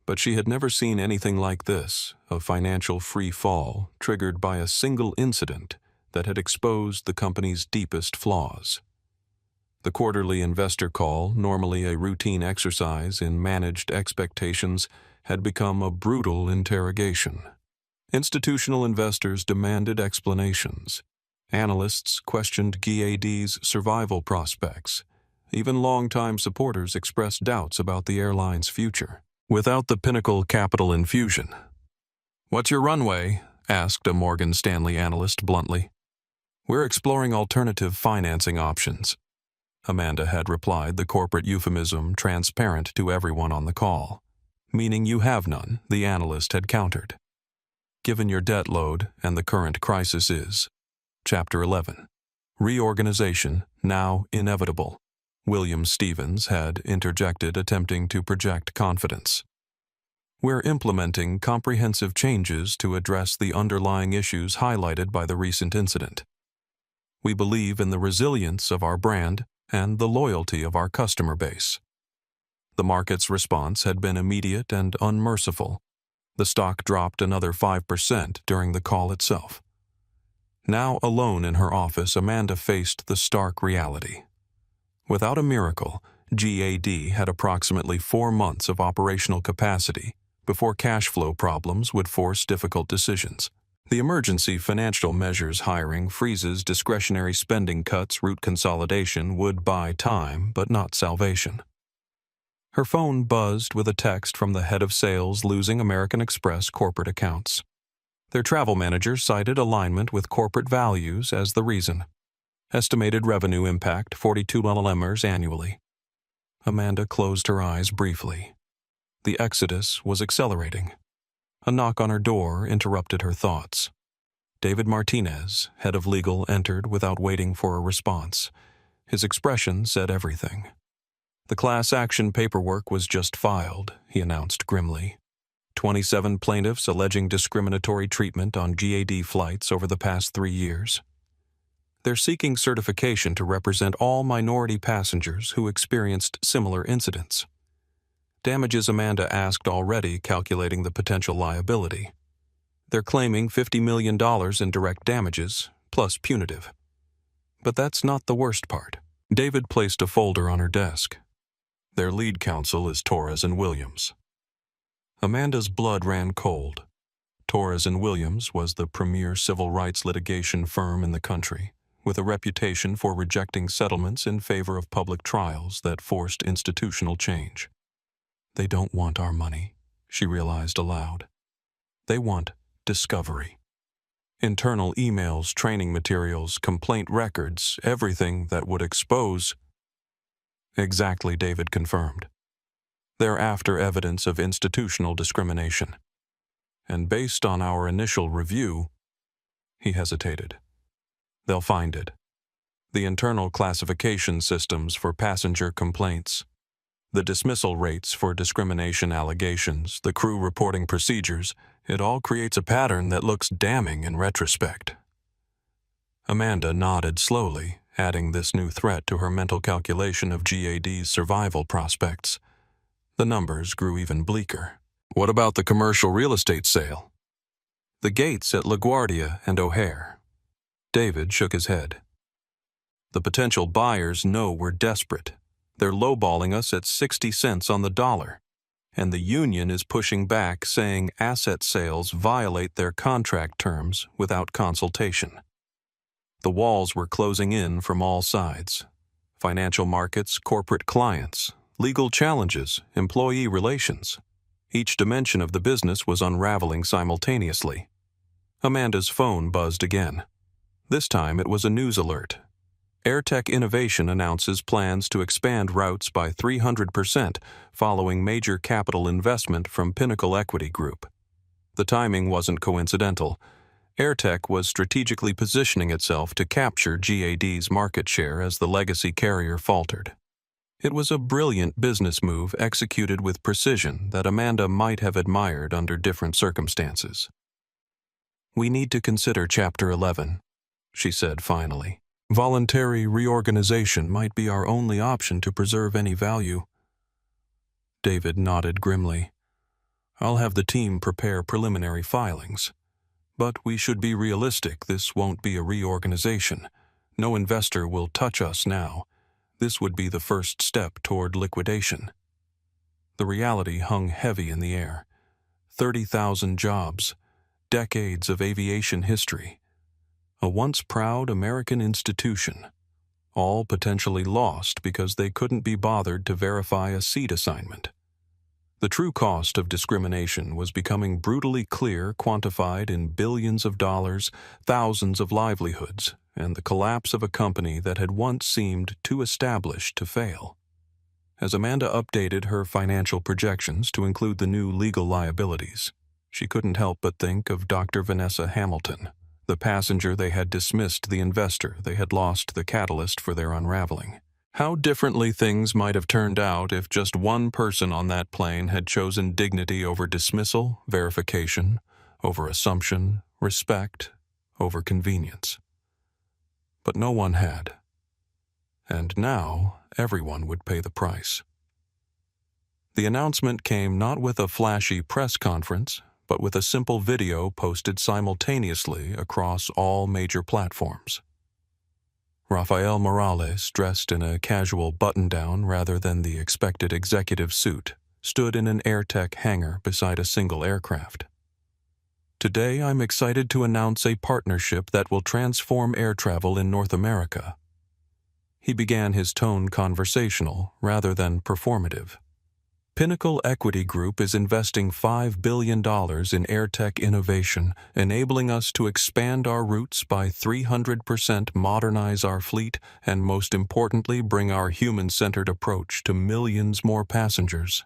But she had never seen anything like this, a financial free fall triggered by a single incident that had exposed the company's deepest flaws. The quarterly investor call, normally a routine exercise in managed expectations, had become a brutal interrogation. Institutional investors demanded explanations. Analysts questioned GAD's survival prospects. Even longtime supporters expressed doubts about the airline's future. Without the Pinnacle capital infusion. "What's your runway?" asked a Morgan Stanley analyst bluntly. "We're exploring alternative financing options," Amanda had replied, the corporate euphemism transparent to everyone on the call. "Meaning you have none," the analyst had countered. "Given your debt load and the current crisis is." Chapter 11. Reorganization, now inevitable. William Stevens had interjected, attempting to project confidence. "We're implementing comprehensive changes to address the underlying issues highlighted by the recent incident. We believe in the resilience of our brand and the loyalty of our customer base." The market's response had been immediate and unmerciful. The stock dropped another 5% during the call itself. Now alone in her office, Amanda faced the stark reality. Without a miracle, GAD had approximately 4 months of operational capacity before cash flow problems would force difficult decisions. The emergency financial measures, hiring freezes, discretionary spending cuts, route consolidation would buy time, but not salvation. Her phone buzzed with a text from the head of sales losing American Express corporate accounts. Their travel manager cited alignment with corporate values as the reason. Estimated revenue impact $42 million annually. Amanda closed her eyes briefly. The exodus was accelerating. A knock on her door interrupted her thoughts. David Martinez, head of legal, entered without waiting for a response. His expression said everything. "The class action paperwork was just filed," he announced grimly. 27 plaintiffs alleging discriminatory treatment on GAD flights over the past 3 years. They're seeking certification to represent all minority passengers who experienced similar incidents. Damages Amanda asked already, calculating the potential liability. They're claiming $50 million in direct damages, plus punitive. But that's not the worst part. David placed a folder on her desk. Their lead counsel is Torres and Williams. Amanda's blood ran cold. Torres and Williams was the premier civil rights litigation firm in the country, with a reputation for rejecting settlements in favor of public trials that forced institutional change. They don't want our money, she realized aloud. They want discovery. Internal emails, training materials, complaint records, everything that would expose. Exactly, David confirmed. They're after evidence of institutional discrimination. And based on our initial review, he hesitated. They'll find it. The internal classification systems for passenger complaints, the dismissal rates for discrimination allegations, the crew reporting procedures, it all creates a pattern that looks damning in retrospect. Amanda nodded slowly, adding this new threat to her mental calculation of GAD's survival prospects. The numbers grew even bleaker. What about the commercial real estate sale? The gates at LaGuardia and O'Hare. David shook his head. The potential buyers know we're desperate. They're lowballing us at 60 cents on the dollar. And the union is pushing back, saying asset sales violate their contract terms without consultation. The walls were closing in from all sides. Financial markets, corporate clients, legal challenges, employee relations. Each dimension of the business was unraveling simultaneously. Amanda's phone buzzed again. This time it was a news alert. AirTech Innovation announces plans to expand routes by 300% following major capital investment from Pinnacle Equity Group. The timing wasn't coincidental. AirTech was strategically positioning itself to capture GAD's market share as the legacy carrier faltered. It was a brilliant business move executed with precision that Amanda might have admired under different circumstances. "We need to consider Chapter 11, she said finally. "Voluntary reorganization might be our only option to preserve any value." David nodded grimly. "I'll have the team prepare preliminary filings. But we should be realistic, this won't be a reorganization. No investor will touch us now. This would be the first step toward liquidation." The reality hung heavy in the air. 30,000 jobs, decades of aviation history, a once proud American institution, all potentially lost because they couldn't be bothered to verify a seat assignment. The true cost of discrimination was becoming brutally clear, quantified in billions of dollars, thousands of livelihoods, and the collapse of a company that had once seemed too established to fail. As Amanda updated her financial projections to include the new legal liabilities, she couldn't help but think of Dr. Vanessa Hamilton, the passenger they had dismissed, the investor they had lost, the catalyst for their unraveling. How differently things might have turned out if just one person on that plane had chosen dignity over dismissal, verification, over assumption, respect, over convenience. But no one had. And now everyone would pay the price. The announcement came not with a flashy press conference, but with a simple video posted simultaneously across all major platforms. Rafael Morales, dressed in a casual button-down rather than the expected executive suit, stood in an AirTech hangar beside a single aircraft. "Today I'm excited to announce a partnership that will transform air travel in North America." He began his tone conversational rather than performative. "Pinnacle Equity Group is investing $5 billion in AirTech innovation, enabling us to expand our routes by 300%, modernize our fleet, and most importantly, bring our human-centered approach to millions more passengers."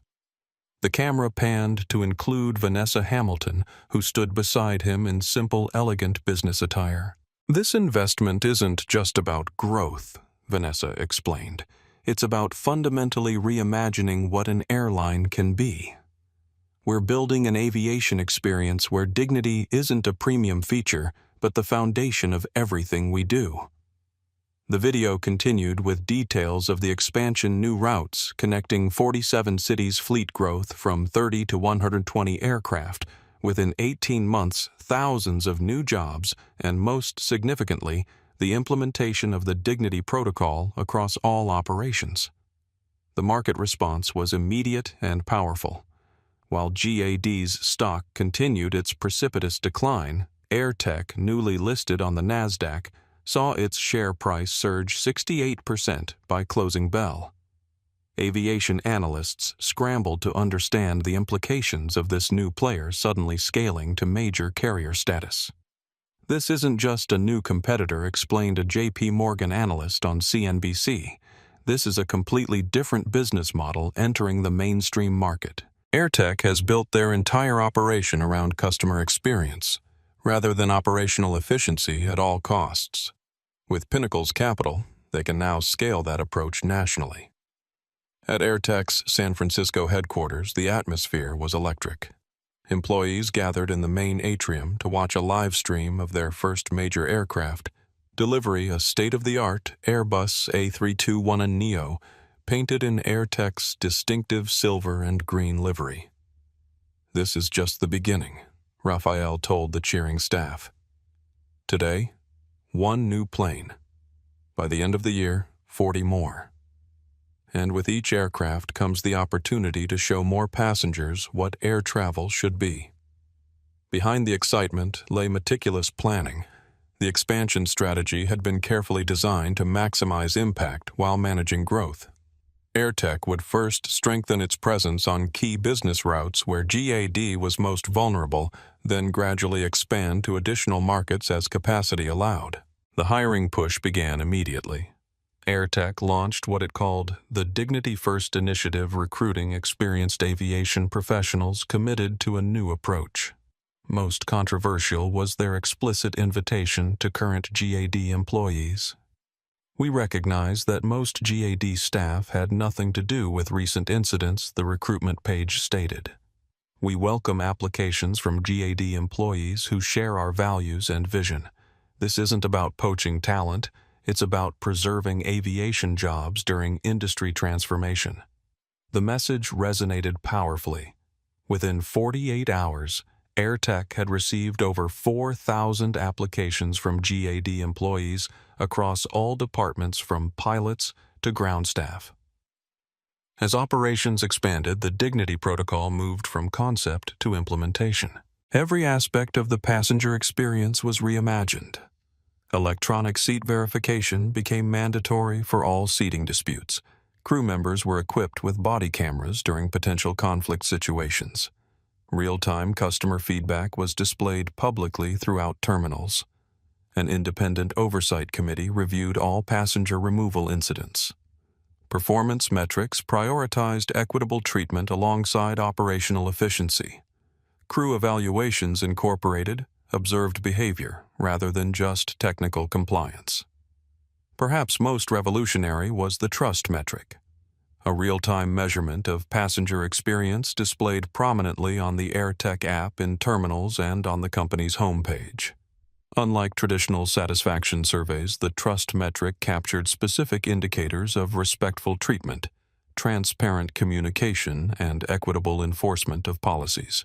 The camera panned to include Vanessa Hamilton, who stood beside him in simple, elegant business attire. "This investment isn't just about growth," Vanessa explained. "It's about fundamentally reimagining what an airline can be. We're building an aviation experience where dignity isn't a premium feature, but the foundation of everything we do." The video continued with details of the expansion, new routes connecting 47 cities, fleet growth from 30 to 120 aircraft, within 18 months, thousands of new jobs, and most significantly, the implementation of the Dignity Protocol across all operations. The market response was immediate and powerful. While GAD's stock continued its precipitous decline, AirTech, newly listed on the NASDAQ, saw its share price surge 68% by closing bell. Aviation analysts scrambled to understand the implications of this new player suddenly scaling to major carrier status. "This isn't just a new competitor," explained a JP Morgan analyst on CNBC. "This is a completely different business model entering the mainstream market. AirTech has built their entire operation around customer experience, rather than operational efficiency at all costs. With Pinnacle's capital, they can now scale that approach nationally." At AirTech's San Francisco headquarters, the atmosphere was electric. Employees gathered in the main atrium to watch a live stream of their first major aircraft, delivery, a state-of-the-art Airbus A321neo, painted in AirTech's distinctive silver and green livery. "This is just the beginning," Rafael told the cheering staff. "Today, one new plane. By the end of the year, 40 more. And with each aircraft comes the opportunity to show more passengers what air travel should be." Behind the excitement lay meticulous planning. The expansion strategy had been carefully designed to maximize impact while managing growth. AirTech would first strengthen its presence on key business routes where GAD was most vulnerable, then gradually expand to additional markets as capacity allowed. The hiring push began immediately. AirTech launched what it called the Dignity First Initiative, recruiting experienced aviation professionals committed to a new approach. Most controversial was their explicit invitation to current GAD employees. "We recognize that most GAD staff had nothing to do with recent incidents," the recruitment page stated. "We welcome applications from GAD employees who share our values and vision. This isn't about poaching talent, it's about preserving aviation jobs during industry transformation." The message resonated powerfully. Within 48 hours, AirTech had received over 4,000 applications from GAD employees across all departments from pilots to ground staff. As operations expanded, the Dignity Protocol moved from concept to implementation. Every aspect of the passenger experience was reimagined. Electronic seat verification became mandatory for all seating disputes. Crew members were equipped with body cameras during potential conflict situations. Real-time customer feedback was displayed publicly throughout terminals. An independent oversight committee reviewed all passenger removal incidents. Performance metrics prioritized equitable treatment alongside operational efficiency. Crew evaluations incorporated observed behavior rather than just technical compliance. Perhaps most revolutionary was the trust metric, a real-time measurement of passenger experience displayed prominently on the AirTech app in terminals and on the company's homepage. Unlike traditional satisfaction surveys, the trust metric captured specific indicators of respectful treatment, transparent communication, and equitable enforcement of policies.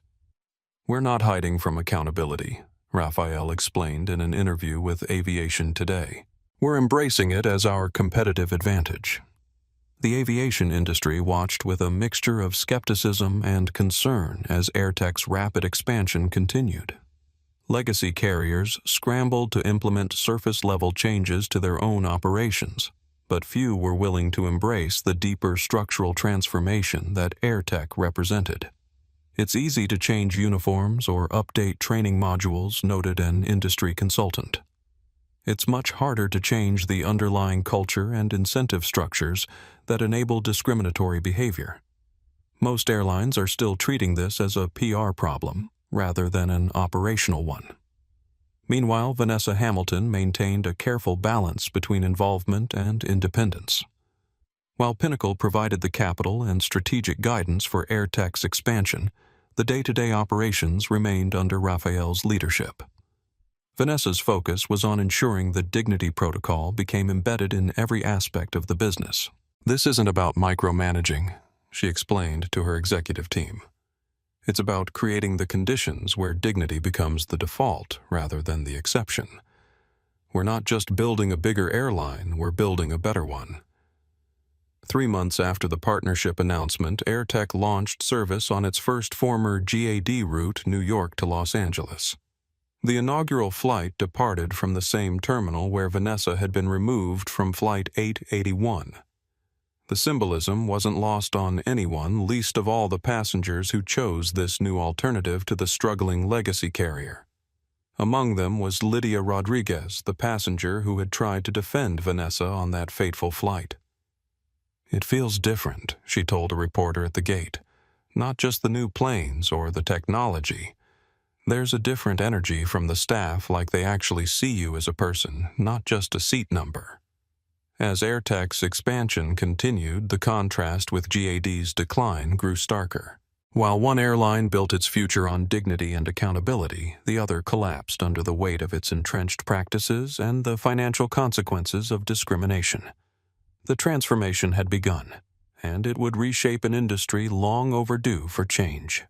"We're not hiding from accountability," Raphael explained in an interview with Aviation Today. "We're embracing it as our competitive advantage." The aviation industry watched with a mixture of skepticism and concern as AirTech's rapid expansion continued. Legacy carriers scrambled to implement surface-level changes to their own operations, but few were willing to embrace the deeper structural transformation that AirTech represented. "It's easy to change uniforms or update training modules," noted an industry consultant. "It's much harder to change the underlying culture and incentive structures that enable discriminatory behavior. Most airlines are still treating this as a PR problem rather than an operational one." Meanwhile, Vanessa Hamilton maintained a careful balance between involvement and independence. While Pinnacle provided the capital and strategic guidance for AirTech's expansion, the day-to-day operations remained under Raphael's leadership. Vanessa's focus was on ensuring the Dignity Protocol became embedded in every aspect of the business. "This isn't about micromanaging," she explained to her executive team. "It's about creating the conditions where dignity becomes the default rather than the exception. We're not just building a bigger airline, we're building a better one." 3 months after the partnership announcement, AirTech launched service on its first former GAD route, New York to Los Angeles. The inaugural flight departed from the same terminal where Vanessa had been removed from Flight 881. The symbolism wasn't lost on anyone, least of all the passengers who chose this new alternative to the struggling legacy carrier. Among them was Lydia Rodriguez, the passenger who had tried to defend Vanessa on that fateful flight. "It feels different," she told a reporter at the gate. "Not just the new planes or the technology. There's a different energy from the staff, like they actually see you as a person, not just a seat number." As AirTech's expansion continued, the contrast with GAD's decline grew starker. While one airline built its future on dignity and accountability, the other collapsed under the weight of its entrenched practices and the financial consequences of discrimination. The transformation had begun, and it would reshape an industry long overdue for change.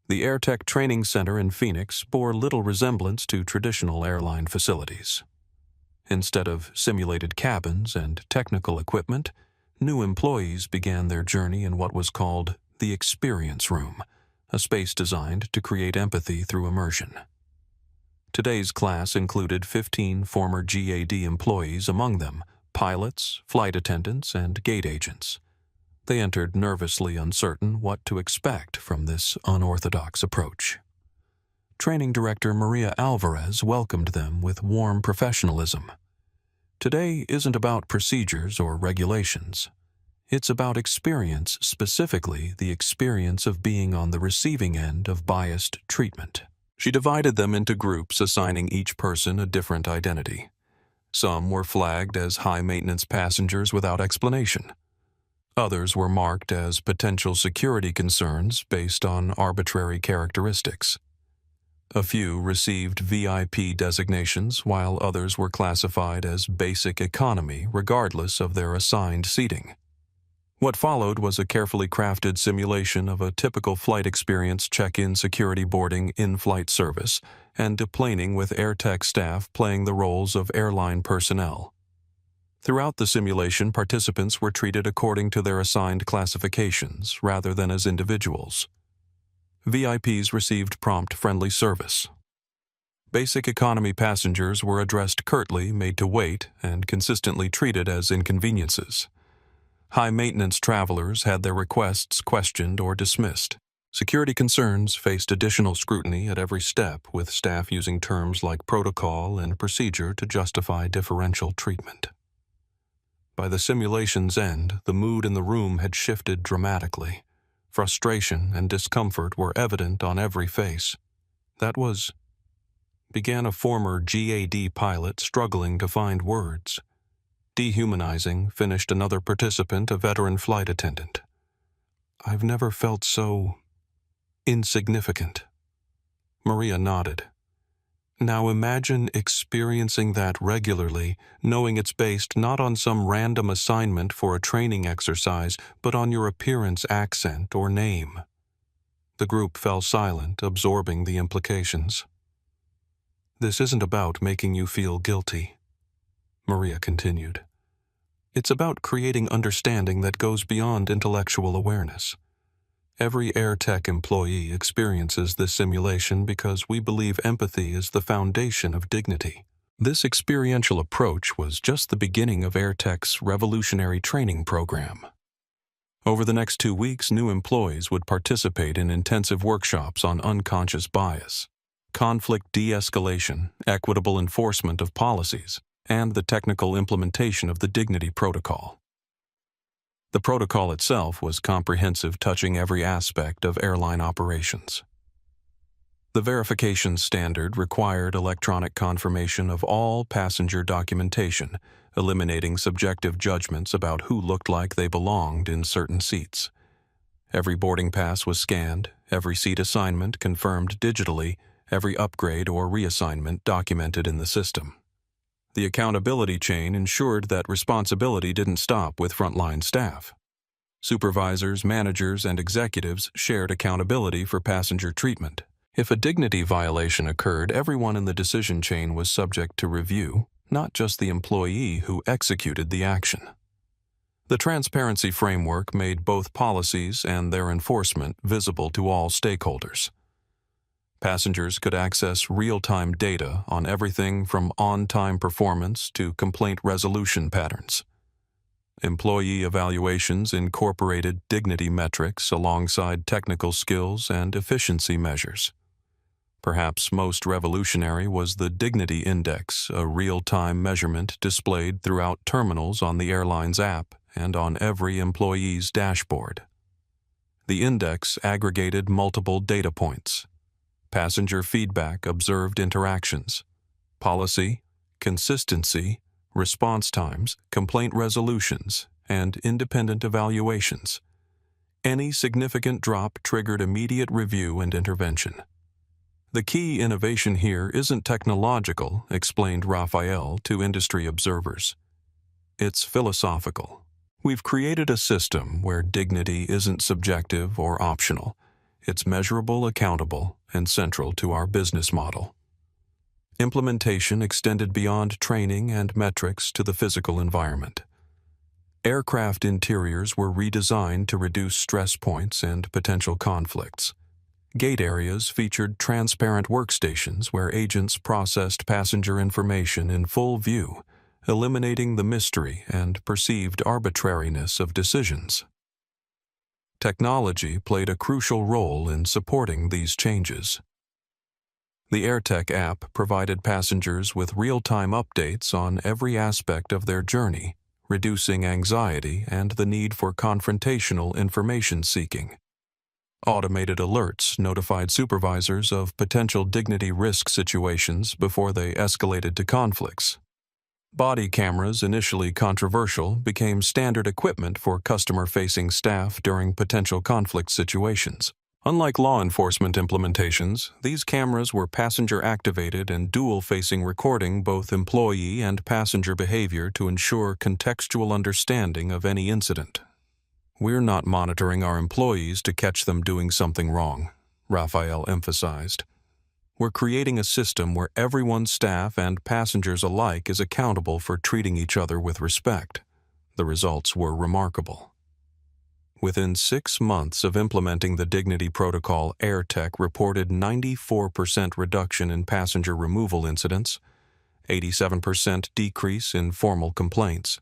The AirTech Training Center in Phoenix bore little resemblance to traditional airline facilities. Instead of simulated cabins and technical equipment, new employees began their journey in what was called the Experience Room, a space designed to create empathy through immersion. Today's class included 15 former GAD employees, among them pilots, flight attendants, and gate agents. They entered nervously uncertain what to expect from this unorthodox approach. Training Director Maria Alvarez welcomed them with warm professionalism. Today isn't about procedures or regulations. It's about experience, specifically the experience of being on the receiving end of biased treatment. She divided them into groups, assigning each person a different identity. Some were flagged as high-maintenance passengers without explanation. Others were marked as potential security concerns based on arbitrary characteristics. A few received VIP designations, while others were classified as basic economy regardless of their assigned seating. What followed was a carefully crafted simulation of a typical flight experience: check-in, security, boarding, in-flight service, and deplaning, with AirTech staff playing the roles of airline personnel. Throughout the simulation, participants were treated according to their assigned classifications rather than as individuals. VIPs received prompt, friendly service. Basic economy passengers were addressed curtly, made to wait, and consistently treated as inconveniences. High-maintenance travelers had their requests questioned or dismissed. Security concerns faced additional scrutiny at every step, with staff using terms like protocol and procedure to justify differential treatment. By the simulation's end, the mood in the room had shifted dramatically. Frustration and discomfort were evident on every face. Began a former GAD pilot struggling to find words. Dehumanizing, finished another participant, a veteran flight attendant. I've never felt so insignificant. Maria nodded. Now imagine experiencing that regularly, knowing it's based not on some random assignment for a training exercise, but on your appearance, accent, or name. The group fell silent, absorbing the implications. This isn't about making you feel guilty, Maria continued. It's about creating understanding that goes beyond intellectual awareness. Every AirTech employee experiences this simulation because we believe empathy is the foundation of dignity. This experiential approach was just the beginning of AirTech's revolutionary training program. Over the next 2 weeks, new employees would participate in intensive workshops on unconscious bias, conflict de-escalation, equitable enforcement of policies, and the technical implementation of the Dignity Protocol. The protocol itself was comprehensive, touching every aspect of airline operations. The verification standard required electronic confirmation of all passenger documentation, eliminating subjective judgments about who looked like they belonged in certain seats. Every boarding pass was scanned, every seat assignment confirmed digitally, every upgrade or reassignment documented in the system. The accountability chain ensured that responsibility didn't stop with frontline staff. Supervisors, managers, and executives shared accountability for passenger treatment. If a dignity violation occurred, everyone in the decision chain was subject to review, not just the employee who executed the action. The transparency framework made both policies and their enforcement visible to all stakeholders. Passengers could access real-time data on everything from on-time performance to complaint resolution patterns. Employee evaluations incorporated dignity metrics alongside technical skills and efficiency measures. Perhaps most revolutionary was the Dignity Index, a real-time measurement displayed throughout terminals on the airline's app and on every employee's dashboard. The index aggregated multiple data points: passenger feedback, observed interactions, policy, consistency, response times, complaint resolutions, and independent evaluations. Any significant drop triggered immediate review and intervention. The key innovation here isn't technological, explained Raphael to industry observers. It's philosophical. We've created a system where dignity isn't subjective or optional. It's measurable, accountable, and central to our business model. Implementation extended beyond training and metrics to the physical environment. Aircraft interiors were redesigned to reduce stress points and potential conflicts. Gate areas featured transparent workstations where agents processed passenger information in full view, eliminating the mystery and perceived arbitrariness of decisions. Technology played a crucial role in supporting these changes. The AirTech app provided passengers with real-time updates on every aspect of their journey, reducing anxiety and the need for confrontational information seeking. Automated alerts notified supervisors of potential dignity risk situations before they escalated to conflicts. Body cameras, initially controversial, became standard equipment for customer-facing staff during potential conflict situations. Unlike law enforcement implementations, these cameras were passenger-activated and dual-facing, recording both employee and passenger behavior to ensure contextual understanding of any incident. "We're not monitoring our employees to catch them doing something wrong," Raphael emphasized. "We're creating a system where everyone, staff and passengers alike, is accountable for treating each other with respect." The results were remarkable. Within 6 months of implementing the Dignity Protocol, AirTech reported 94% reduction in passenger removal incidents, 87% decrease in formal complaints,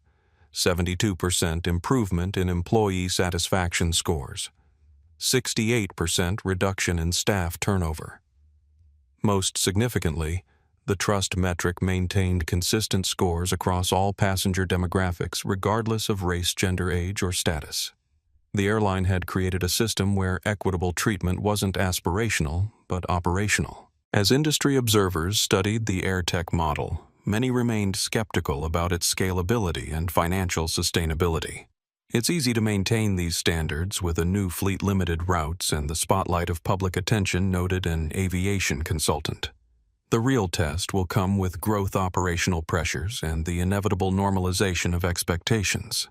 72% improvement in employee satisfaction scores, 68% reduction in staff turnover. Most significantly, the trust metric maintained consistent scores across all passenger demographics regardless of race, gender, age, or status. The airline had created a system where equitable treatment wasn't aspirational, but operational. As industry observers studied the AirTech model, many remained skeptical about its scalability and financial sustainability. It's easy to maintain these standards with a new fleet, limited routes, and the spotlight of public attention, noted an aviation consultant. The real test will come with growth, operational pressures, and the inevitable normalization of expectations.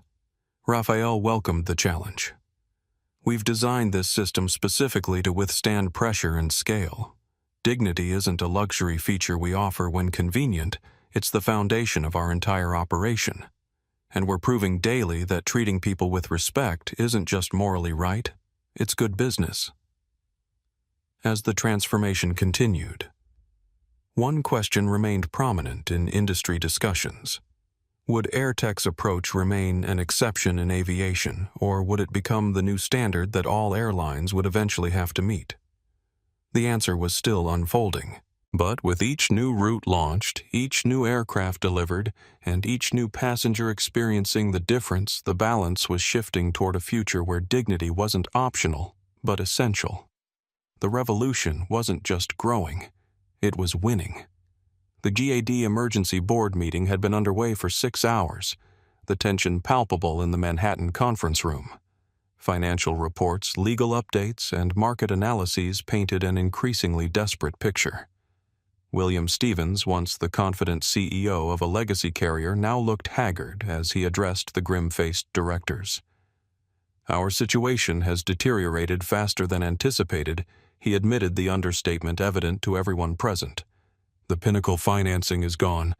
Raphael welcomed the challenge. "We've designed this system specifically to withstand pressure and scale. Dignity isn't a luxury feature we offer when convenient, it's the foundation of our entire operation. And we're proving daily that treating people with respect isn't just morally right, it's good business." As the transformation continued, one question remained prominent in industry discussions. Would AirTech's approach remain an exception in aviation, or would it become the new standard that all airlines would eventually have to meet? The answer was still unfolding. But with each new route launched, each new aircraft delivered, and each new passenger experiencing the difference, the balance was shifting toward a future where dignity wasn't optional, but essential. The revolution wasn't just growing, it was winning. The GAD emergency board meeting had been underway for 6 hours, the tension palpable in the Manhattan conference room. Financial reports, legal updates, and market analyses painted an increasingly desperate picture. William Stevens, once the confident CEO of a legacy carrier, now looked haggard as he addressed the grim-faced directors. "Our situation has deteriorated faster than anticipated," he admitted, the understatement evident to everyone present. "The Pinnacle financing is gone.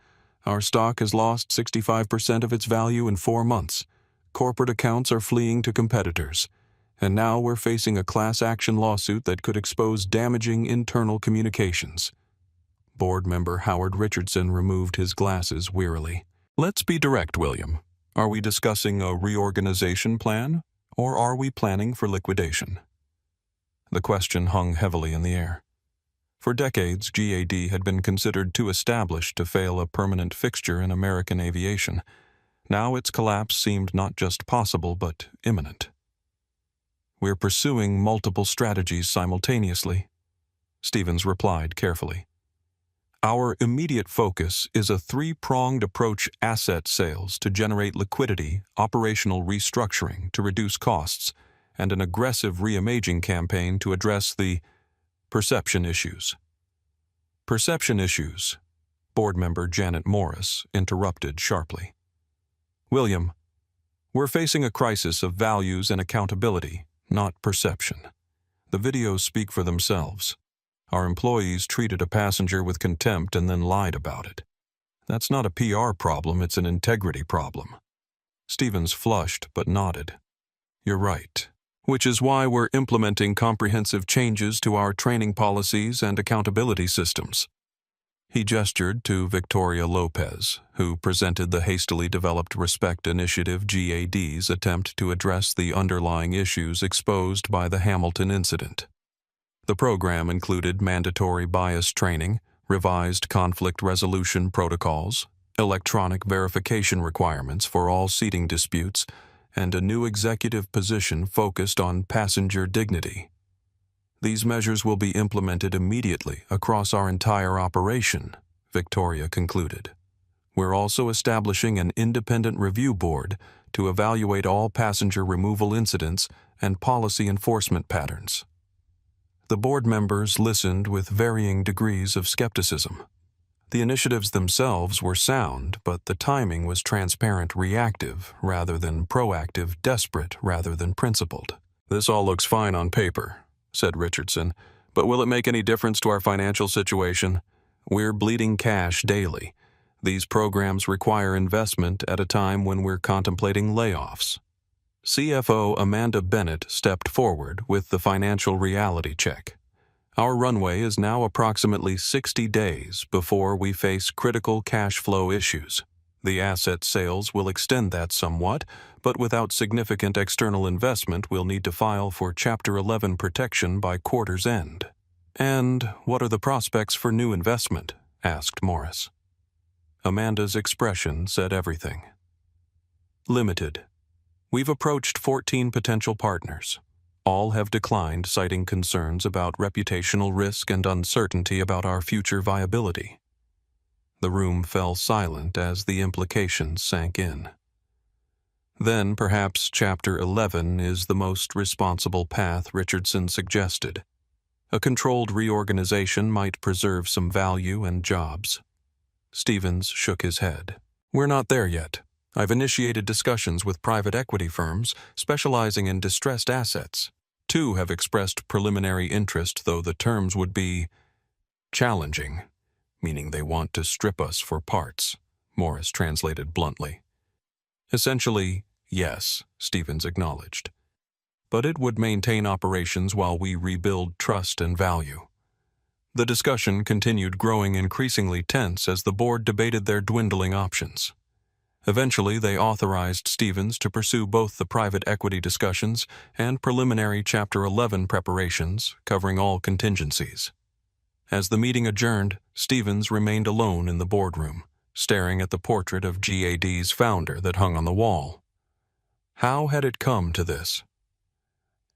Our stock has lost 65% of its value in 4 months. Corporate accounts are fleeing to competitors. And now we're facing a class action lawsuit that could expose damaging internal communications." Board member Howard Richardson removed his glasses wearily. "Let's be direct, William. Are we discussing a reorganization plan, or are we planning for liquidation?" The question hung heavily in the air. For decades, GAD had been considered too established to fail a permanent fixture in American aviation. Now its collapse seemed not just possible, but imminent. "We're pursuing multiple strategies simultaneously," Stevens replied carefully. "Our immediate focus is a 3-pronged approach: asset sales to generate liquidity, operational restructuring to reduce costs, and an aggressive reimaging campaign to address the perception issues." "Perception issues," board member Janet Morris interrupted sharply. "William, we're facing a crisis of values and accountability, not perception. The videos speak for themselves. Our employees treated a passenger with contempt and then lied about it. That's not a PR problem, it's an integrity problem." Stevens flushed but nodded. "You're right. Which is why we're implementing comprehensive changes to our training policies and accountability systems." He gestured to Victoria Lopez, who presented the hastily developed Respect Initiative GAD's attempt to address the underlying issues exposed by the Hamilton incident. The program included mandatory bias training, revised conflict resolution protocols, electronic verification requirements for all seating disputes, and a new executive position focused on passenger dignity. These measures will be implemented immediately across our entire operation, Victoria concluded. We're also establishing an independent review board to evaluate all passenger removal incidents and policy enforcement patterns. The board members listened with varying degrees of skepticism. The initiatives themselves were sound, but the timing was transparent reactive rather than proactive desperate rather than principled. "This all looks fine on paper," said Richardson, "but will it make any difference to our financial situation? We're bleeding cash daily. These programs require investment at a time when we're contemplating layoffs." CFO Amanda Bennett stepped forward with the financial reality check. "Our runway is now approximately 60 days before we face critical cash flow issues. The asset sales will extend that somewhat, but without significant external investment, we'll need to file for Chapter 11 protection by quarter's end." "And what are the prospects for new investment?" asked Morris. Amanda's expression said everything. "Limited. We've approached 14 potential partners. All have declined, citing concerns about reputational risk and uncertainty about our future viability." The room fell silent as the implications sank in. "Then perhaps Chapter 11 is the most responsible path," Richardson suggested. "A controlled reorganization might preserve some value and jobs." Stevens shook his head. "We're not there yet. I've initiated discussions with private equity firms specializing in distressed assets. 2 have expressed preliminary interest, though the terms would be challenging, meaning they want to strip us for parts," Morris translated bluntly. "Essentially, yes," Stevens acknowledged. "But it would maintain operations while we rebuild trust and value." The discussion continued, growing increasingly tense as the board debated their dwindling options. Eventually, they authorized Stevens to pursue both the private equity discussions and preliminary Chapter 11 preparations, covering all contingencies. As the meeting adjourned, Stevens remained alone in the boardroom, staring at the portrait of GAD's founder that hung on the wall. How had it come to this?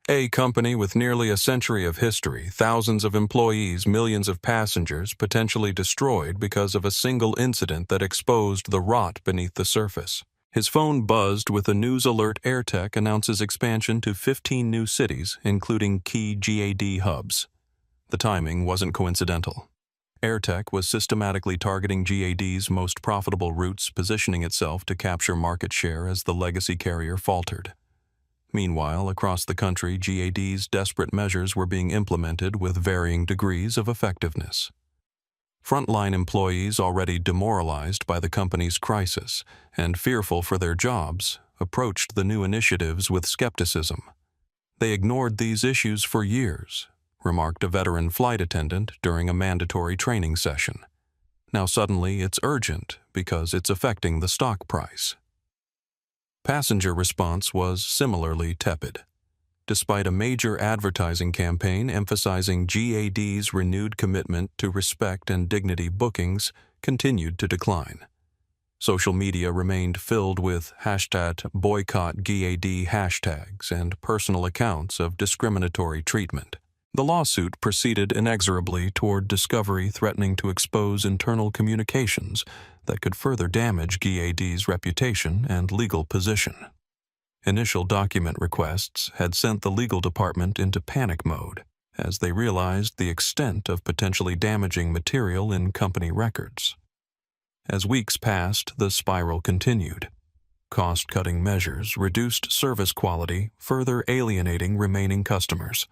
A company with nearly a century of history, thousands of employees, millions of passengers potentially destroyed because of a single incident that exposed the rot beneath the surface. His phone buzzed with a news alert. AirTech announces expansion to 15 new cities, including key GAD hubs. The timing wasn't coincidental. AirTech was systematically targeting GAD's most profitable routes, positioning itself to capture market share as the legacy carrier faltered. Meanwhile, across the country, GAD's desperate measures were being implemented with varying degrees of effectiveness. Frontline employees, already demoralized by the company's crisis and fearful for their jobs, approached the new initiatives with skepticism. "They ignored these issues for years," remarked a veteran flight attendant during a mandatory training session. "Now suddenly it's urgent because it's affecting the stock price." Passenger response was similarly tepid. Despite a major advertising campaign emphasizing GAD's renewed commitment to respect and dignity, bookings continued to decline. Social media remained filled with #boycott-GAD hashtags and personal accounts of discriminatory treatment. The lawsuit proceeded inexorably toward discovery, threatening to expose internal communications that could further damage GAD's reputation and legal position. Initial document requests had sent the legal department into panic mode as they realized the extent of potentially damaging material in company records. As weeks passed, the spiral continued. Cost-cutting measures reduced service quality, further alienating remaining customers.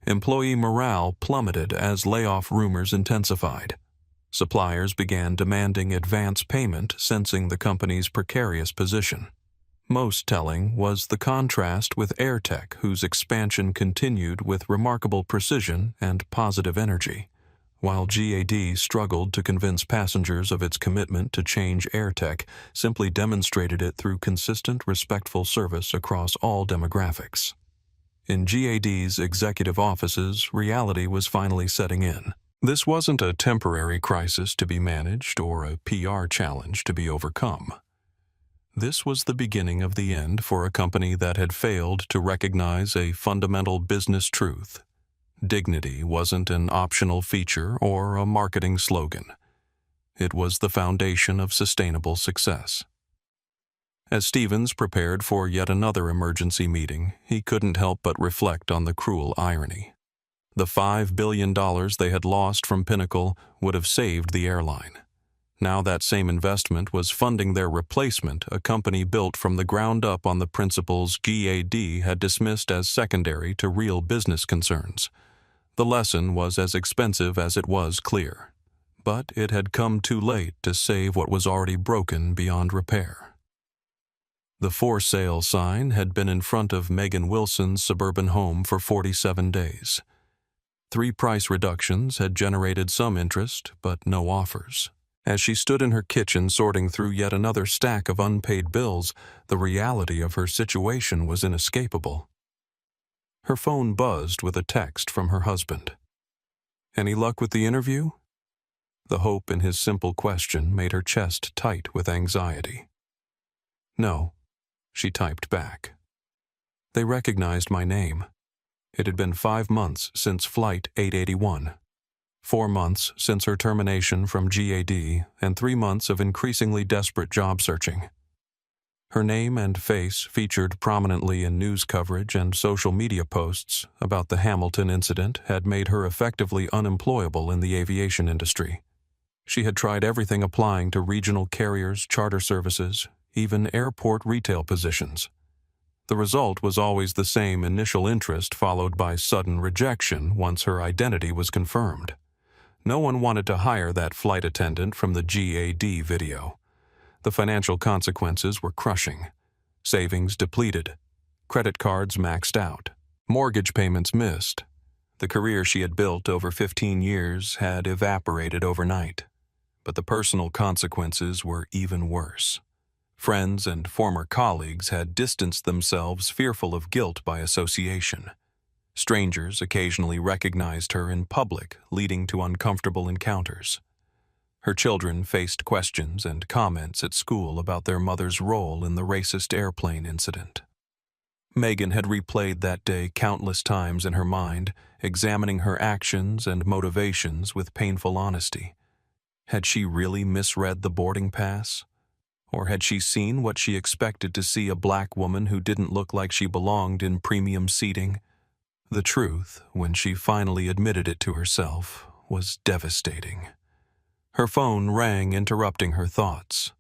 Employee morale plummeted as layoff rumors intensified. Suppliers began demanding advance payment, sensing the company's precarious position. Most telling was the contrast with AirTech, whose expansion continued with remarkable precision and positive energy, While GAD struggled to convince passengers of its commitment to change air tech, simply demonstrated it through consistent, respectful service across all demographics. In GAD's executive offices, reality was finally setting in. This wasn't a temporary crisis to be managed or a PR challenge to be overcome. This was the beginning of the end for a company that had failed to recognize a fundamental business truth. Dignity wasn't an optional feature or a marketing slogan. It was the foundation of sustainable success. As Stevens prepared for yet another emergency meeting, he couldn't help but reflect on the cruel irony. The $5 billion they had lost from Pinnacle would have saved the airline. Now that same investment was funding their replacement, a company built from the ground up on the principles GAD had dismissed as secondary to real business concerns. The lesson was as expensive as it was clear, but it had come too late to save what was already broken beyond repair. The for sale sign had been in front of Megan Wilson's suburban home for 47 days. 3 price reductions had generated some interest, but no offers. As she stood in her kitchen sorting through yet another stack of unpaid bills, the reality of her situation was inescapable. Her phone buzzed with a text from her husband. "Any luck with the interview?" The hope in his simple question made her chest tight with anxiety. "No," she typed back. "They recognized my name. It had been 5 months since Flight 881, 4 months since her termination from GAD, and 3 months of increasingly desperate job searching." Her name and face featured prominently in news coverage and social media posts about the Hamilton incident had made her effectively unemployable in the aviation industry. She had tried everything applying to regional carriers, charter services, even airport retail positions. The result was always the same initial interest followed by sudden rejection once her identity was confirmed. No one wanted to hire that flight attendant from the GAD video. The financial consequences were crushing. Savings depleted. Credit cards maxed out. Mortgage payments missed. The career she had built over 15 years had evaporated overnight. But the personal consequences were even worse. Friends and former colleagues had distanced themselves, fearful of guilt by association. Strangers occasionally recognized her in public, leading to uncomfortable encounters. Her children faced questions and comments at school about their mother's role in the racist airplane incident. Megan had replayed that day countless times in her mind, examining her actions and motivations with painful honesty. Had she really misread the boarding pass? Or had she seen what she expected to see, a black woman who didn't look like she belonged in premium seating? The truth, when she finally admitted it to herself, was devastating. Her phone rang, interrupting her thoughts.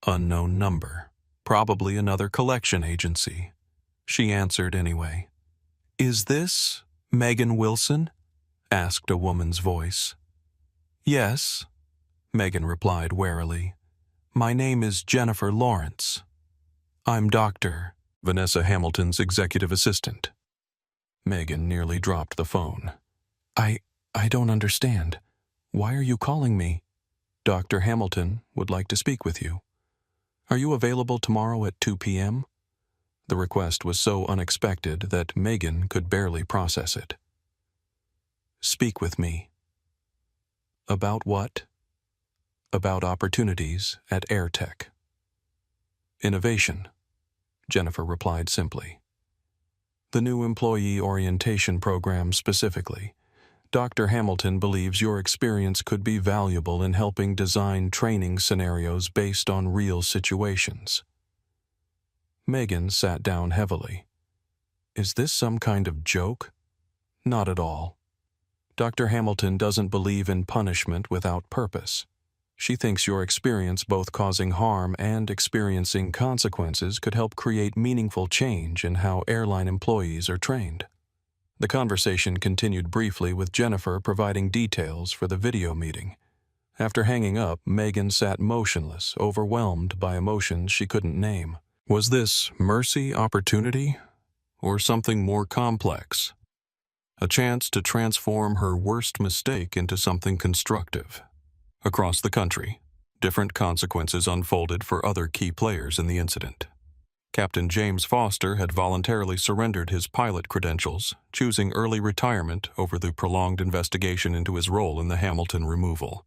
Unknown number. Probably another collection agency. She answered anyway. "Is this Megan Wilson?" asked a woman's voice. "Yes," Megan replied warily. "My name is Jennifer Lawrence. I'm Dr. Vanessa Hamilton's executive assistant." Megan nearly dropped the phone. I don't understand. Why are you calling me?" "Dr. Hamilton would like to speak with you. Are you available tomorrow at 2 p.m.? The request was so unexpected that Megan could barely process it. "Speak with me." "About what?" "About opportunities at AirTech." "Innovation," Jennifer replied simply. "The new employee orientation program specifically. Dr. Hamilton believes your experience could be valuable in helping design training scenarios based on real situations." Megan sat down heavily. Is this some kind of joke? Not at all. Dr. Hamilton doesn't believe in punishment without purpose. She thinks your experience both causing harm and experiencing consequences could help create meaningful change in how airline employees are trained. The conversation continued briefly with Jennifer providing details for the video meeting. After hanging up, Megan sat motionless, overwhelmed by emotions she couldn't name. Was this mercy, opportunity, or something more complex? a chance to transform her worst mistake into something constructive. Across the country, different consequences unfolded for other key players in the incident. Captain James Foster had voluntarily surrendered his pilot credentials, choosing early retirement over the prolonged investigation into his role in the Hamilton removal.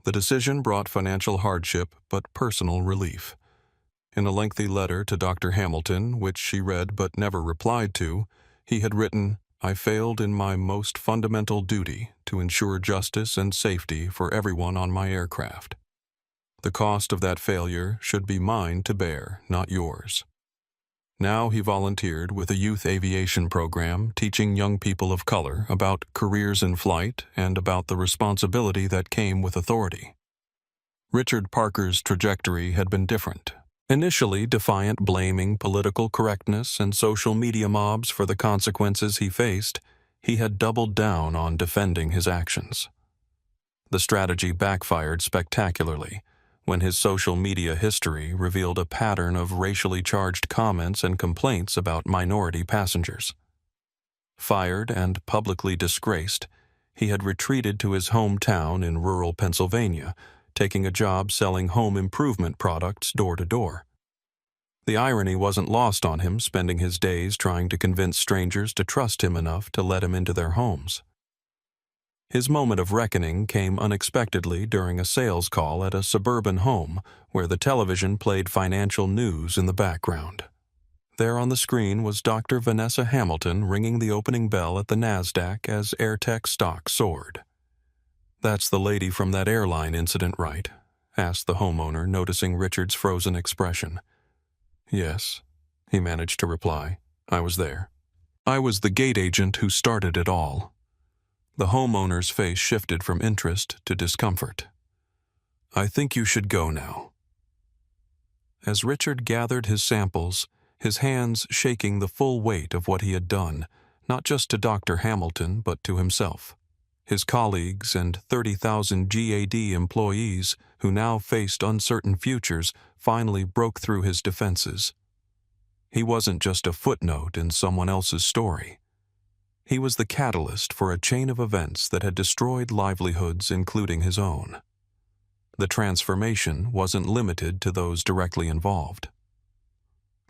The decision brought financial hardship but personal relief. In a lengthy letter to Dr. Hamilton, which she read but never replied to, he had written, "I failed in my most fundamental duty to ensure justice and safety for everyone on my aircraft. The cost of that failure should be mine to bear, not yours." Now he volunteered with a youth aviation program teaching young people of color about careers in flight and about the responsibility that came with authority. Richard Parker's trajectory had been different. Initially defiant, blaming political correctness and social media mobs for the consequences he faced, he had doubled down on defending his actions. The strategy backfired spectacularly when his social media history revealed a pattern of racially charged comments and complaints about minority passengers. Fired and publicly disgraced, he had retreated to his hometown in rural Pennsylvania, taking a job selling home improvement products door to door. The irony wasn't lost on him, spending his days trying to convince strangers to trust him enough to let him into their homes. His moment of reckoning came unexpectedly during a sales call at a suburban home where the television played financial news in the background. There on the screen was Dr. Vanessa Hamilton ringing the opening bell at the NASDAQ as AirTech stock soared. "That's the lady from that airline incident, right?" asked the homeowner, noticing Richard's frozen expression. "Yes," he managed to reply. "I was there. I was the gate agent who started it all." The homeowner's face shifted from interest to discomfort. "I think you should go now." As Richard gathered his samples, his hands shaking the full weight of what he had done, not just to Dr. Hamilton but to himself, his colleagues and 30,000 GAD employees who now faced uncertain futures, finally broke through his defenses. He wasn't just a footnote in someone else's story. He was the catalyst for a chain of events that had destroyed livelihoods, including his own. The transformation wasn't limited to those directly involved.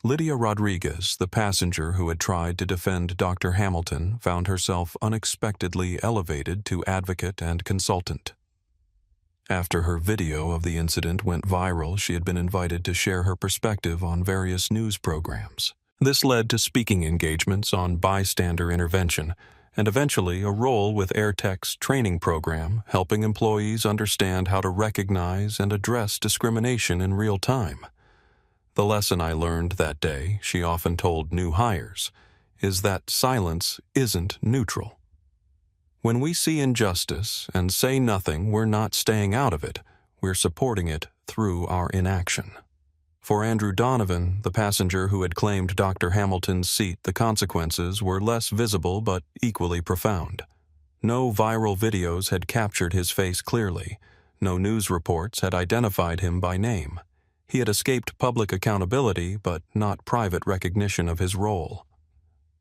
Lydia Rodriguez, the passenger who had tried to defend Dr. Hamilton, found herself unexpectedly elevated to advocate and consultant. After her video of the incident went viral, she had been invited to share her perspective on various news programs. This led to speaking engagements on bystander intervention and eventually a role with AirTech's training program, helping employees understand how to recognize and address discrimination in real time. The lesson I learned that day, she often told new hires, is that silence isn't neutral. When we see injustice and say nothing, we're not staying out of it, we're supporting it through our inaction. For Andrew Donovan, the passenger who had claimed Dr. Hamilton's seat, the consequences were less visible but equally profound. No viral videos had captured his face clearly. No news reports had identified him by name. He had escaped public accountability but not private recognition of his role.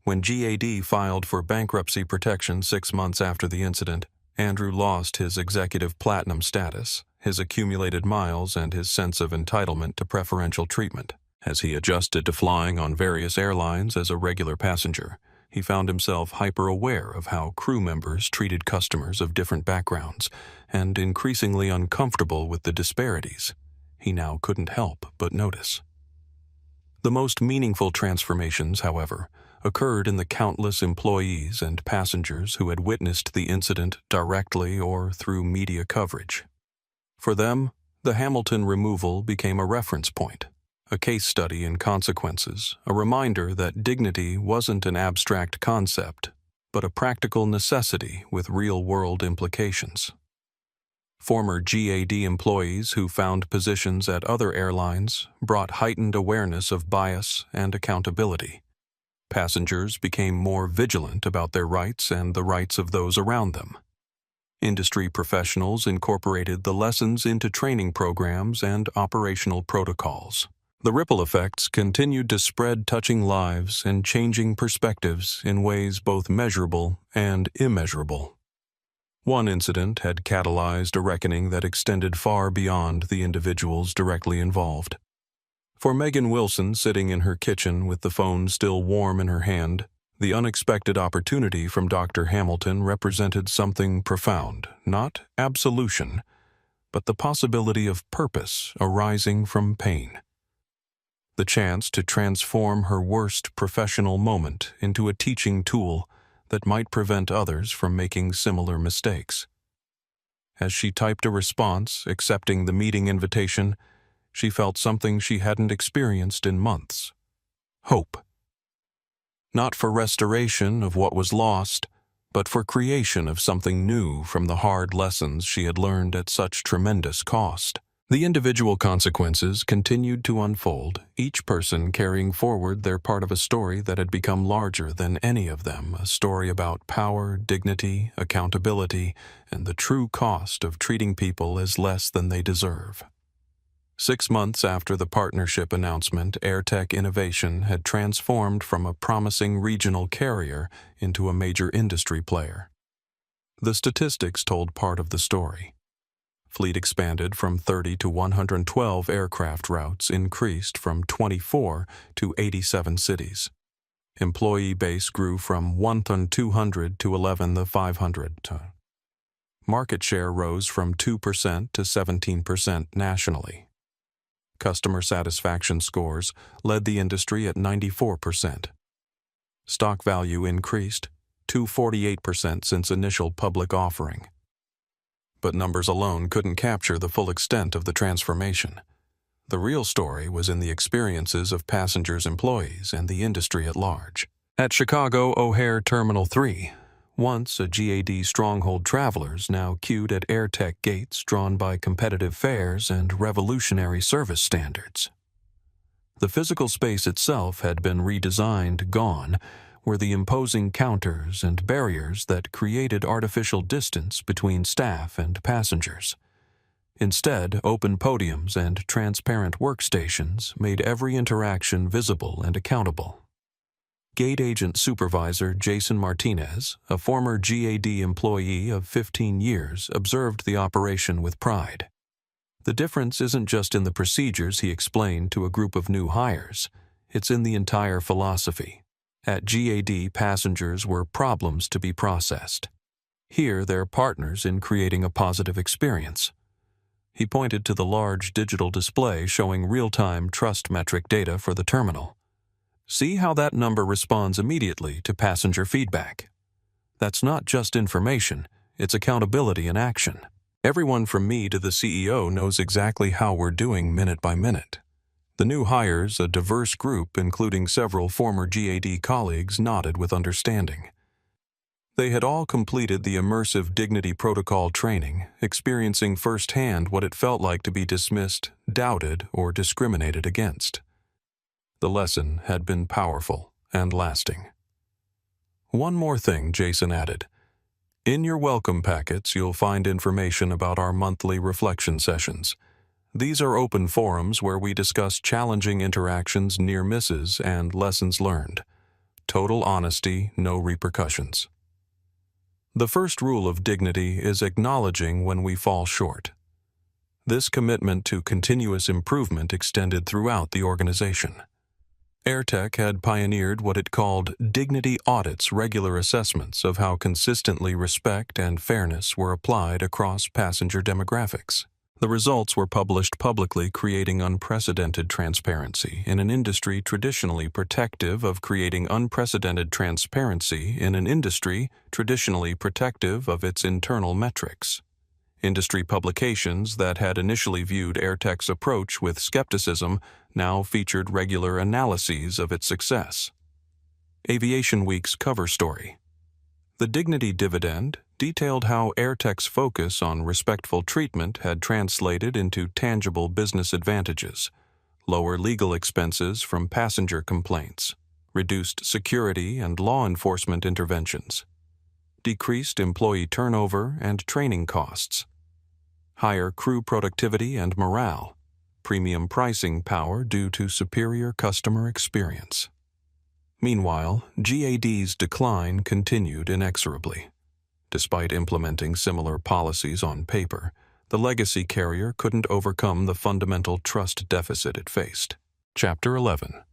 When GAD filed for bankruptcy protection 6 months after the incident, Andrew lost his executive platinum status, his accumulated miles, and his sense of entitlement to preferential treatment. As he adjusted to flying on various airlines as a regular passenger, he found himself hyper-aware of how crew members treated customers of different backgrounds, and increasingly uncomfortable with the disparities he now couldn't help but notice. The most meaningful transformations, however, occurred in the countless employees and passengers who had witnessed the incident directly or through media coverage. For them, the Hamilton removal became a reference point, a case study in consequences, a reminder that dignity wasn't an abstract concept, but a practical necessity with real-world implications. Former GAD employees who found positions at other airlines brought heightened awareness of bias and accountability. Passengers became more vigilant about their rights and the rights of those around them. Industry professionals incorporated the lessons into training programs and operational protocols. The ripple effects continued to spread, touching lives and changing perspectives in ways both measurable and immeasurable. One incident had catalyzed a reckoning that extended far beyond the individuals directly involved. For Megan Wilson, sitting in her kitchen with the phone still warm in her hand, the unexpected opportunity from Dr. Hamilton represented something profound, not absolution, but the possibility of purpose arising from pain. The chance to transform her worst professional moment into a teaching tool that might prevent others from making similar mistakes. As she typed a response accepting the meeting invitation, she felt something she hadn't experienced in months: hope. Not for restoration of what was lost, but for creation of something new from the hard lessons she had learned at such tremendous cost. The individual consequences continued to unfold, each person carrying forward their part of a story that had become larger than any of them, a story about power, dignity, accountability, and the true cost of treating people as less than they deserve. 6 months after the partnership announcement, AirTech Innovation had transformed from a promising regional carrier into a major industry player. The statistics told part of the story. Fleet expanded from 30 to 112 aircraft routes, increased from 24 to 87 cities. Employee base grew from 1,200 to 11,500. Market share rose from 2% to 17% nationally. Customer satisfaction scores led the industry at 94%. Stock value increased to 48% since initial public offering. But numbers alone couldn't capture the full extent of the transformation. The real story was in the experiences of passengers, employees, and the industry at large. At Chicago O'Hare Terminal 3, once a GAD stronghold, travelers now queued at AirTech gates drawn by competitive fares and revolutionary service standards. The physical space itself had been redesigned. Gone were the imposing counters and barriers that created artificial distance between staff and passengers. Instead, open podiums and transparent workstations made every interaction visible and accountable. Gate Agent Supervisor Jason Martinez, a former GAD employee of 15 years, observed the operation with pride. The difference isn't just in the procedures, he explained to a group of new hires. It's in the entire philosophy. At GAD, passengers were problems to be processed. Here, they're partners in creating a positive experience. He pointed to the large digital display showing real-time trust metric data for the terminal. See how that number responds immediately to passenger feedback. That's not just information, it's accountability in action. Everyone from me to the CEO knows exactly how we're doing minute by minute. The new hires, a diverse group including several former GAD colleagues, nodded with understanding. They had all completed the immersive dignity protocol training, experiencing firsthand what it felt like to be dismissed, doubted, or discriminated against. The lesson had been powerful and lasting. One more thing, Jason added. In your welcome packets, you'll find information about our monthly reflection sessions. These are open forums where we discuss challenging interactions, near misses, and lessons learned. Total honesty, no repercussions. The first rule of dignity is acknowledging when we fall short. This commitment to continuous improvement extended throughout the organization. AirTech had pioneered what it called dignity audits, regular assessments of how consistently respect and fairness were applied across passenger demographics. The results were published publicly, creating unprecedented transparency in an industry traditionally protective of creating unprecedented transparency in an industry traditionally protective of its internal metrics. Industry publications that had initially viewed AirTech's approach with skepticism now featured regular analyses of its success. Aviation Week's cover story. The Dignity Dividend detailed how AirTech's focus on respectful treatment had translated into tangible business advantages: lower legal expenses from passenger complaints, reduced security and law enforcement interventions, decreased employee turnover and training costs, higher crew productivity and morale, premium pricing power due to superior customer experience. Meanwhile, GAD's decline continued inexorably. Despite implementing similar policies on paper, the legacy carrier couldn't overcome the fundamental trust deficit it faced. Chapter 11.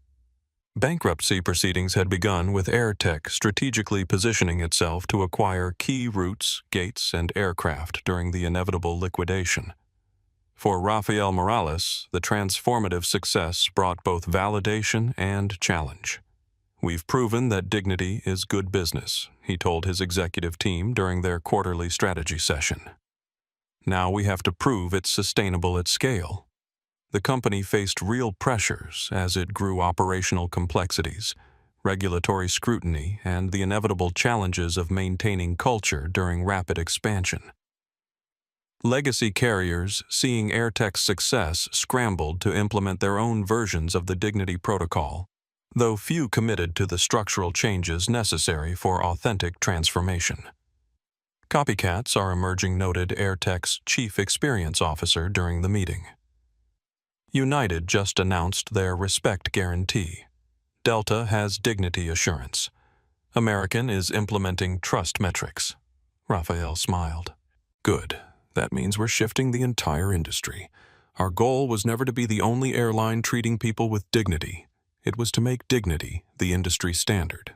Bankruptcy proceedings had begun with AirTech strategically positioning itself to acquire key routes, gates, and aircraft during the inevitable liquidation. For Rafael Morales, the transformative success brought both validation and challenge. "We've proven that dignity is good business," he told his executive team during their quarterly strategy session. "Now we have to prove it's sustainable at scale." The company faced real pressures as it grew: operational complexities, regulatory scrutiny, and the inevitable challenges of maintaining culture during rapid expansion. Legacy carriers, seeing AirTech's success, scrambled to implement their own versions of the Dignity Protocol, though few committed to the structural changes necessary for authentic transformation. Copycats are emerging, noted AirTech's chief experience officer during the meeting. United just announced their respect guarantee. Delta has dignity assurance. American is implementing trust metrics. Raphael smiled. "Good. That means we're shifting the entire industry. Our goal was never to be the only airline treating people with dignity. It was to make dignity the industry standard."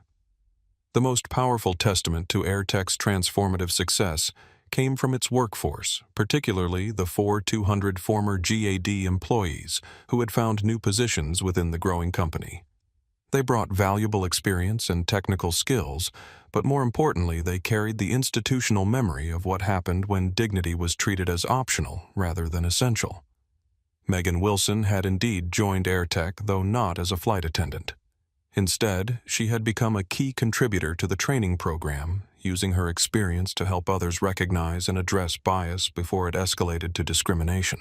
The most powerful testament to AirTech's transformative success came from its workforce, particularly the 4,200 former GAD employees who had found new positions within the growing company. They brought valuable experience and technical skills, but more importantly, they carried the institutional memory of what happened when dignity was treated as optional rather than essential. Megan Wilson had indeed joined AirTech, though not as a flight attendant. Instead, she had become a key contributor to the training program, using her experience to help others recognize and address bias before it escalated to discrimination.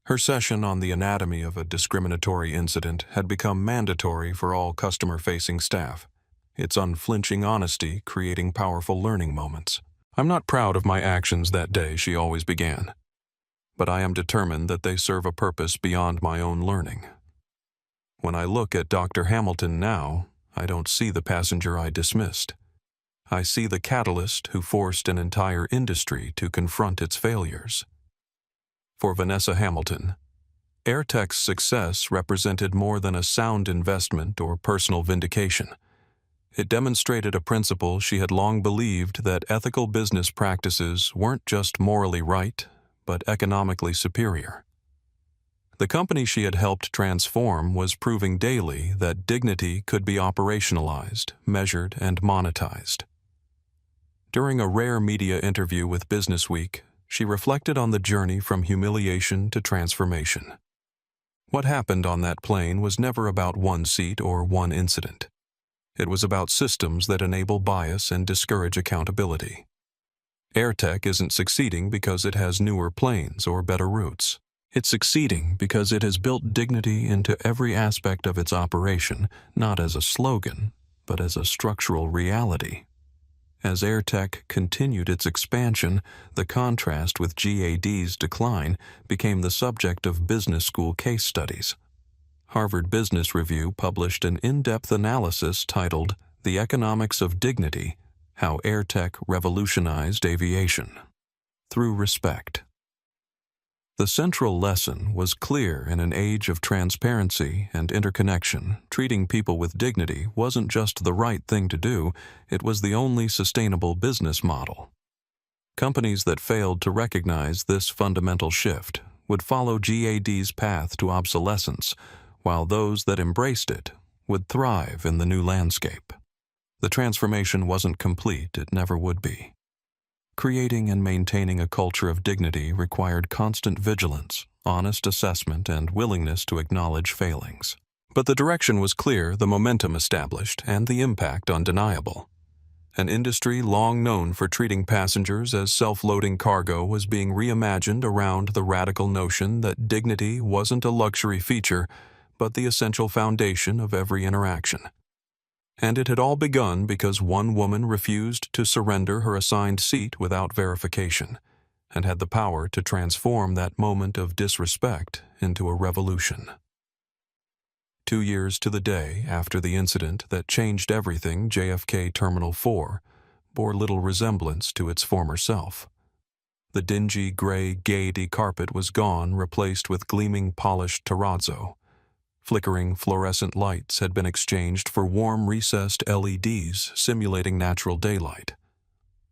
Her session on the anatomy of a discriminatory incident had become mandatory for all customer-facing staff, its unflinching honesty creating powerful learning moments. "I'm not proud of my actions that day," she always began, "but I am determined that they serve a purpose beyond my own learning. When I look at Dr. Hamilton now, I don't see the passenger I dismissed. I see the catalyst who forced an entire industry to confront its failures." For Vanessa Hamilton, AirTech's success represented more than a sound investment or personal vindication. It demonstrated a principle she had long believed, that ethical business practices weren't just morally right, but economically superior. The company she had helped transform was proving daily that dignity could be operationalized, measured, and monetized. During a rare media interview with Businessweek, she reflected on the journey from humiliation to transformation. What happened on that plane was never about one seat or one incident. It was about systems that enable bias and discourage accountability. AirTech isn't succeeding because it has newer planes or better routes. It's succeeding because it has built dignity into every aspect of its operation, not as a slogan, but as a structural reality. As AirTech continued its expansion, the contrast with GAD's decline became the subject of business school case studies. Harvard Business Review published an in-depth analysis titled "The Economics of Dignity: How AirTech Revolutionized Aviation." Through respect. The central lesson was clear: in an age of transparency and interconnection, treating people with dignity wasn't just the right thing to do, it was the only sustainable business model. Companies that failed to recognize this fundamental shift would follow GAD's path to obsolescence, while those that embraced it would thrive in the new landscape. The transformation wasn't complete, it never would be. Creating and maintaining a culture of dignity required constant vigilance, honest assessment, and willingness to acknowledge failings. But the direction was clear, the momentum established, and the impact undeniable. An industry long known for treating passengers as self-loading cargo was being reimagined around the radical notion that dignity wasn't a luxury feature, but the essential foundation of every interaction. And it had all begun because one woman refused to surrender her assigned seat without verification. and had the power to transform that moment of disrespect into a revolution. 2 years to the day after the incident that changed everything, JFK Terminal 4 bore little resemblance to its former self. The dingy gray gaiety carpet was gone, replaced with gleaming polished terrazzo. Flickering fluorescent lights had been exchanged for warm recessed LEDs simulating natural daylight.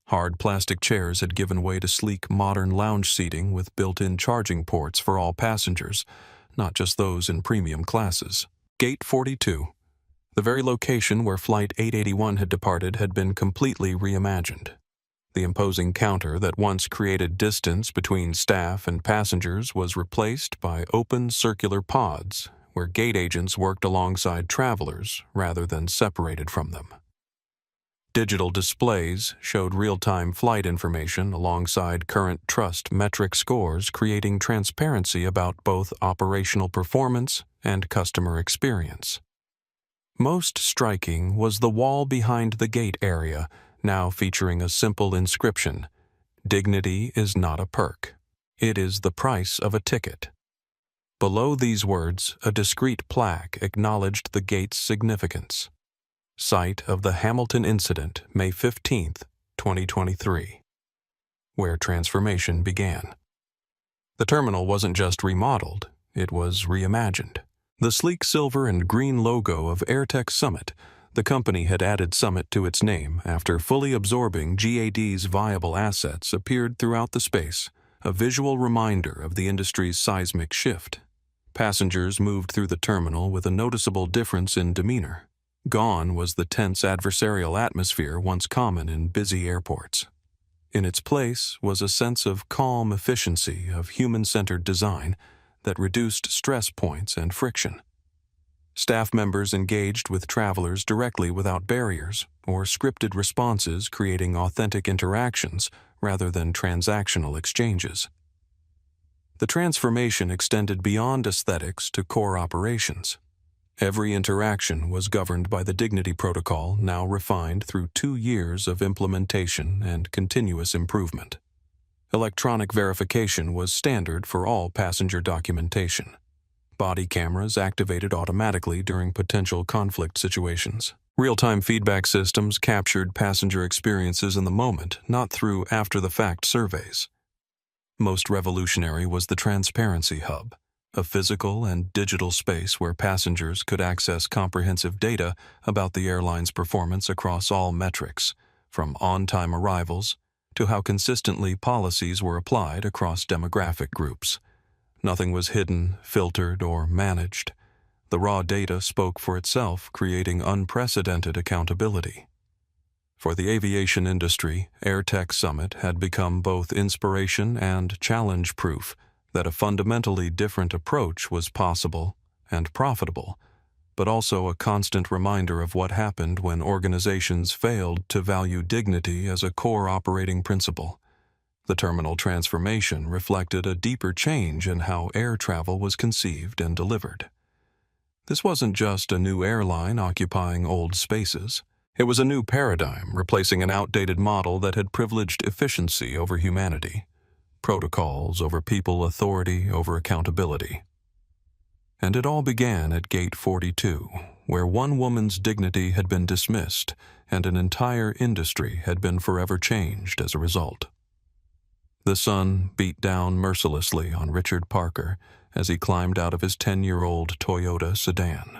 Hard plastic chairs had given way to sleek modern lounge seating with built-in charging ports for all passengers, not just those in premium classes. Gate 42, the very location where Flight 881 had departed, had been completely reimagined. The imposing counter that once created distance between staff and passengers was replaced by open circular pods where gate agents worked alongside travelers rather than separated from them. Digital displays showed real-time flight information alongside current trust metric scores, creating transparency about both operational performance and customer experience. Most striking was the wall behind the gate area, now featuring a simple inscription: "Dignity is not a perk. It is the price of a ticket." Below these words, a discreet plaque acknowledged the gate's significance. Site of the Hamilton Incident, May 15, 2023. Where transformation began. The terminal wasn't just remodeled, it was reimagined. The sleek silver and green logo of AirTech Summit, the company had added Summit to its name after fully absorbing GAD's viable assets, appeared throughout the space, a visual reminder of the industry's seismic shift. Passengers moved through the terminal with a noticeable difference in demeanor. Gone was the tense adversarial atmosphere once common in busy airports. In its place was a sense of calm efficiency of human-centered design that reduced stress points and friction. Staff members engaged with travelers directly without barriers or scripted responses, creating authentic interactions rather than transactional exchanges. The transformation extended beyond aesthetics to core operations. Every interaction was governed by the Dignity Protocol, now refined through 2 years of implementation and continuous improvement. Electronic verification was standard for all passenger documentation. Body cameras activated automatically during potential conflict situations. Real-time feedback systems captured passenger experiences in the moment, not through after-the-fact surveys. Most revolutionary was the Transparency Hub, a physical and digital space where passengers could access comprehensive data about the airline's performance across all metrics, from on-time arrivals to how consistently policies were applied across demographic groups. Nothing was hidden, filtered, or managed. The raw data spoke for itself, creating unprecedented accountability. For the aviation industry, AirTech Summit had become both inspiration and challenge-proof that a fundamentally different approach was possible and profitable, but also a constant reminder of what happened when organizations failed to value dignity as a core operating principle. The terminal transformation reflected a deeper change in how air travel was conceived and delivered. This wasn't just a new airline occupying old spaces. It was a new paradigm, replacing an outdated model that had privileged efficiency over humanity, protocols over people, authority over accountability. And it all began at Gate 42, where one woman's dignity had been dismissed and an entire industry had been forever changed as a result. The sun beat down mercilessly on Richard Parker as he climbed out of his 10-year-old Toyota sedan.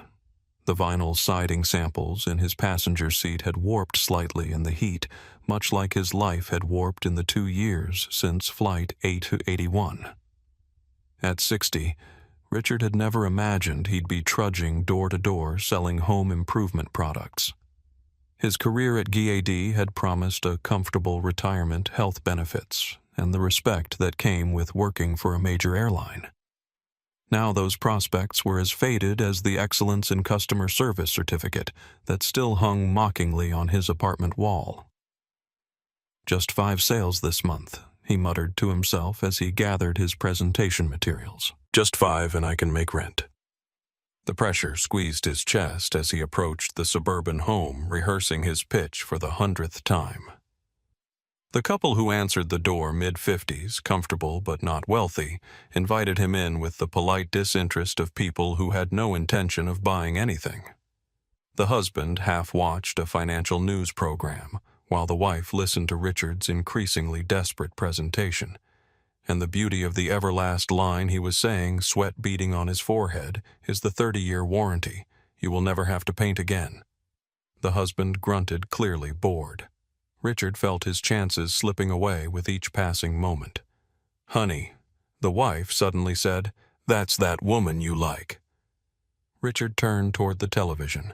The vinyl siding samples in his passenger seat had warped slightly in the heat, much like his life had warped in the 2 years since Flight 881. At 60, Richard had never imagined he'd be trudging door to door selling home improvement products. His career at GAD had promised a comfortable retirement, health benefits, and the respect that came with working for a major airline. Now those prospects were as faded as the Excellence in Customer Service certificate that still hung mockingly on his apartment wall. "Just 5 sales this month," he muttered to himself as he gathered his presentation materials. "Just 5 and I can make rent." The pressure squeezed his chest as he approached the suburban home, rehearsing his pitch for the 100th time. The couple who answered the door, mid-50s, comfortable but not wealthy, invited him in with the polite disinterest of people who had no intention of buying anything. The husband half-watched a financial news program, while the wife listened to Richard's increasingly desperate presentation. And the beauty of the everlast line he was saying, sweat beading on his forehead, is the 30-year warranty. You will never have to paint again. The husband grunted, clearly bored. Richard felt his chances slipping away with each passing moment. "Honey," the wife suddenly said, "that's that woman you like." Richard turned toward the television.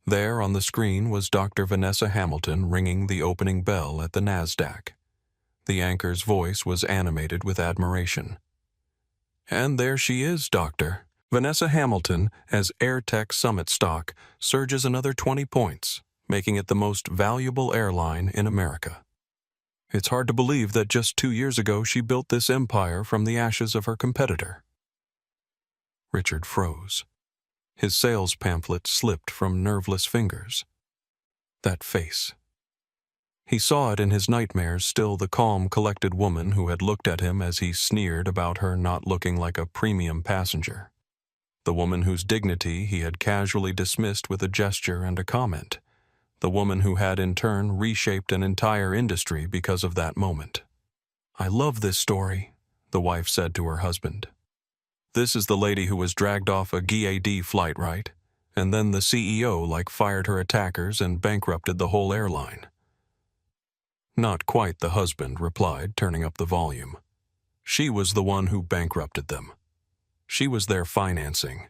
There on the screen was Dr. Vanessa Hamilton ringing the opening bell at the NASDAQ. The anchor's voice was animated with admiration. "And there she is, Doctor. Vanessa Hamilton, as AirTech Summit stock, surges another 20 points, making it the most valuable airline in America. It's hard to believe that just 2 years ago she built this empire from the ashes of her competitor." Richard froze. His sales pamphlet slipped from nerveless fingers. That face. He saw it in his nightmares, still the calm, collected woman who had looked at him as he sneered about her not looking like a premium passenger. The woman whose dignity he had casually dismissed with a gesture and a comment. The woman who had in turn reshaped an entire industry because of that moment. "I love this story," the wife said to her husband. "This is the lady who was dragged off a GAD flight, right? And then the CEO fired her attackers and bankrupted the whole airline." "Not quite," the husband replied, turning up the volume. "She was the one who bankrupted them. She was their financing.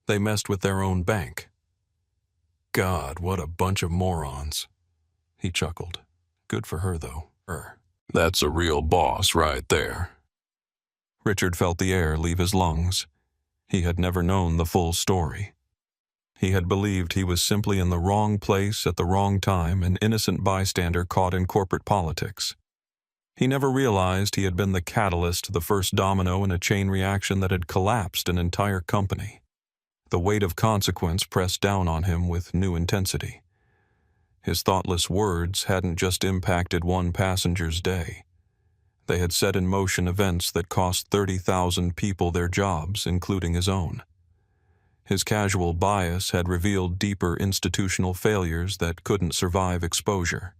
They messed with their own bank." "God, what a bunch of morons." He chuckled. Good for her, though. That's a real boss right there. Richard felt the air leave his lungs. He had never known the full story. He had believed he was simply in the wrong place at the wrong time, an innocent bystander caught in corporate politics. He never realized he had been the catalyst, the first domino in a chain reaction that had collapsed an entire company. The weight of consequence pressed down on him with new intensity. His thoughtless words hadn't just impacted one passenger's day. They had set in motion events that cost 30,000 people their jobs, including his own. His casual bias had revealed deeper institutional failures that couldn't survive exposure.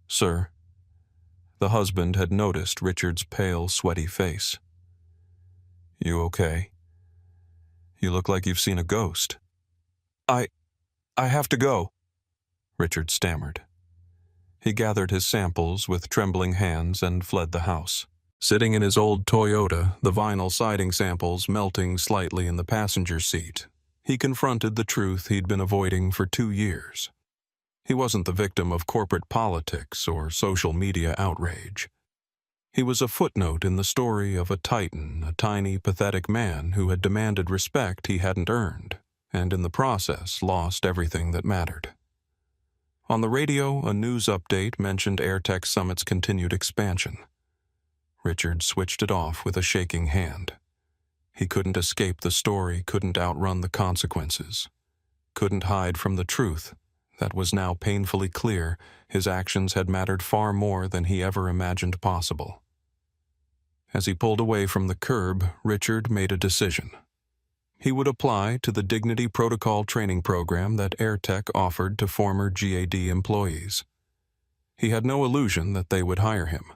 "Sir." The husband had noticed Richard's pale, sweaty face. "You okay? You look like you've seen a ghost." I have to go," Richard stammered. He gathered his samples with trembling hands and fled the house. Sitting in his old Toyota, the vinyl siding samples melting slightly in the passenger seat, he confronted the truth he'd been avoiding for 2 years. He wasn't the victim of corporate politics or social media outrage. He was a footnote in the story of a titan, a tiny, pathetic man who had demanded respect he hadn't earned, and in the process lost everything that mattered. On the radio, a news update mentioned AirTech Summit's continued expansion. Richard switched it off with a shaking hand. He couldn't escape the story, couldn't outrun the consequences, couldn't hide from the truth that was now painfully clear. His actions had mattered far more than he ever imagined possible. As he pulled away from the curb, Richard made a decision. He would apply to the Dignity Protocol training program that AirTech offered to former GAD employees. He had no illusion that they would hire him.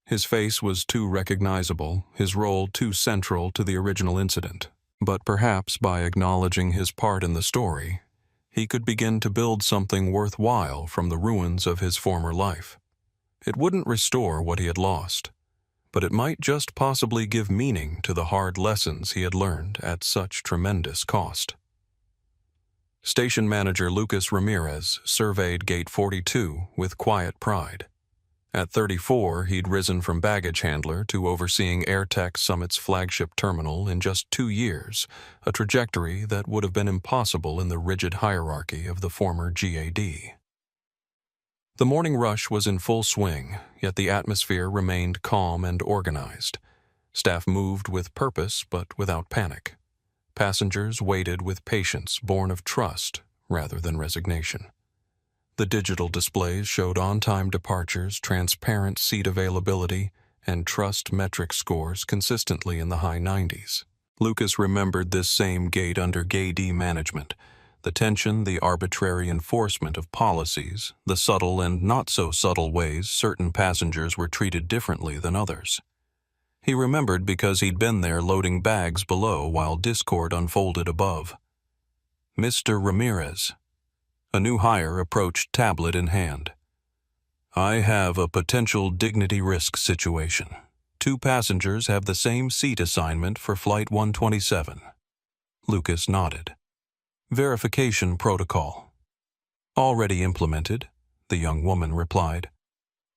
His face was too recognizable, his role too central to the original incident. But perhaps by acknowledging his part in the story, he could begin to build something worthwhile from the ruins of his former life. It wouldn't restore what he had lost, but it might just possibly give meaning to the hard lessons he had learned at such tremendous cost. Station manager Lucas Ramirez surveyed Gate 42 with quiet pride. At 34, he'd risen from baggage handler to overseeing AirTech Summit's flagship terminal in just 2 years, a trajectory that would have been impossible in the rigid hierarchy of the former GAD. The morning rush was in full swing, yet the atmosphere remained calm and organized. Staff moved with purpose but without panic. Passengers waited with patience born of trust rather than resignation. The digital displays showed on-time departures, transparent seat availability, and trust metric scores consistently in the high 90s. Lucas remembered this same gate under GAD management. The tension, the arbitrary enforcement of policies, the subtle and not-so-subtle ways certain passengers were treated differently than others. He remembered because he'd been there loading bags below while discord unfolded above. Mr. Ramirez. A new hire approached, tablet in hand. I have a potential dignity risk situation. 2 passengers have the same seat assignment for Flight 127. Lucas nodded. Verification protocol. Already implemented, the young woman replied.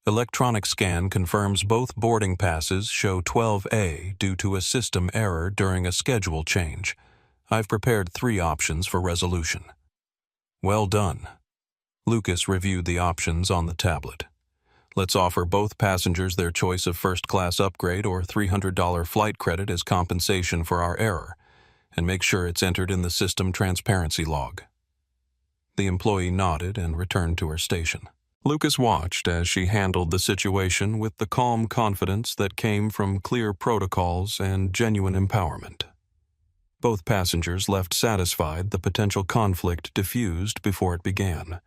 Electronic scan confirms both boarding passes show 12A due to a system error during a schedule change. I've prepared 3 options for resolution. Well done. Lucas reviewed the options on the tablet. Let's offer both passengers their choice of first-class upgrade or $300 flight credit as compensation for our error, and make sure it's entered in the system transparency log. The employee nodded and returned to her station. Lucas watched as she handled the situation with the calm confidence that came from clear protocols and genuine empowerment. Both passengers left satisfied, the potential conflict diffused before it began.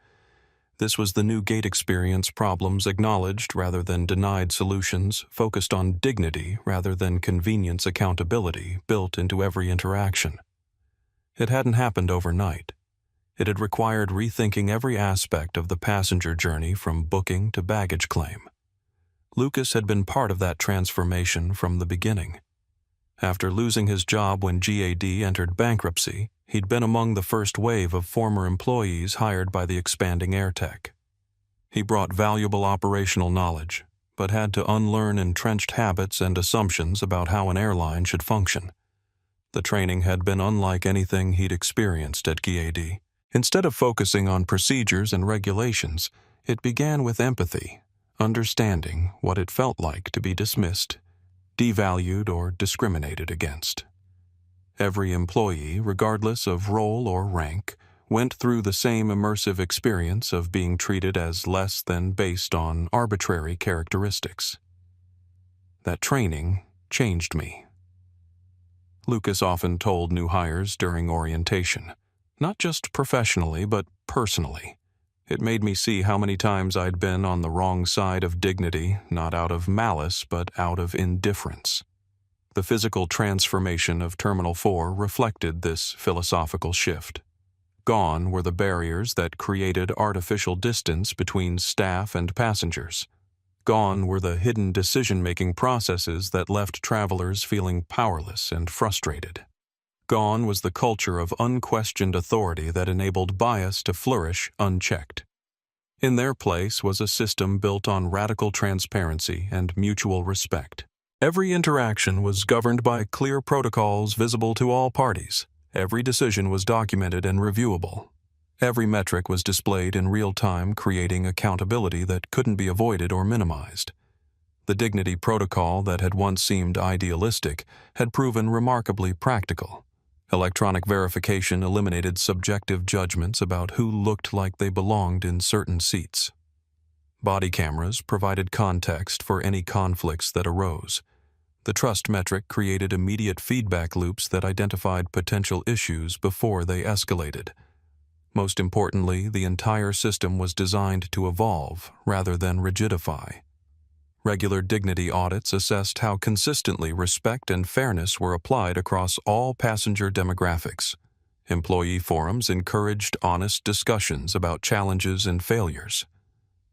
This was the new gate experience, problems acknowledged rather than denied solutions, focused on dignity rather than convenience, accountability built into every interaction. It hadn't happened overnight. It had required rethinking every aspect of the passenger journey from booking to baggage claim. Lucas had been part of that transformation from the beginning. After losing his job when GAD entered bankruptcy, he'd been among the first wave of former employees hired by the expanding AirTech. He brought valuable operational knowledge, but had to unlearn entrenched habits and assumptions about how an airline should function. The training had been unlike anything he'd experienced at GAD. Instead of focusing on procedures and regulations, it began with empathy, understanding what it felt like to be dismissed, devalued, or discriminated against. Every employee, regardless of role or rank, went through the same immersive experience of being treated as less than based on arbitrary characteristics. That training changed me. Lucas often told new hires during orientation, not just professionally but personally. It made me see how many times I'd been on the wrong side of dignity, not out of malice but out of indifference. The physical transformation of Terminal 4 reflected this philosophical shift. Gone were the barriers that created artificial distance between staff and passengers. Gone were the hidden decision-making processes that left travelers feeling powerless and frustrated. Gone was the culture of unquestioned authority that enabled bias to flourish unchecked. In their place was a system built on radical transparency and mutual respect. Every interaction was governed by clear protocols visible to all parties. Every decision was documented and reviewable. Every metric was displayed in real time, creating accountability that couldn't be avoided or minimized. The dignity protocol that had once seemed idealistic had proven remarkably practical. Electronic verification eliminated subjective judgments about who looked like they belonged in certain seats. Body cameras provided context for any conflicts that arose. The trust metric created immediate feedback loops that identified potential issues before they escalated. Most importantly, the entire system was designed to evolve rather than rigidify. Regular dignity audits assessed how consistently respect and fairness were applied across all passenger demographics. Employee forums encouraged honest discussions about challenges and failures.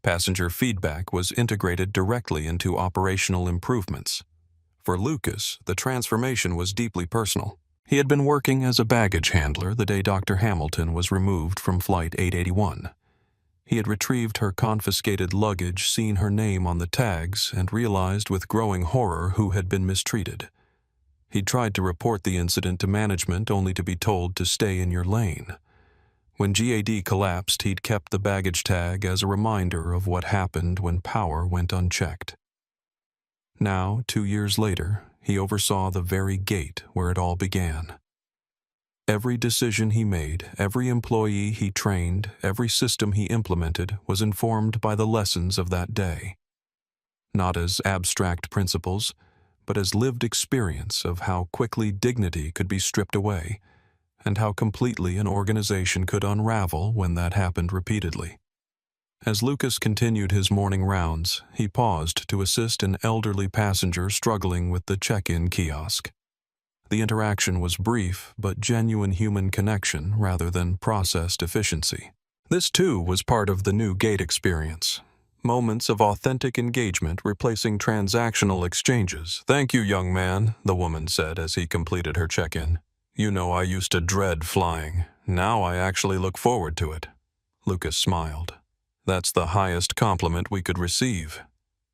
Passenger feedback was integrated directly into operational improvements. For Lucas, the transformation was deeply personal. He had been working as a baggage handler the day Dr. Hamilton was removed from Flight 881. He had retrieved her confiscated luggage, seen her name on the tags, and realized with growing horror who had been mistreated. He'd tried to report the incident to management only to be told to stay in your lane. When GAD collapsed, he'd kept the baggage tag as a reminder of what happened when power went unchecked. Now, 2 years later, he oversaw the very gate where it all began. Every decision he made, every employee he trained, every system he implemented was informed by the lessons of that day. Not as abstract principles, but as lived experience of how quickly dignity could be stripped away, and how completely an organization could unravel when that happened repeatedly. As Lucas continued his morning rounds, he paused to assist an elderly passenger struggling with the check-in kiosk. The interaction was brief, but genuine human connection rather than processed efficiency. This, too, was part of the new gate experience. Moments of authentic engagement replacing transactional exchanges. "Thank you, young man," the woman said as he completed her check-in. "You know, I used to dread flying. Now I actually look forward to it." Lucas smiled. "That's the highest compliment we could receive."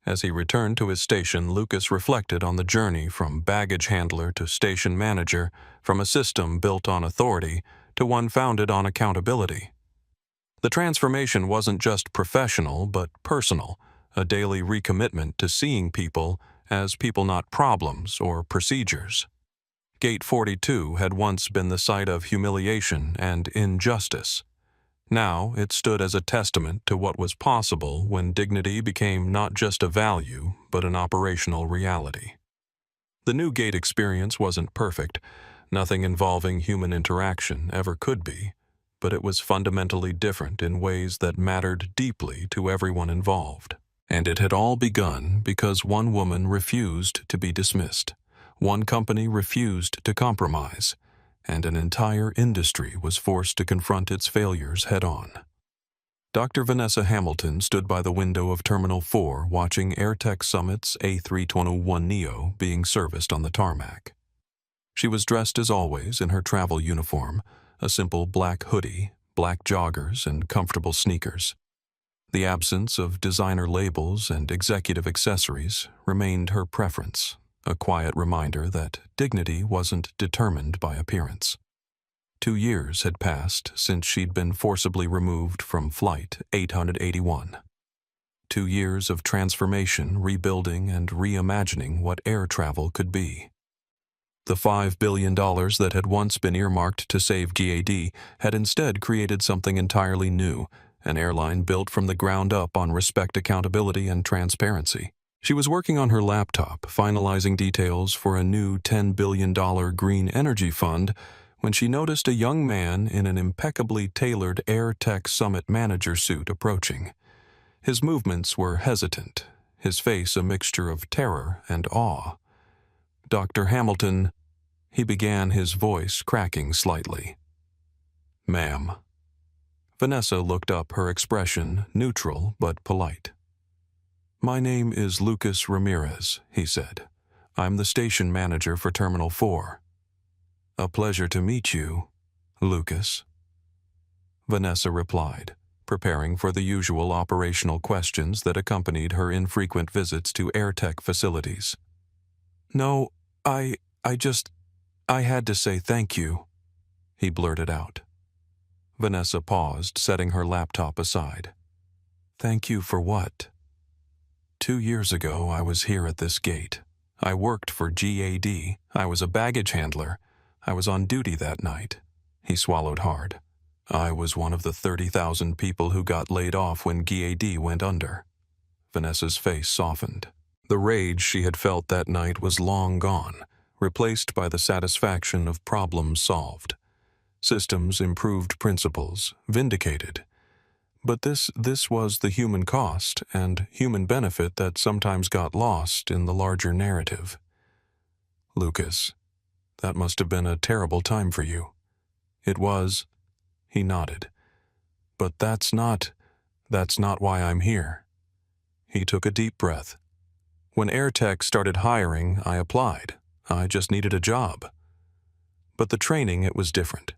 As he returned to his station, Lucas reflected on the journey from baggage handler to station manager, from a system built on authority to one founded on accountability. The transformation wasn't just professional, but personal, a daily recommitment to seeing people as people, not problems or procedures. Gate 42 had once been the site of humiliation and injustice. Now it stood as a testament to what was possible when dignity became not just a value, but an operational reality. The new gate experience wasn't perfect. Nothing involving human interaction ever could be, but it was fundamentally different in ways that mattered deeply to everyone involved. And it had all begun because one woman refused to be dismissed. One company refused to compromise, and an entire industry was forced to confront its failures head-on. Dr. Vanessa Hamilton stood by the window of Terminal 4 watching AirTech Summit's A321neo being serviced on the tarmac. She was dressed as always in her travel uniform, a simple black hoodie, black joggers, and comfortable sneakers. The absence of designer labels and executive accessories remained her preference, a quiet reminder that dignity wasn't determined by appearance. 2 years had passed since she'd been forcibly removed from Flight 881. 2 years of transformation, rebuilding, and reimagining what air travel could be. The $5 billion that had once been earmarked to save GAD had instead created something entirely new, an airline built from the ground up on respect, accountability, and transparency. She was working on her laptop, finalizing details for a new $10 billion green energy fund, when she noticed a young man in an impeccably tailored AirTech Summit manager suit approaching. His movements were hesitant, his face a mixture of terror and awe. "Dr. Hamilton," he began, his voice cracking slightly. "Ma'am." Vanessa looked up, her expression neutral but polite. "My name is Lucas Ramirez," he said. "I'm the station manager for Terminal 4. "A pleasure to meet you, Lucas," Vanessa replied, preparing for the usual operational questions that accompanied her infrequent visits to AirTech facilities. "No, I had to say thank you," he blurted out. Vanessa paused, setting her laptop aside. "Thank you for what?" 2 years ago, I was here at this gate. I worked for GAD. I was a baggage handler. I was on duty that night." He swallowed hard. "I was one of the 30,000 people who got laid off when GAD went under." Vanessa's face softened. The rage she had felt that night was long gone, replaced by the satisfaction of problems solved. Systems improved, principles vindicated. But this was the human cost and human benefit that sometimes got lost in the larger narrative. "Lucas, that must have been a terrible time for you." "It was," he nodded. "But that's not why I'm here." He took a deep breath. "When AirTech started hiring, I applied. I just needed a job." But the training, it was different.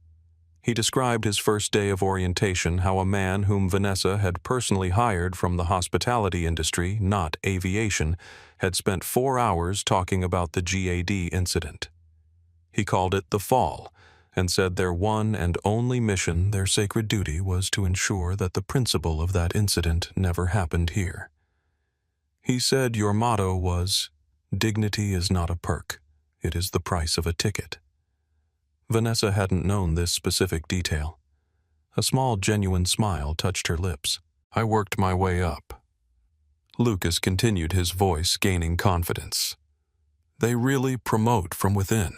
He described his first day of orientation, how a man whom Vanessa had personally hired from the hospitality industry, not aviation, had spent 4 hours talking about the GAD incident. He called it the fall, and said their one and only mission, their sacred duty, was to ensure that the principle of that incident never happened here. He said your motto was, "Dignity is not a perk, it is the price of a ticket." Vanessa hadn't known this specific detail. A small, genuine smile touched her lips. I worked my way up. Lucas continued, his voice gaining confidence. They really promote from within.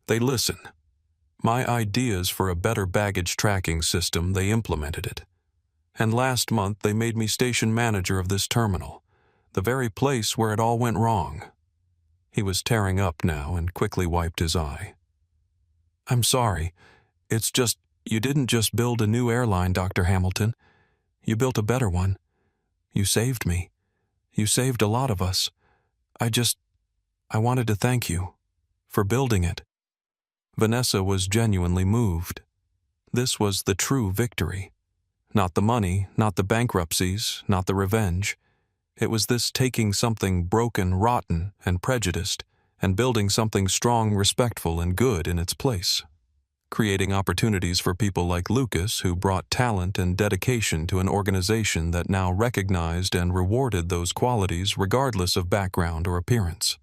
They listen. My ideas for a better baggage tracking system, they implemented it. And last month they made me station manager of this terminal, the very place where it all went wrong. He was tearing up now and quickly wiped his eye. I'm sorry. It's just, you didn't just build a new airline, Dr. Hamilton. You built a better one. You saved me. You saved a lot of us. I wanted to thank you for building it. Vanessa was genuinely moved. This was the true victory. Not the money, not the bankruptcies, not the revenge. It was this taking something broken, rotten, and prejudiced, and building something strong, respectful, and good in its place. Creating opportunities for people like Lucas, who brought talent and dedication to an organization that now recognized and rewarded those qualities regardless of background or appearance.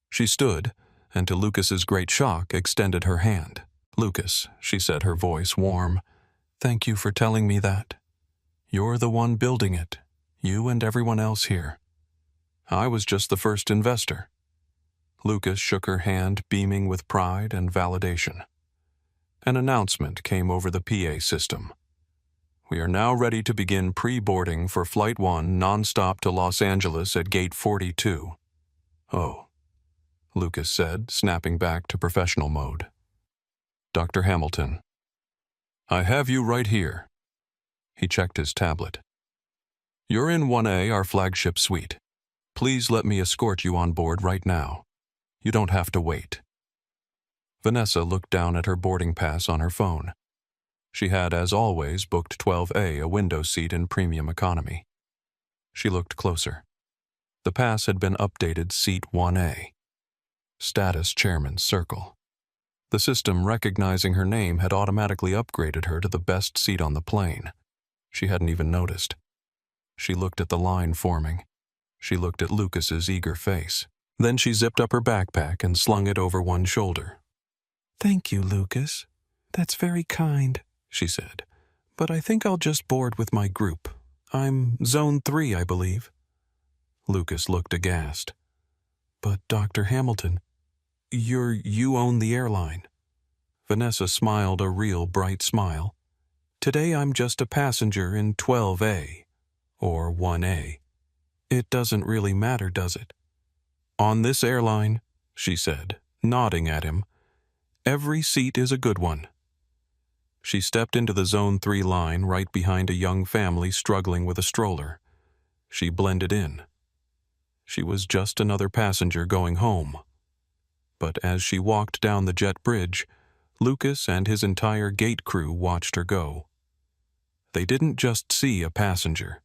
She stood, and to Lucas's great shock, extended her hand. Lucas, she said, her voice warm, thank you for telling me that. You're the one building it, you and everyone else here. I was just the first investor. Lucas shook her hand, beaming with pride and validation. An announcement came over the PA system. We are now ready to begin pre-boarding for Flight 1 non-stop to Los Angeles at Gate 42. Oh, Lucas said, snapping back to professional mode. Dr. Hamilton, I have you right here. He checked his tablet. You're in 1A, our flagship suite. Please let me escort you on board right now. You don't have to wait. Vanessa looked down at her boarding pass on her phone. She had, as always, booked 12A, a window seat in premium economy. She looked closer. The pass had been updated seat 1A. Status Chairman's Circle. The system, recognizing her name, had automatically upgraded her to the best seat on the plane. She hadn't even noticed. She looked at the line forming. She looked at Lucas's eager face. Then she zipped up her backpack and slung it over one shoulder. Thank you, Lucas. That's very kind, she said. But I think I'll just board with my group. I'm Zone 3, I believe. Lucas looked aghast. But Dr. Hamilton, you own the airline. Vanessa smiled a real bright smile. Today I'm just a passenger in 12A, or 1A. It doesn't really matter, does it? On this airline, she said, nodding at him, every seat is a good one. She stepped into the Zone 3 line right behind a young family struggling with a stroller. She blended in. She was just another passenger going home. But as she walked down the jet bridge, Lucas and his entire gate crew watched her go. They didn't just see a passenger.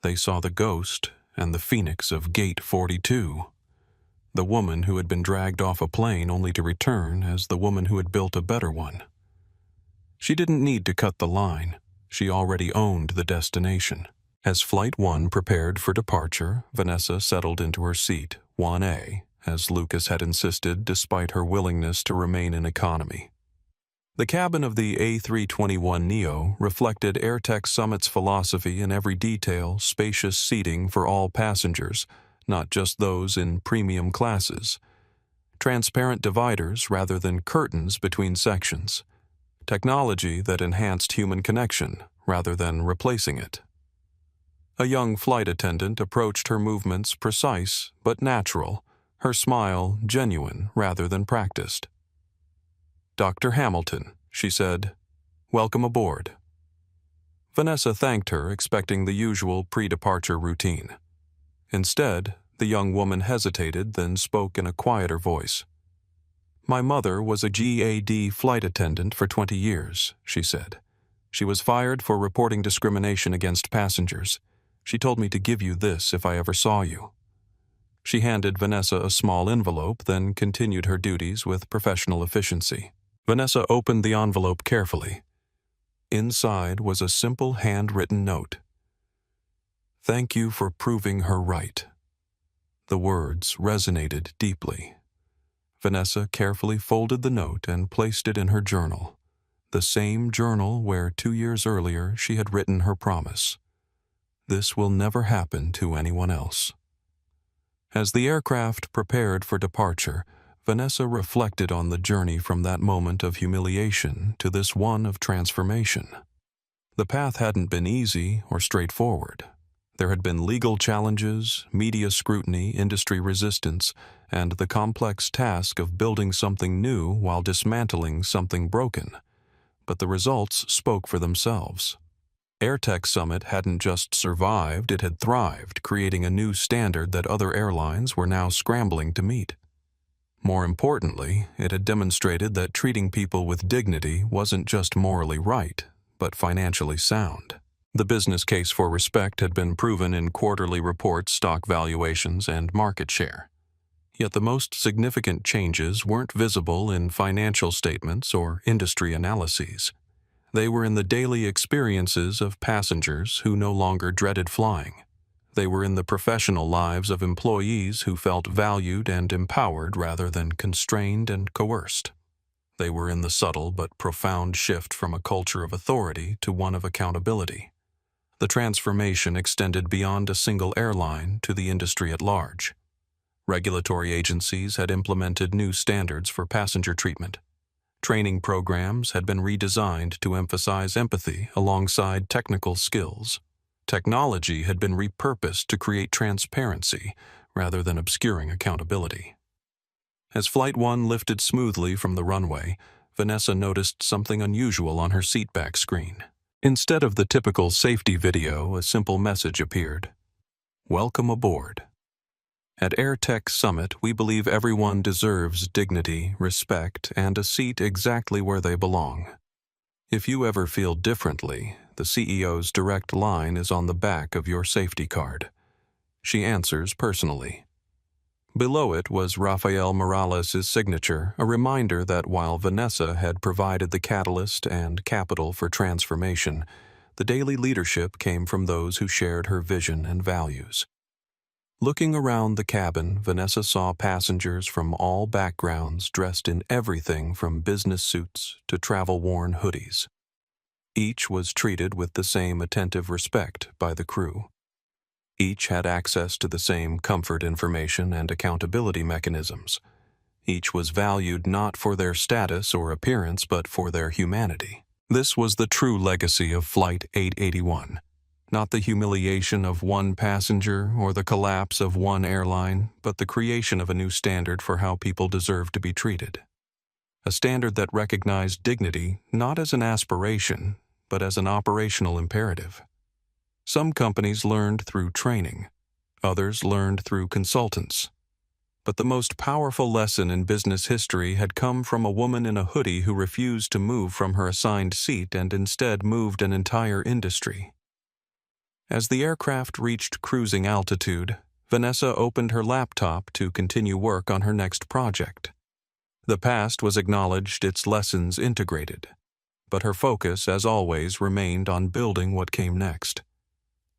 They saw the ghost and the phoenix of Gate 42. The woman who had been dragged off a plane only to return as the woman who had built a better one. She didn't need to cut the line. She already owned the destination. As Flight 1 prepared for departure, Vanessa settled into her seat, 1A, as Lucas had insisted despite her willingness to remain in economy. The cabin of the A321neo reflected AirTech Summit's philosophy in every detail: spacious seating for all passengers, not just those in premium classes. Transparent dividers rather than curtains between sections. Technology that enhanced human connection rather than replacing it. A young flight attendant approached her movements precise but natural, her smile genuine rather than practiced. Dr. Hamilton, she said, welcome aboard. Vanessa thanked her, expecting the usual pre-departure routine. Instead, the young woman hesitated, then spoke in a quieter voice. My mother was a GAD flight attendant for 20 years, she said. She was fired for reporting discrimination against passengers. She told me to give you this if I ever saw you. She handed Vanessa a small envelope, then continued her duties with professional efficiency. Vanessa opened the envelope carefully. Inside was a simple handwritten note. Thank you for proving her right. The words resonated deeply. Vanessa carefully folded the note and placed it in her journal, the same journal where 2 years earlier she had written her promise. This will never happen to anyone else. As the aircraft prepared for departure, Vanessa reflected on the journey from that moment of humiliation to this one of transformation. The path hadn't been easy or straightforward. There had been legal challenges, media scrutiny, industry resistance, and the complex task of building something new while dismantling something broken. But the results spoke for themselves. AirTech Summit hadn't just survived, it had thrived, creating a new standard that other airlines were now scrambling to meet. More importantly, it had demonstrated that treating people with dignity wasn't just morally right, but financially sound. The business case for respect had been proven in quarterly reports, stock valuations, and market share. Yet the most significant changes weren't visible in financial statements or industry analyses. They were in the daily experiences of passengers who no longer dreaded flying. They were in the professional lives of employees who felt valued and empowered rather than constrained and coerced. They were in the subtle but profound shift from a culture of authority to one of accountability. The transformation extended beyond a single airline to the industry at large. Regulatory agencies had implemented new standards for passenger treatment. Training programs had been redesigned to emphasize empathy alongside technical skills. Technology had been repurposed to create transparency rather than obscuring accountability. As Flight 1 lifted smoothly from the runway, Vanessa noticed something unusual on her seatback screen. Instead of the typical safety video, a simple message appeared. Welcome aboard. At AirTech Summit, we believe everyone deserves dignity, respect, and a seat exactly where they belong. If you ever feel differently, the CEO's direct line is on the back of your safety card. She answers personally. Below it was Rafael Morales' signature, a reminder that while Vanessa had provided the catalyst and capital for transformation, the daily leadership came from those who shared her vision and values. Looking around the cabin, Vanessa saw passengers from all backgrounds dressed in everything from business suits to travel-worn hoodies. Each was treated with the same attentive respect by the crew. Each had access to the same comfort information and accountability mechanisms. Each was valued not for their status or appearance but for their humanity. This was the true legacy of Flight 881. Not the humiliation of one passenger or the collapse of one airline, but the creation of a new standard for how people deserve to be treated. A standard that recognized dignity not as an aspiration, but as an operational imperative. Some companies learned through training, others learned through consultants. But the most powerful lesson in business history had come from a woman in a hoodie who refused to move from her assigned seat and instead moved an entire industry. As the aircraft reached cruising altitude, Vanessa opened her laptop to continue work on her next project. The past was acknowledged, its lessons integrated. But her focus, as always, remained on building what came next.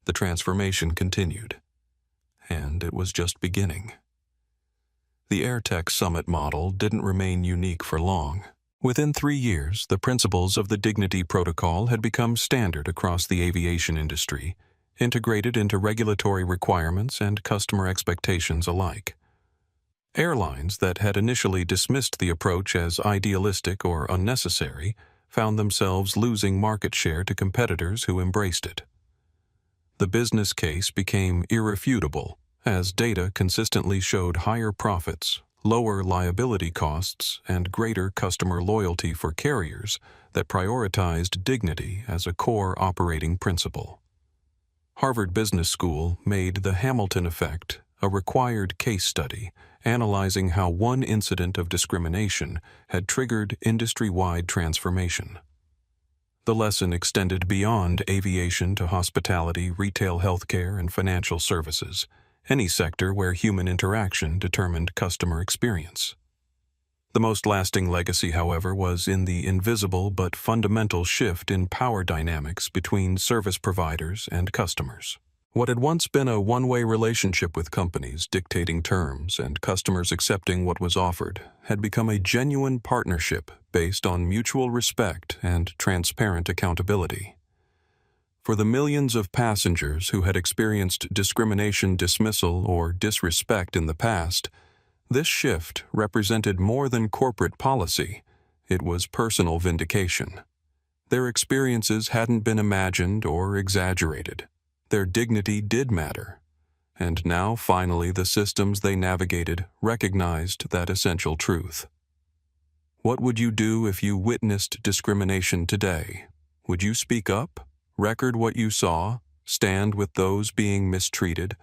The transformation continued. And it was just beginning. The AirTech Summit model didn't remain unique for long. Within 3 years, the principles of the Dignity Protocol had become standard across the aviation industry, integrated into regulatory requirements and customer expectations alike. Airlines that had initially dismissed the approach as idealistic or unnecessary found themselves losing market share to competitors who embraced it. The business case became irrefutable, as data consistently showed higher profits, lower liability costs, and greater customer loyalty for carriers that prioritized dignity as a core operating principle. Harvard Business School made the Hamilton Effect a required case study analyzing how one incident of discrimination had triggered industry-wide transformation. The lesson extended beyond aviation to hospitality, retail healthcare, and financial services, any sector where human interaction determined customer experience. The most lasting legacy, however, was in the invisible but fundamental shift in power dynamics between service providers and customers. What had once been a one-way relationship with companies dictating terms and customers accepting what was offered had become a genuine partnership based on mutual respect and transparent accountability. For the millions of passengers who had experienced discrimination, dismissal, or disrespect in the past, this shift represented more than corporate policy. It was personal vindication. Their experiences hadn't been imagined or exaggerated. Their dignity did matter. And now, finally, the systems they navigated recognized that essential truth. What would you do if you witnessed discrimination today? Would you speak up, record what you saw, stand with those being mistreated,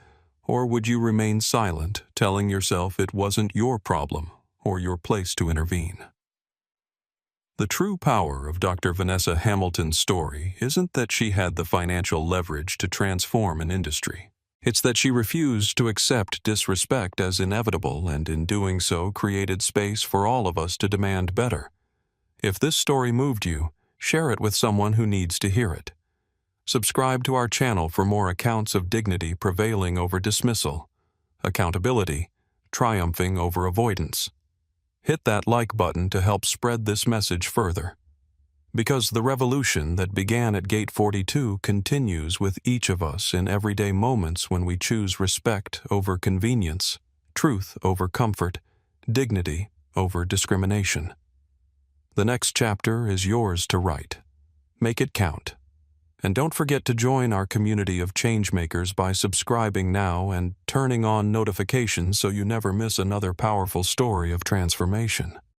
or would you remain silent, telling yourself it wasn't your problem or your place to intervene? The true power of Dr. Vanessa Hamilton's story isn't that she had the financial leverage to transform an industry. It's that she refused to accept disrespect as inevitable and in doing so created space for all of us to demand better. If this story moved you, share it with someone who needs to hear it. Subscribe to our channel for more accounts of dignity prevailing over dismissal, accountability triumphing over avoidance. Hit that like button to help spread this message further. Because the revolution that began at Gate 42 continues with each of us in everyday moments when we choose respect over convenience, truth over comfort, dignity over discrimination. The next chapter is yours to write. Make it count. And don't forget to join our community of changemakers by subscribing now and turning on notifications so you never miss another powerful story of transformation.